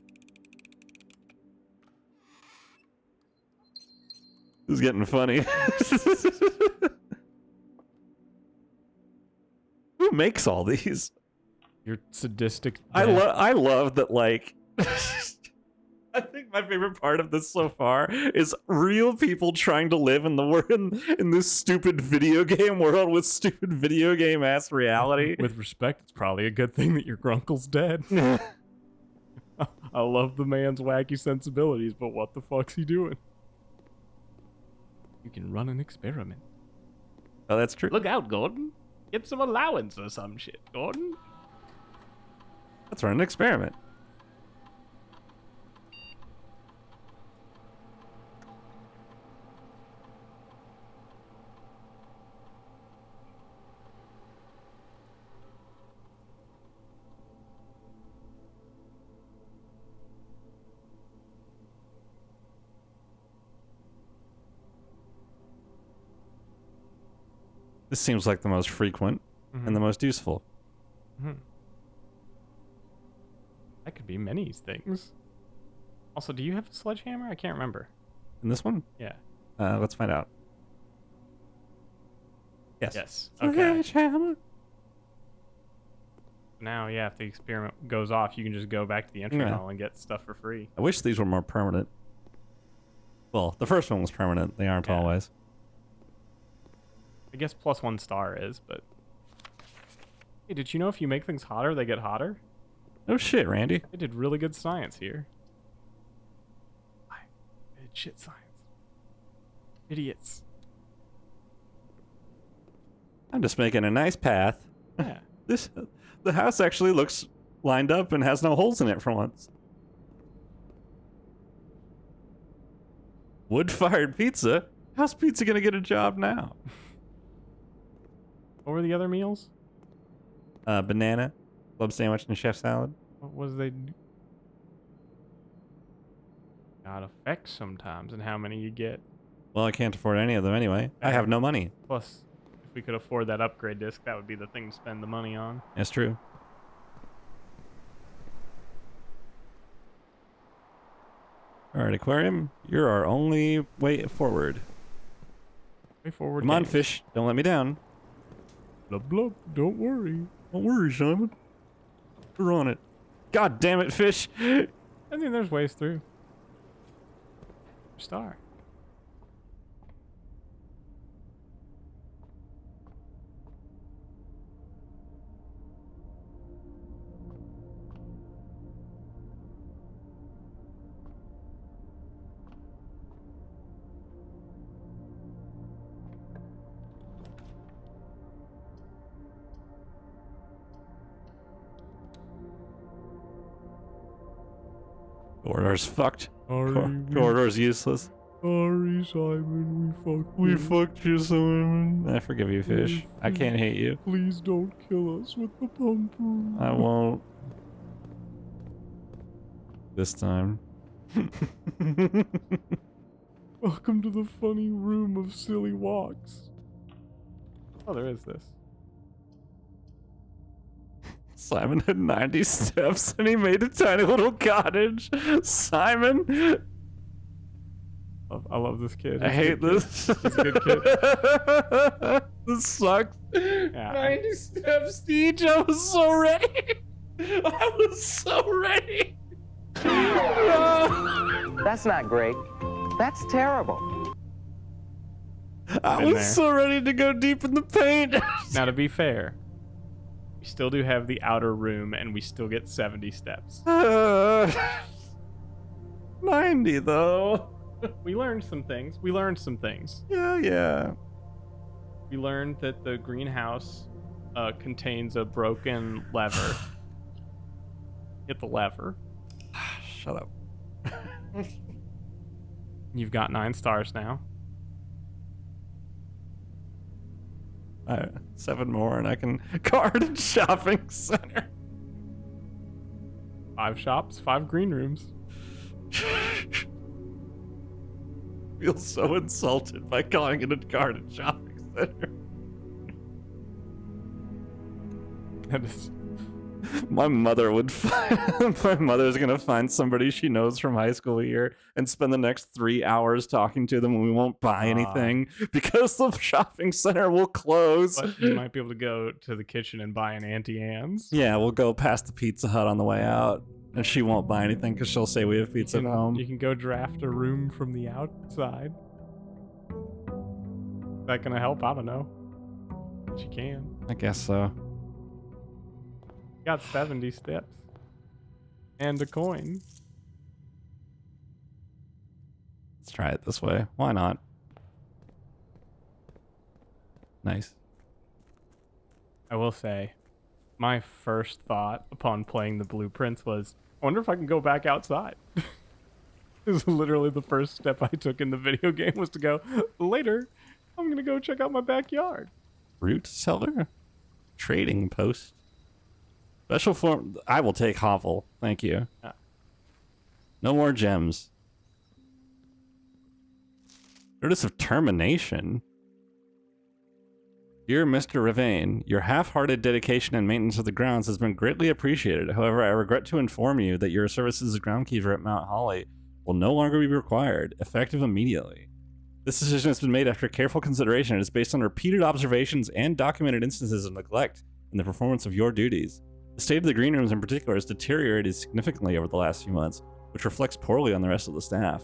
This is getting funny. Who makes all these? You're sadistic. I love that, like, I think my favorite part of this so far is real people trying to live in in this stupid video game world with stupid video game ass reality. With respect, it's probably a good thing that your grunkle's dead. I love the man's wacky sensibilities, but what the fuck's he doing? You can run an experiment. Oh, that's true. Look out, Gordon. Get some allowance or some shit, Gordon. Let's run an experiment. This seems like the most frequent and the most useful. That could be many things. Also, do you have a sledgehammer? I can't remember. In this one? Yeah. Let's find out. Yes. Yes. Okay. Sledgehammer. Now, yeah, if the experiment goes off, you can just go back to the entry hall and get stuff for free. I wish these were more permanent. Well, the first one was permanent. They aren't always. I guess +1 star is, but... Hey, did you know if you make things hotter, they get hotter? Oh shit, Randy. They did really good science here. I did shit science. Idiots. I'm just making a nice path. Yeah. The house actually looks lined up and has no holes in it for once. Wood-fired pizza? How's pizza gonna get a job now? What were the other meals? Banana, club sandwich, and chef salad. What was they? Got effects sometimes and how many you get. Well, I can't afford any of them anyway. I have no money. Plus, if we could afford that upgrade disc, that would be the thing to spend the money on. That's true. All right, aquarium, you're our only way forward. Way forward. Come on, fish. Don't let me down. Blub blub. Don't worry. Don't worry, Simon. We're on it. God damn it, fish. I think there's ways through. Star. Corridor's fucked. Sorry, Corridor's useless. Sorry, Simon. We fucked you, Simon. I forgive you, fish. I can't hate you. Please don't kill us with the pump room. I won't. This time. Welcome to the funny room of silly walks. Oh, there is this. Simon had 90 steps and he made a tiny little cottage. Simon! I love this kid. I hate this. He's a good kid. This sucks. Yeah. 90 steps, Deej. I was so ready. I was so ready. That's not great. That's terrible. I was so ready to go deep in the paint. Now, to be fair, we still do have the outer room, and we still get 70 steps. 90, though. We learned some things. Yeah. We learned that the greenhouse contains a broken lever. Hit the lever. Shut up. You've got 9 stars now. 7 more and I can guard shopping center. 5 shops, 5 green rooms. Feel so insulted by calling it a garden shopping center. That is, My mother would find, my mother's gonna find somebody she knows from high school here and spend the next 3 hours talking to them, and we won't buy anything because the shopping center will close. but you might be able to go to the kitchen and buy an Auntie Anne's. Yeah, we'll go past the Pizza Hut on the way out, and she won't buy anything because she'll say we have pizza at home. You can go draft a room from the outside. Is that gonna help? I don't know. But you can. I guess so. You got 70 steps. And a coin. Let's try it this way. Why not? Nice. I will say, my first thought upon playing the blueprints was, I wonder if I can go back outside. It was literally the first step I took in the video game was to go, later, I'm going to go check out my backyard. Root seller? Trading post? Special form. I will take Hovel. Thank you. Yeah. No more gems. Notice of termination. Dear Mr. Ravain, your half-hearted dedication and maintenance of the grounds has been greatly appreciated. However, I regret to inform you that your services as groundkeeper at Mount Holly will no longer be required, effective immediately. This decision has been made after careful consideration and is based on repeated observations and documented instances of neglect in the performance of your duties. The state of the green rooms in particular has deteriorated significantly over the last few months, which reflects poorly on the rest of the staff.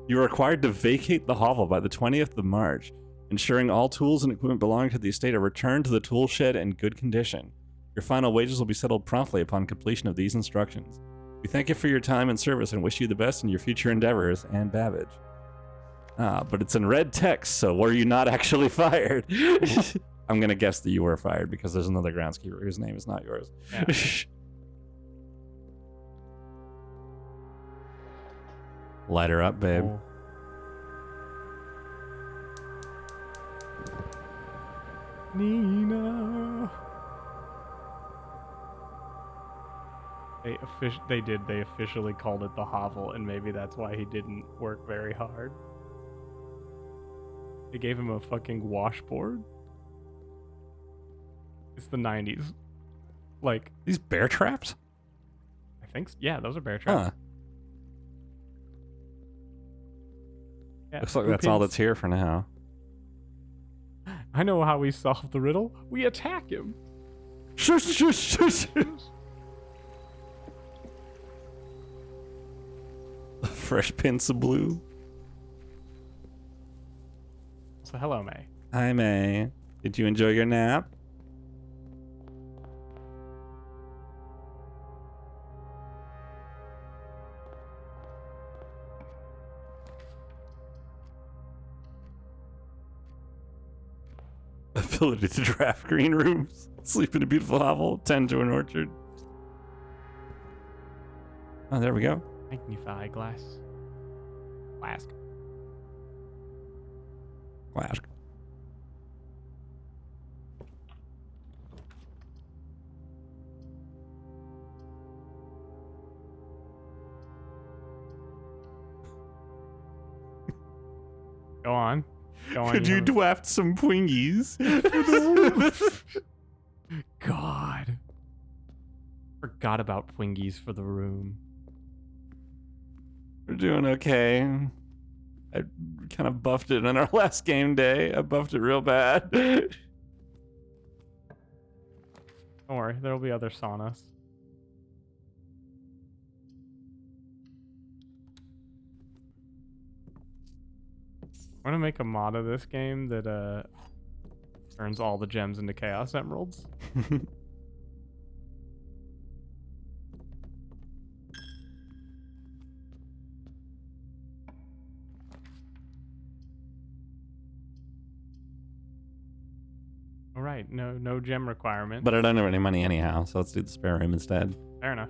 You are required to vacate the hovel by the 20th of March, ensuring all tools and equipment belonging to the estate are returned to the tool shed in good condition. Your final wages will be settled promptly upon completion of these instructions. We thank you for your time and service and wish you the best in your future endeavors, Ann Babbage. But it's in red text, so were you not actually fired? I'm going to guess that you were fired because there's another groundskeeper whose name is not yours. Yeah. Light her up, babe. Oh. Nina. They officially called it the hovel, and maybe that's why he didn't work very hard. They gave him a fucking washboard. It's the 90s. Like, These bear traps? I think, yeah, those are bear traps. Huh. Yeah, Looks like blue that's all pins. that's here for now. I know how we solve the riddle. We attack him. Shush, shush, shush. Fresh pints of blue. So hello, May. Hi, May. Did you enjoy your nap? Ability to draft green rooms, sleep in a beautiful hovel, tend to an orchard. Oh, there we go. Magnify glass. Flask. Flask. Go on. Go on. Could you have- draft some Twingies? God. Forgot about Twingies for the room. We're doing okay. I kind of buffed it on our last game day. I buffed it real bad. Don't worry, there'll be other saunas. I'm gonna make a mod of this game that turns all the gems into Chaos Emeralds. Alright, no gem requirement. But I don't have any money anyhow, so let's do the spare room instead. Fair enough.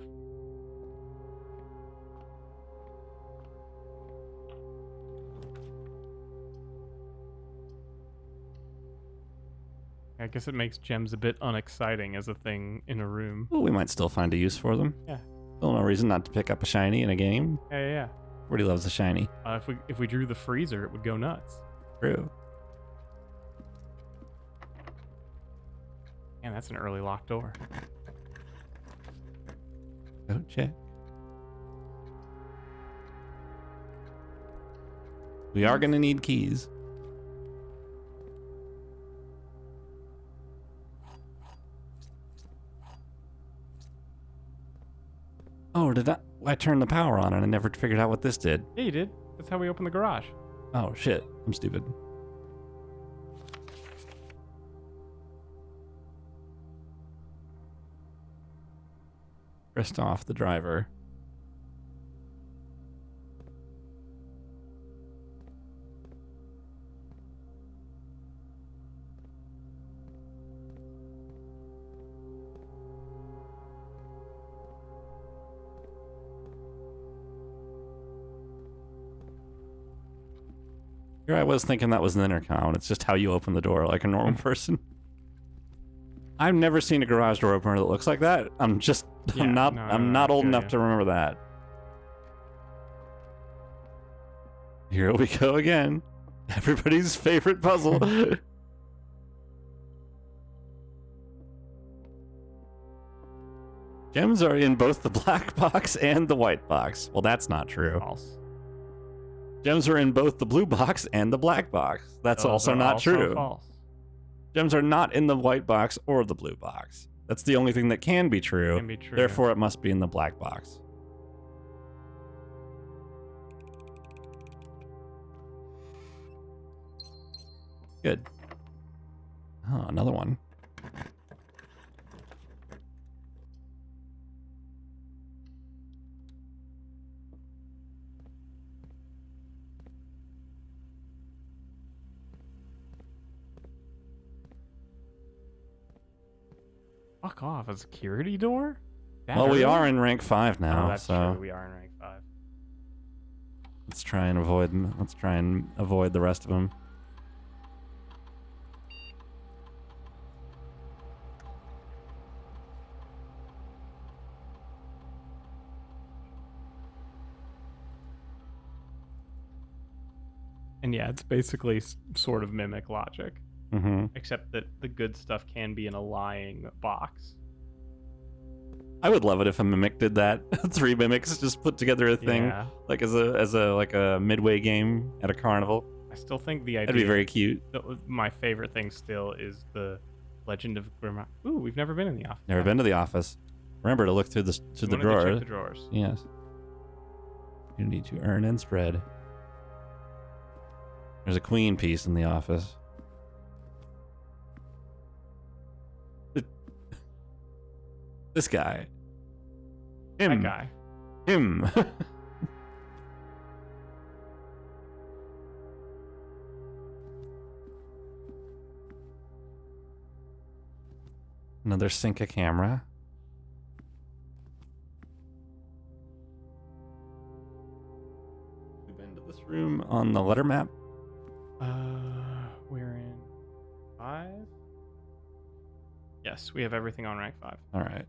I guess it makes gems a bit unexciting as a thing in a room. Well, we might still find a use for them. Yeah. Still no reason not to pick up a shiny in a game. Yeah. Everybody loves a shiny. If we drew the freezer, it would go nuts. True. Man, that's an early locked door. Go check. We are gonna need keys. Oh, I turned the power on and I never figured out what this did. Yeah, you did. That's how we opened the garage. Oh shit, I'm stupid. Pressed off the driver. Here I was thinking that was an intercom. It's just how you open the door like a normal person. I've never seen a garage door opener that looks like that. I'm not old enough to remember that. Here we go again. Everybody's favorite puzzle. Gems are in both the black box and the white box. Well, that's not true. False. Gems are in both the blue box and the black box. That's Those also are not also true. False. Gems are not in the white box or the blue box. That's the only thing that can be true. Can be true. Therefore, it must be in the black box. Good. Oh, another one. Fuck off. A security door? That Well, we early? are in rank 5 now, Oh, that's so true. We are in rank 5. let's try and avoid them. Let's try and avoid the rest of them. And yeah, it's basically sort of mimic logic, Mm-hmm. except that the good stuff can be in a lying box. I would love it if a mimic did that. 3 mimics just put together a thing, Yeah. like as a midway game at a carnival. I still think the idea. That'd be very cute. My favorite thing still is the Legend of Grimrock. Ooh, we've never been in the office. Never been to the office. Remember to look through the You wanted to drawer. check the drawers. Yes. You need to earn and spread. There's a queen piece in the office. This guy. Him. That guy. Him. Another Cinca camera. We've been to this room on the letter map. We're in 5. Yes, we have everything on rank 5. All right.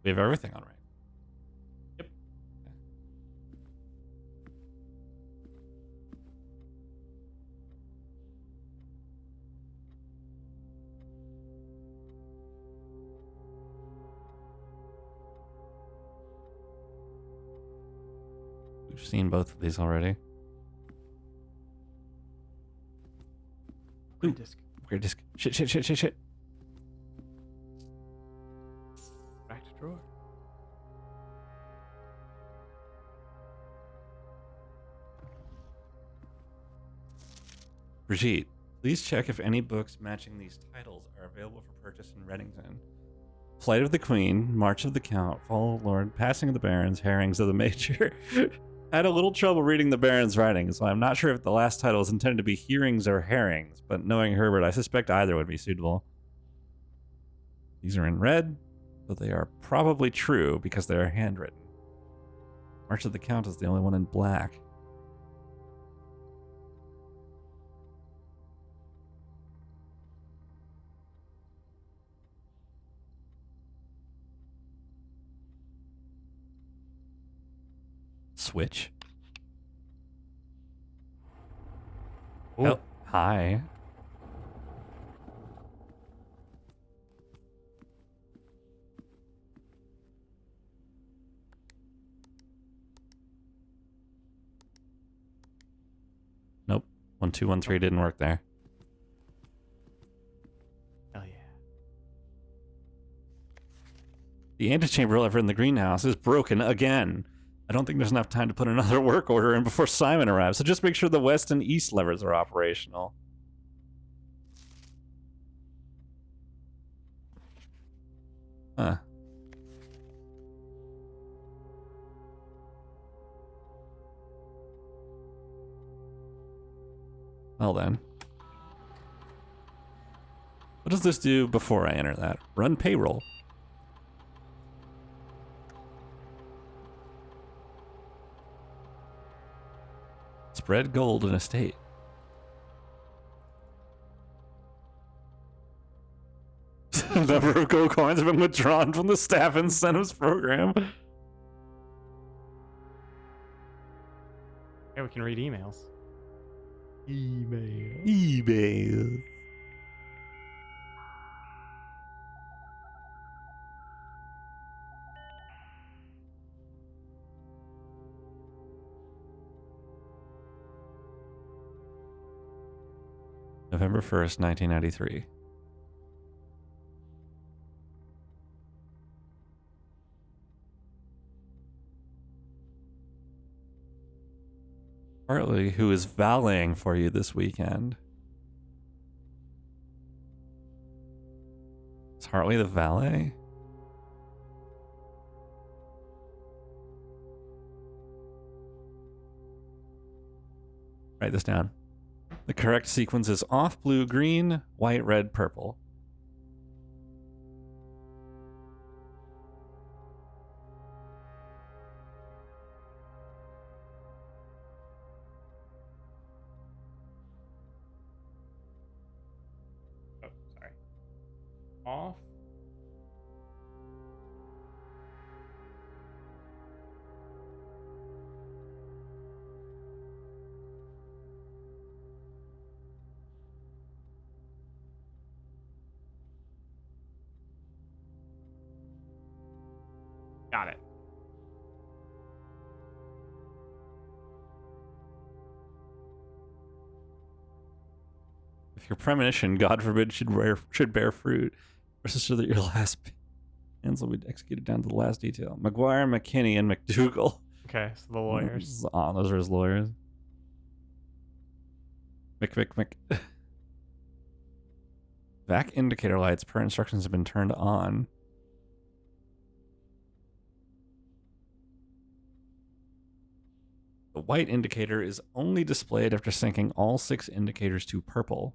We have everything on right. Yep. We've seen both of these already. Good disc. Weird disc. Shit. Back to drawer. Brigitte, please check if any books matching these titles are available for purchase in Reddington. Flight of the Queen, March of the Count, Fall of the Lord, Passing of the Barons, Herrings of the Major. I had a little trouble reading the Baron's writing, so I'm not sure if the last title is intended to be Hearings or Herrings, but knowing Herbert, I suspect either would be suitable. These are in red, but they are probably true because they are handwritten. March of the Count is the only one in black. Switch. Ooh. Oh, hi. 1213 didn't work there. Hell yeah. The antechamber lever in the greenhouse is broken again. I don't think there's enough time to put another work order in before Simon arrives, so just make sure the west and east levers are operational. Huh. Well then. What does this do before I enter that? Run payroll. Spread gold in estate. The number of gold coins have been withdrawn from the staff incentives program. Yeah, we can read emails. Email. November 1st, 1993. Hartley, who is valeting for you this weekend. Is Hartley the valet? Write this down. The correct sequence is off blue, green, white, red, purple. Oh, sorry. Off. Got it. If your premonition, God forbid, should bear fruit, versus so that your last plans will be executed down to the last detail. McGuire, McKinney, and McDougal. Okay, so the lawyers. Oh, those are his lawyers. Mick. Vac indicator lights per instructions have been turned on. The white indicator is only displayed after syncing all 6 indicators to purple.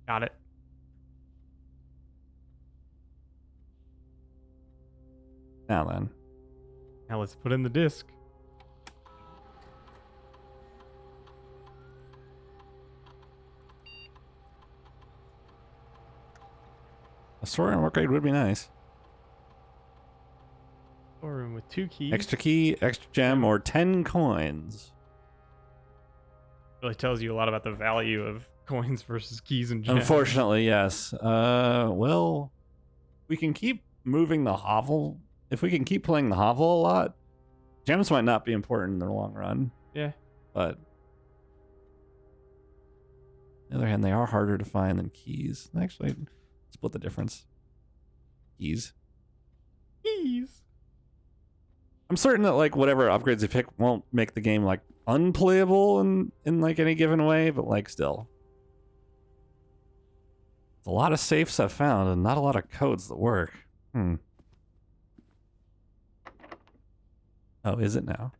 Got it. Now then. Now let's put in the disc. A storeroom upgrade would be nice. Storeroom with 2 keys. Extra key, extra gem, or 10 coins. Really tells you a lot about the value of coins versus keys and gems. Unfortunately, yes. Well, we can keep moving the hovel. If we can keep playing the hovel a lot, gems might not be important in the long run. Yeah. But on the other hand, they are harder to find than keys. Actually, split the difference. Keys. Keys. I'm certain that like whatever upgrades you pick won't make the game like unplayable in like any given way, but like still. A lot of safes I've found and not a lot of codes that work. Oh, is it now?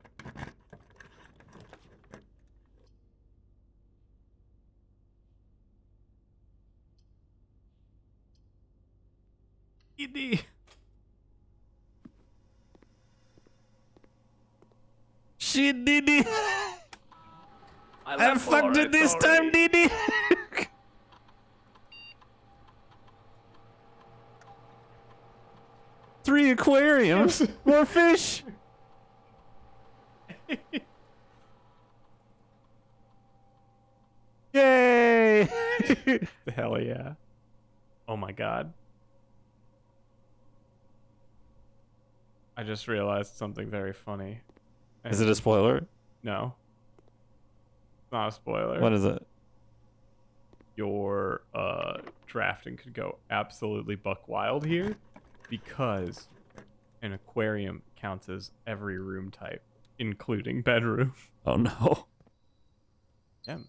Didi. Shit, Didi. I fucked it this time, Didi. 3 aquariums. More fish. Yay. Hell yeah. Oh my god. I just realized something very funny. Is it a spoiler? No. It's not a spoiler. What is it? Your drafting could go absolutely buck wild here because an aquarium counts as every room type, including bedroom. Oh no. Yeah.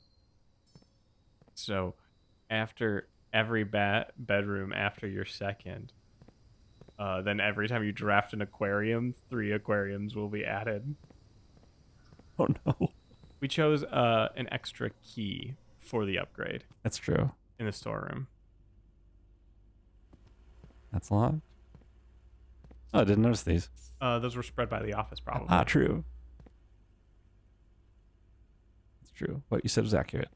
So after every bedroom after your second, then every time you draft an aquarium, 3 aquariums will be added. Oh no. We chose an extra key for the upgrade That's true. in the storeroom. That's locked. Oh, I didn't notice these. Those were spread by the office, probably. Ah, true. It's true. What you said was accurate.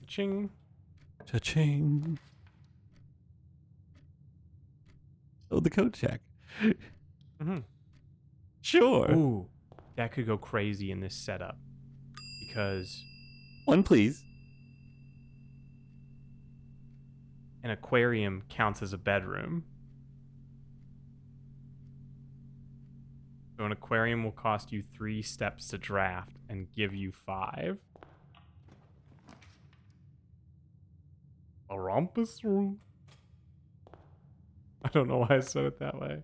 Ching. Cha-ching. Oh, the code check. Mm-hmm. Sure. Ooh, that could go crazy in this setup because One, please. an aquarium counts as a bedroom. So an aquarium will cost you 3 steps to draft and give you 5. A rumpus room. I don't know why I said it that way.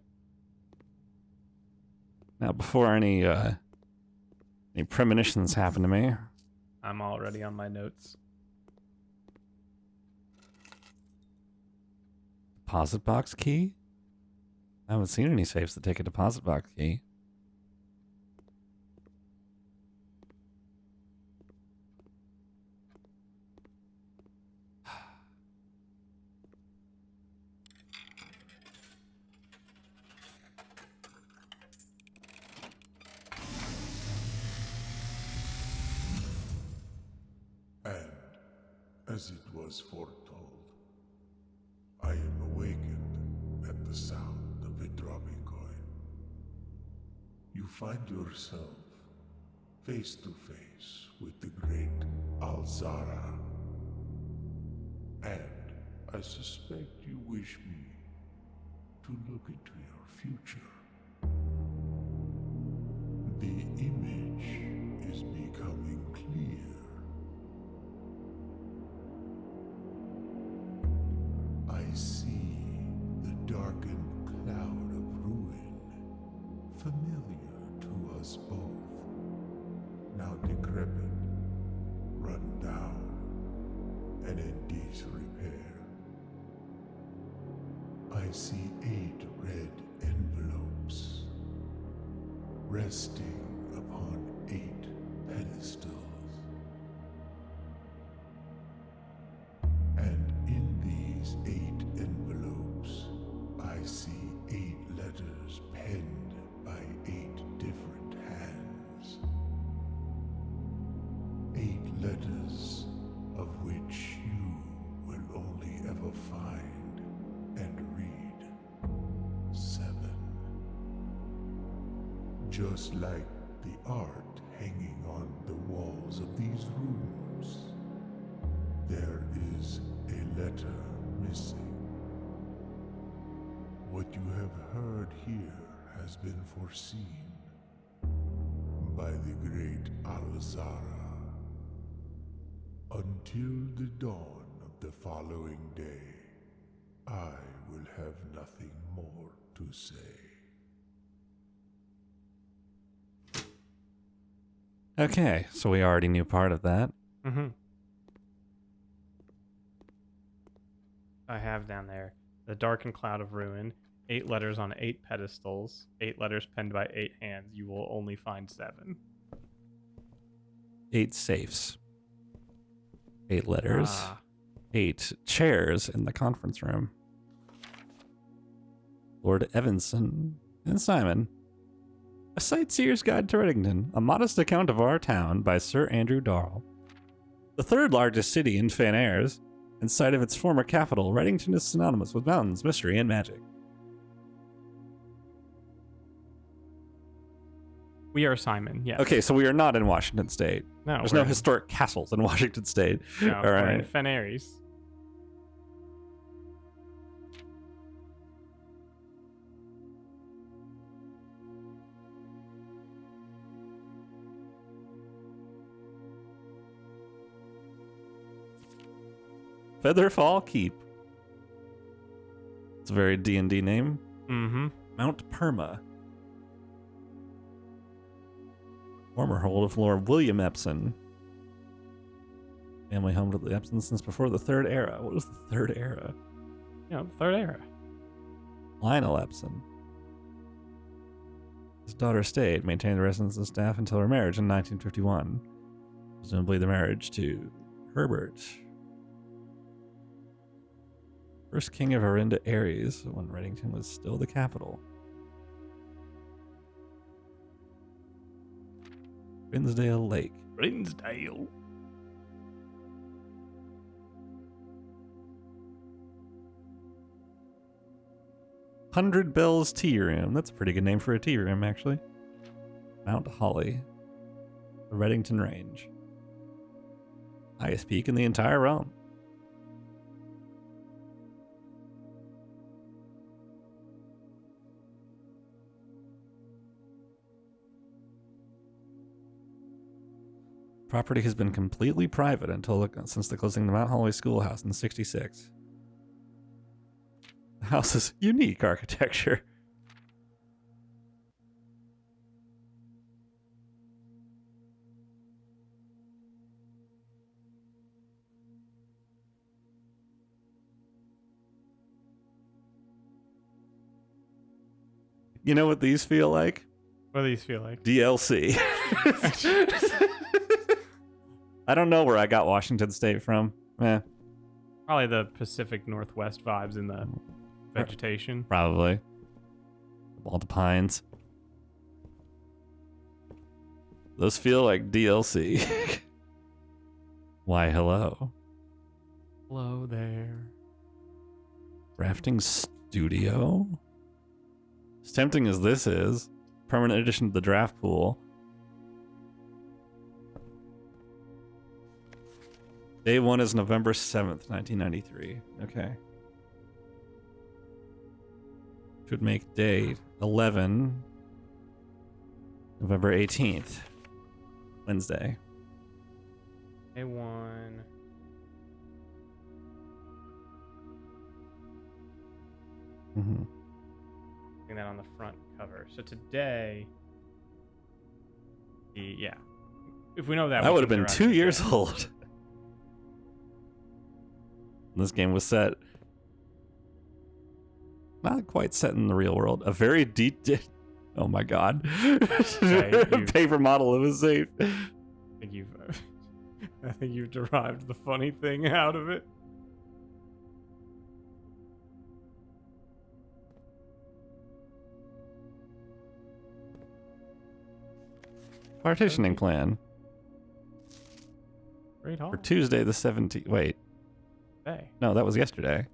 Now, before any premonitions happen to me, I'm already on my notes. deposit box key? I haven't seen any safes that take a deposit box key. And, as it was foretold, I am awakened at the sound of a dropping coin. You find yourself face to face with the great Alzara. And I suspect you wish me to look into your future. The image is becoming clear. I see the darkened cloud of ruin, familiar to us both, now decrepit, run down, and in disrepair. I see 8 red envelopes, resting upon 8 pedestals. And in these 8 envelopes, I see 8 letters penned by 8 different hands. 8 letters of which you will only ever find and read 7. Just like the art hanging on the walls of these rooms, there is a letter missing. What you have heard here has been foreseen by the great Alzara. Until the dawn of the following day, I will have nothing more to say. Okay, so we already knew part of that. Mm-hmm. I have down there the darkened cloud of ruin, 8 letters on 8 pedestals, 8 letters penned by 8 hands. You will only find 7. 8 safes. 8 letters. 8 chairs in the conference room. Lord Evanson, and Simon. A Sightseer's Guide to Reddington, a modest account of our town by Sir Andrew Darrell. The third largest city in Fanairs, and site of its former capital, Reddington is synonymous with mountains, mystery, and magic. We are Simon, yes. Okay, so we are not in Washington State. No, There's we're no in- historic castles in Washington State. No, All we're in right. Fenairs. Featherfall Keep. It's a very D&D name. Mm-hmm. Mount Perma. Former hold of Lord William Epson. Family home to the Epsons since before the Third Era. What was the Third Era? You know, Third Era. Lionel Epson. His daughter stayed, maintained the residence and staff until her marriage in 1951. Presumably the marriage to Herbert. First king of Arinda Ares, when Reddington was still the capital. Rinsdale Lake. Rinsdale. Hundred Bells Tea Room. That's a pretty good name for a tea room, actually. Mount Holly. The Reddington Range. Highest peak in the entire realm. Property has been completely private since the closing of the Mount Holly Schoolhouse in '66. The house's unique architecture. You know what these feel like? What do these feel like? DLC. I don't know where I got Washington State from. Probably the Pacific Northwest vibes in the vegetation. Probably. All the pines. Those feel like DLC. Why, hello. Hello there. Rafting studio? As tempting as this is, permanent addition to the draft pool. Day 1 is November 7th, 1993. Okay. Which would make day 11 November 18th. Wednesday. Day 1. Mm-hmm. Putting that on the front cover. So today, yeah. If we know that, That we would have can been derive 2 it years today. old. This game was set. Not quite set in the real world. A very oh my god. Okay, Paper model of a safe. I think you've derived the funny thing out of it. Partitioning plan Great Hall. for Tuesday the 17th. Wait, Hey. no, that was yesterday.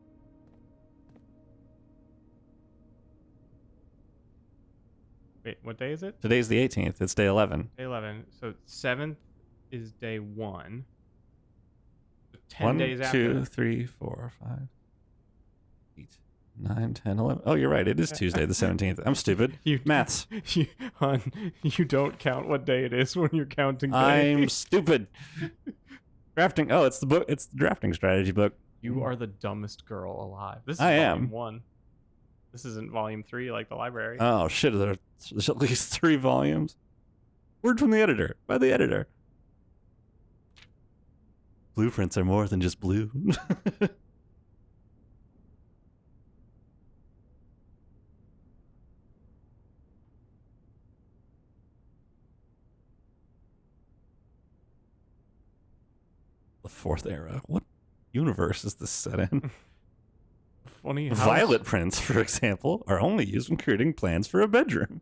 Wait, what day is it? Today's the 18th. It's day 11. Day 11. So 7th is day 1. 10 1, days after. 2, 3, 4, 5, 8, 9, 10, 11. Oh, you're right. It is Tuesday the 17th. I'm stupid. Maths. Hon, you don't count what day it is when you're counting I'm days. stupid. Drafting. Oh, it's the book. It's the drafting strategy book. You are the dumbest girl alive. This is I volume am. 1. This isn't volume 3 like the library. Oh shit! There's at least 3 volumes. Word from the editor. By the editor. Blueprints are more than just blue. The 4th era. What universe is this set in? funny house. Violet prints, for example, are only used when creating plans for a bedroom.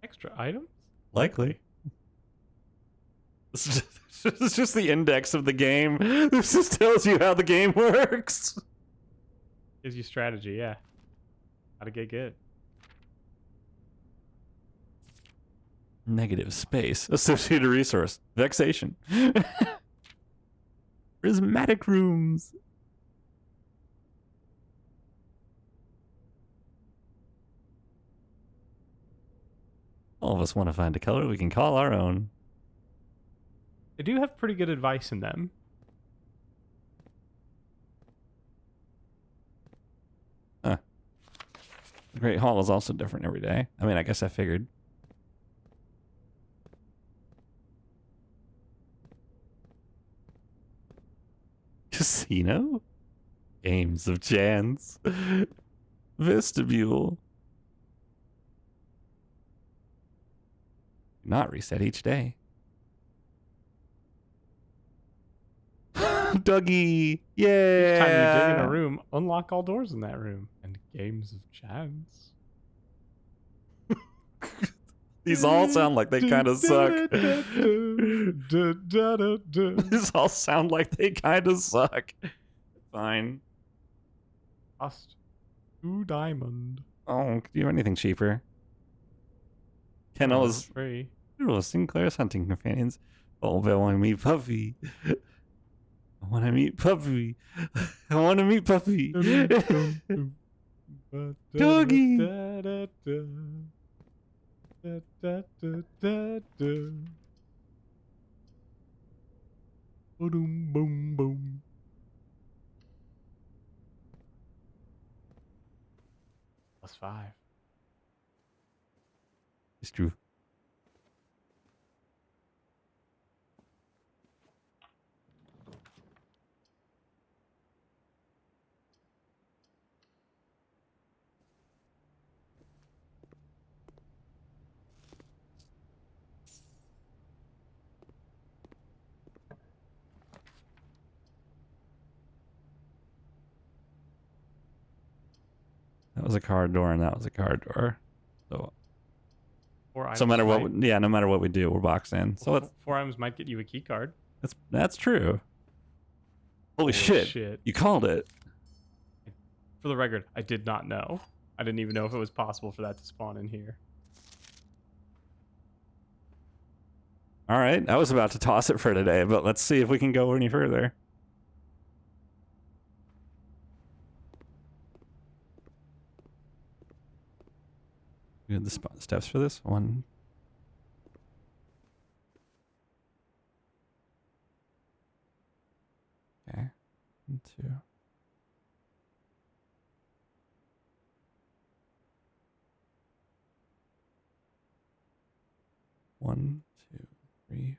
Extra items? Likely. This is just the index of the game. This just tells you how the game works. Gives you strategy, yeah. How to get good. Negative space. Associated resource. Vexation. Prismatic rooms. All of us want to find a color we can call our own. They do have pretty good advice in them. Huh. The Great Hall is also different every day. I mean, I guess I figured. Casino? Games of chance. Vestibule. Not reset each day. Dougie! Yeah! Each time you dig in a room, unlock all doors in that room. And games of chance. These all sound like they kind of suck. These all sound like they kind of suck. Fine. Cost 2 diamond. Oh, do you have anything cheaper? Kennel is free. Sinclair's hunting companions. Oh, but I want to meet Puffy. I want to meet Puffy. I want to meet Puffy. Doggy. Boom, boom, boom. +5. It's true. That was a car door, and that was a car door. So, no matter what, no matter what we do, we're boxed in. So it's 4 items might get you a key card. that's true. Holy shit! You called it. For the record, I did not know. I didn't even know if it was possible for that to spawn in here. All right, I was about to toss it for today, but let's see if we can go any further. We had the steps for this one. Okay, 1, 2. One, 2, 3,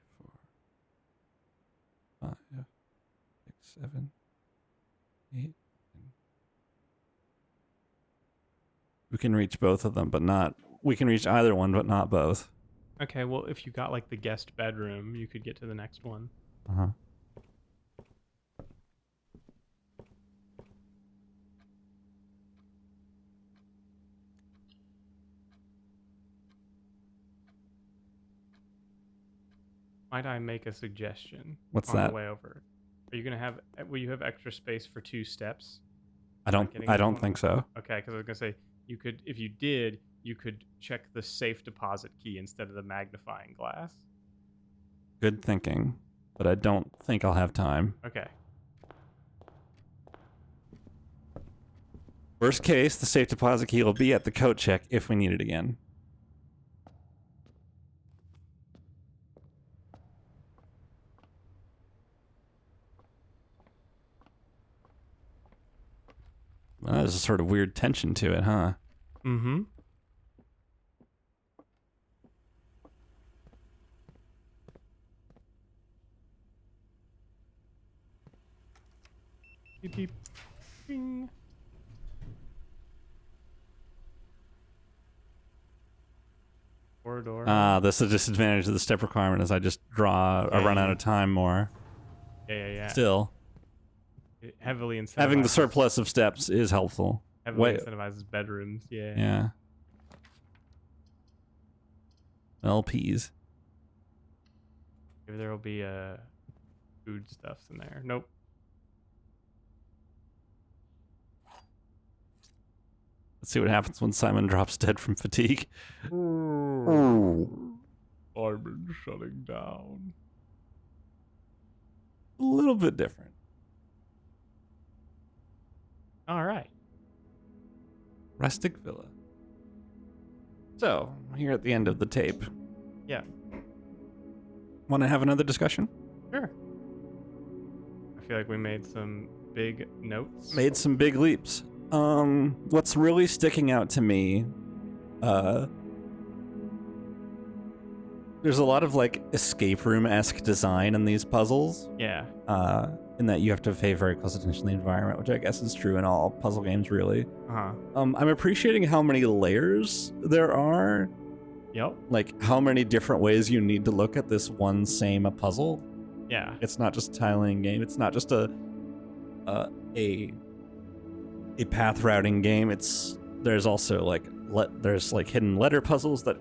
4, 5, 6, 7, 8. We can reach both of them, but not. We can reach either one, but not both. Okay, well, if you got like the guest bedroom, you could get to the next one. Uh-huh. Might I make a suggestion? What's on that? The way over. Are you gonna have? Will you have extra space for 2 steps? I don't think so. Okay, because I was gonna say you could. If you did, you could check the safe deposit key instead of the magnifying glass. Good thinking, but I don't think I'll have time. Okay. Worst case, the safe deposit key will be at the coat check if we need it again. Well, there's a sort of weird tension to it, huh? Mm-hmm. Beep beep. Bing. Corridor. That's a disadvantage of the step requirement is I just run out of time more. Yeah. Still, It heavily incentivizes. having the surplus of steps is helpful. Heavily incentivizes bedrooms. Yeah. Yeah. LPs. Maybe there will be food stuffs in there. Nope. Let's see what happens when Simon drops dead from fatigue. I've been shutting down. A little bit different. All right. Rustic Villa. So, here at the end of the tape. Yeah. Want to have another discussion? Sure. I feel like we made some big notes. Made some big leaps. What's really sticking out to me, there's a lot of like escape room-esque design in these puzzles. Yeah. In that you have to pay very close attention to the environment, which I guess is true in all puzzle games, really. Uh-huh. I'm appreciating how many layers there are. Yep. Like how many different ways you need to look at this one same puzzle. Yeah. It's not just a tiling game. It's not just a path routing game. There's also like there's like hidden letter puzzles that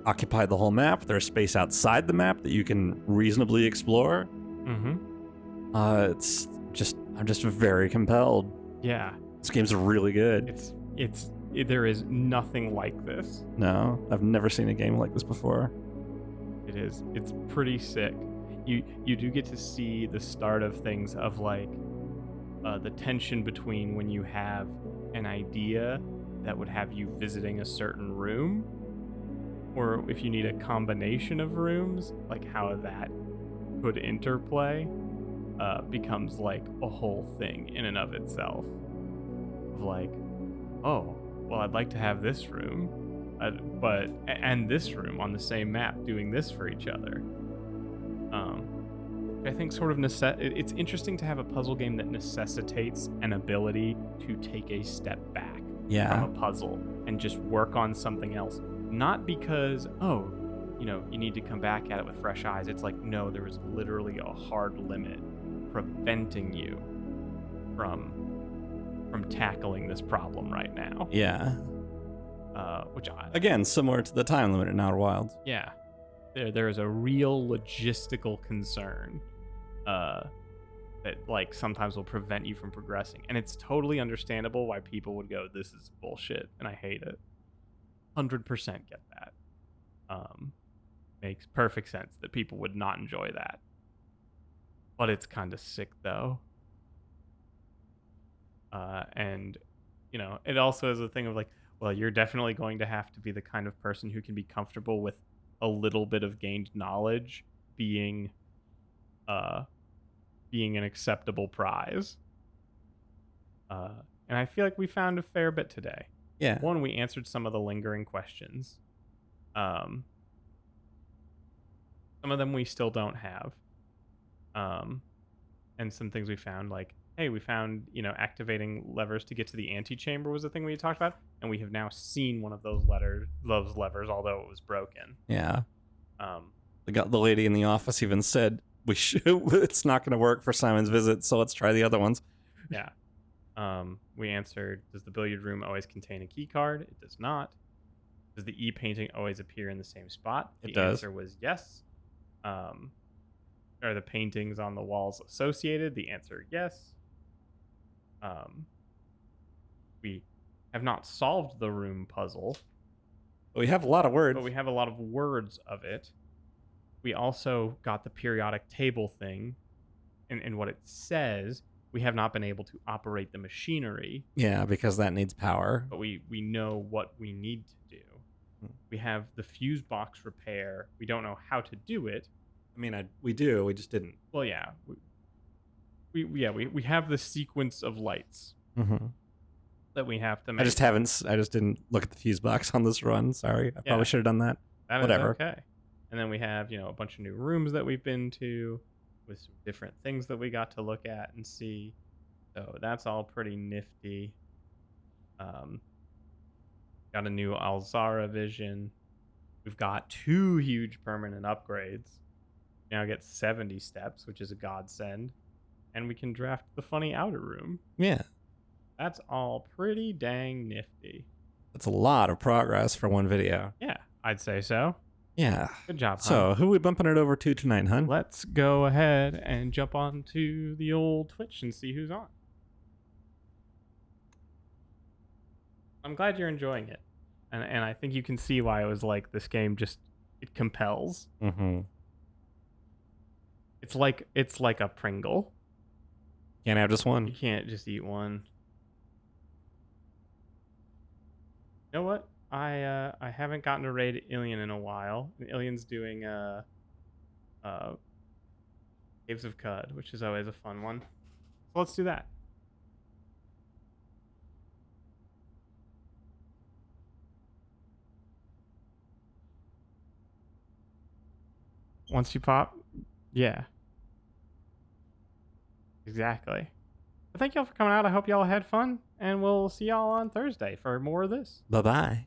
occupy the whole map. There's space outside the map that you can reasonably explore. Mm-hmm. I'm just very compelled. Yeah. This game's really good. There is nothing like this. No, I've never seen a game like this before. It's pretty sick. You do get to see the start of things of like the tension between when you have an idea that would have you visiting a certain room, or if you need a combination of rooms, like how that could interplay becomes like a whole thing in and of itself. Of like, oh, well, I'd like to have this room, and this room on the same map doing this for each other. I think sort of it's interesting to have a puzzle game that necessitates an ability to take a step back from a puzzle and just work on something else. Not because, you need to come back at it with fresh eyes. It's like, no, there was literally a hard limit preventing you from tackling this problem right now. Yeah. Again, similar to the time limit in Outer Wilds. Yeah. There is a real logistical concern that like sometimes will prevent you from progressing. And it's totally understandable why people would go, this is bullshit and I hate it. 100% get that. Makes perfect sense that people would not enjoy that. But it's kind of sick though. And it also is a thing of like, well, you're definitely going to have to be the kind of person who can be comfortable with a little bit of gained knowledge being an acceptable prize. And I feel like we found a fair bit today. Yeah. One, we answered some of the lingering questions. Some of them we still don't have. And some things we found, like, hey, we found, activating levers to get to the antechamber was a thing we had talked about, and we have now seen one of those levers, although it was broken. Yeah. The lady in the office even said it's not going to work for Simon's visit, so let's try the other ones. Yeah. We answered, does the billiard room always contain a key card? It does not. Does the e-painting always appear in the same spot? It does. The answer was yes. Are the paintings on the walls associated? The answer, yes. We have not solved the room puzzle. But we have a lot of words. But we have a lot of words of it. We also got the periodic table thing. And what it says, we have not been able to operate the machinery. Yeah, because that needs power. But we know what we need to do. We have the fuse box repair. We don't know how to do it. I mean, we do. We just didn't. Well, yeah. We have the sequence of lights that we have to make. I just didn't look at the fuse box on this run. Sorry. I probably should have done that. Whatever. Is okay. And then we have, a bunch of new rooms that we've been to with some different things that we got to look at and see. So that's all pretty nifty. Got a new Alzara Vision. We've got 2 huge permanent upgrades. Now get 70 steps, which is a godsend. And we can draft the funny outer room. Yeah. That's all pretty dang nifty. That's a lot of progress for one video. Yeah, I'd say so. Yeah. Good job, So, who are we bumping it over to tonight, hun? let's go ahead and jump onto the old Twitch and see who's on. I'm glad you're enjoying it. And I think you can see why I was like, this game just, it compels. Mm-hmm. It's like a Pringle. Can't have just You one. can't just eat one. You know what? I haven't gotten to raid Ilian in a while. And Ilian's doing Caves of Cud, which is always a fun one. So let's do that. Once you pop, yeah. Exactly. But thank y'all for coming out. I hope y'all had fun, and we'll see y'all on Thursday for more of this. Bye-bye.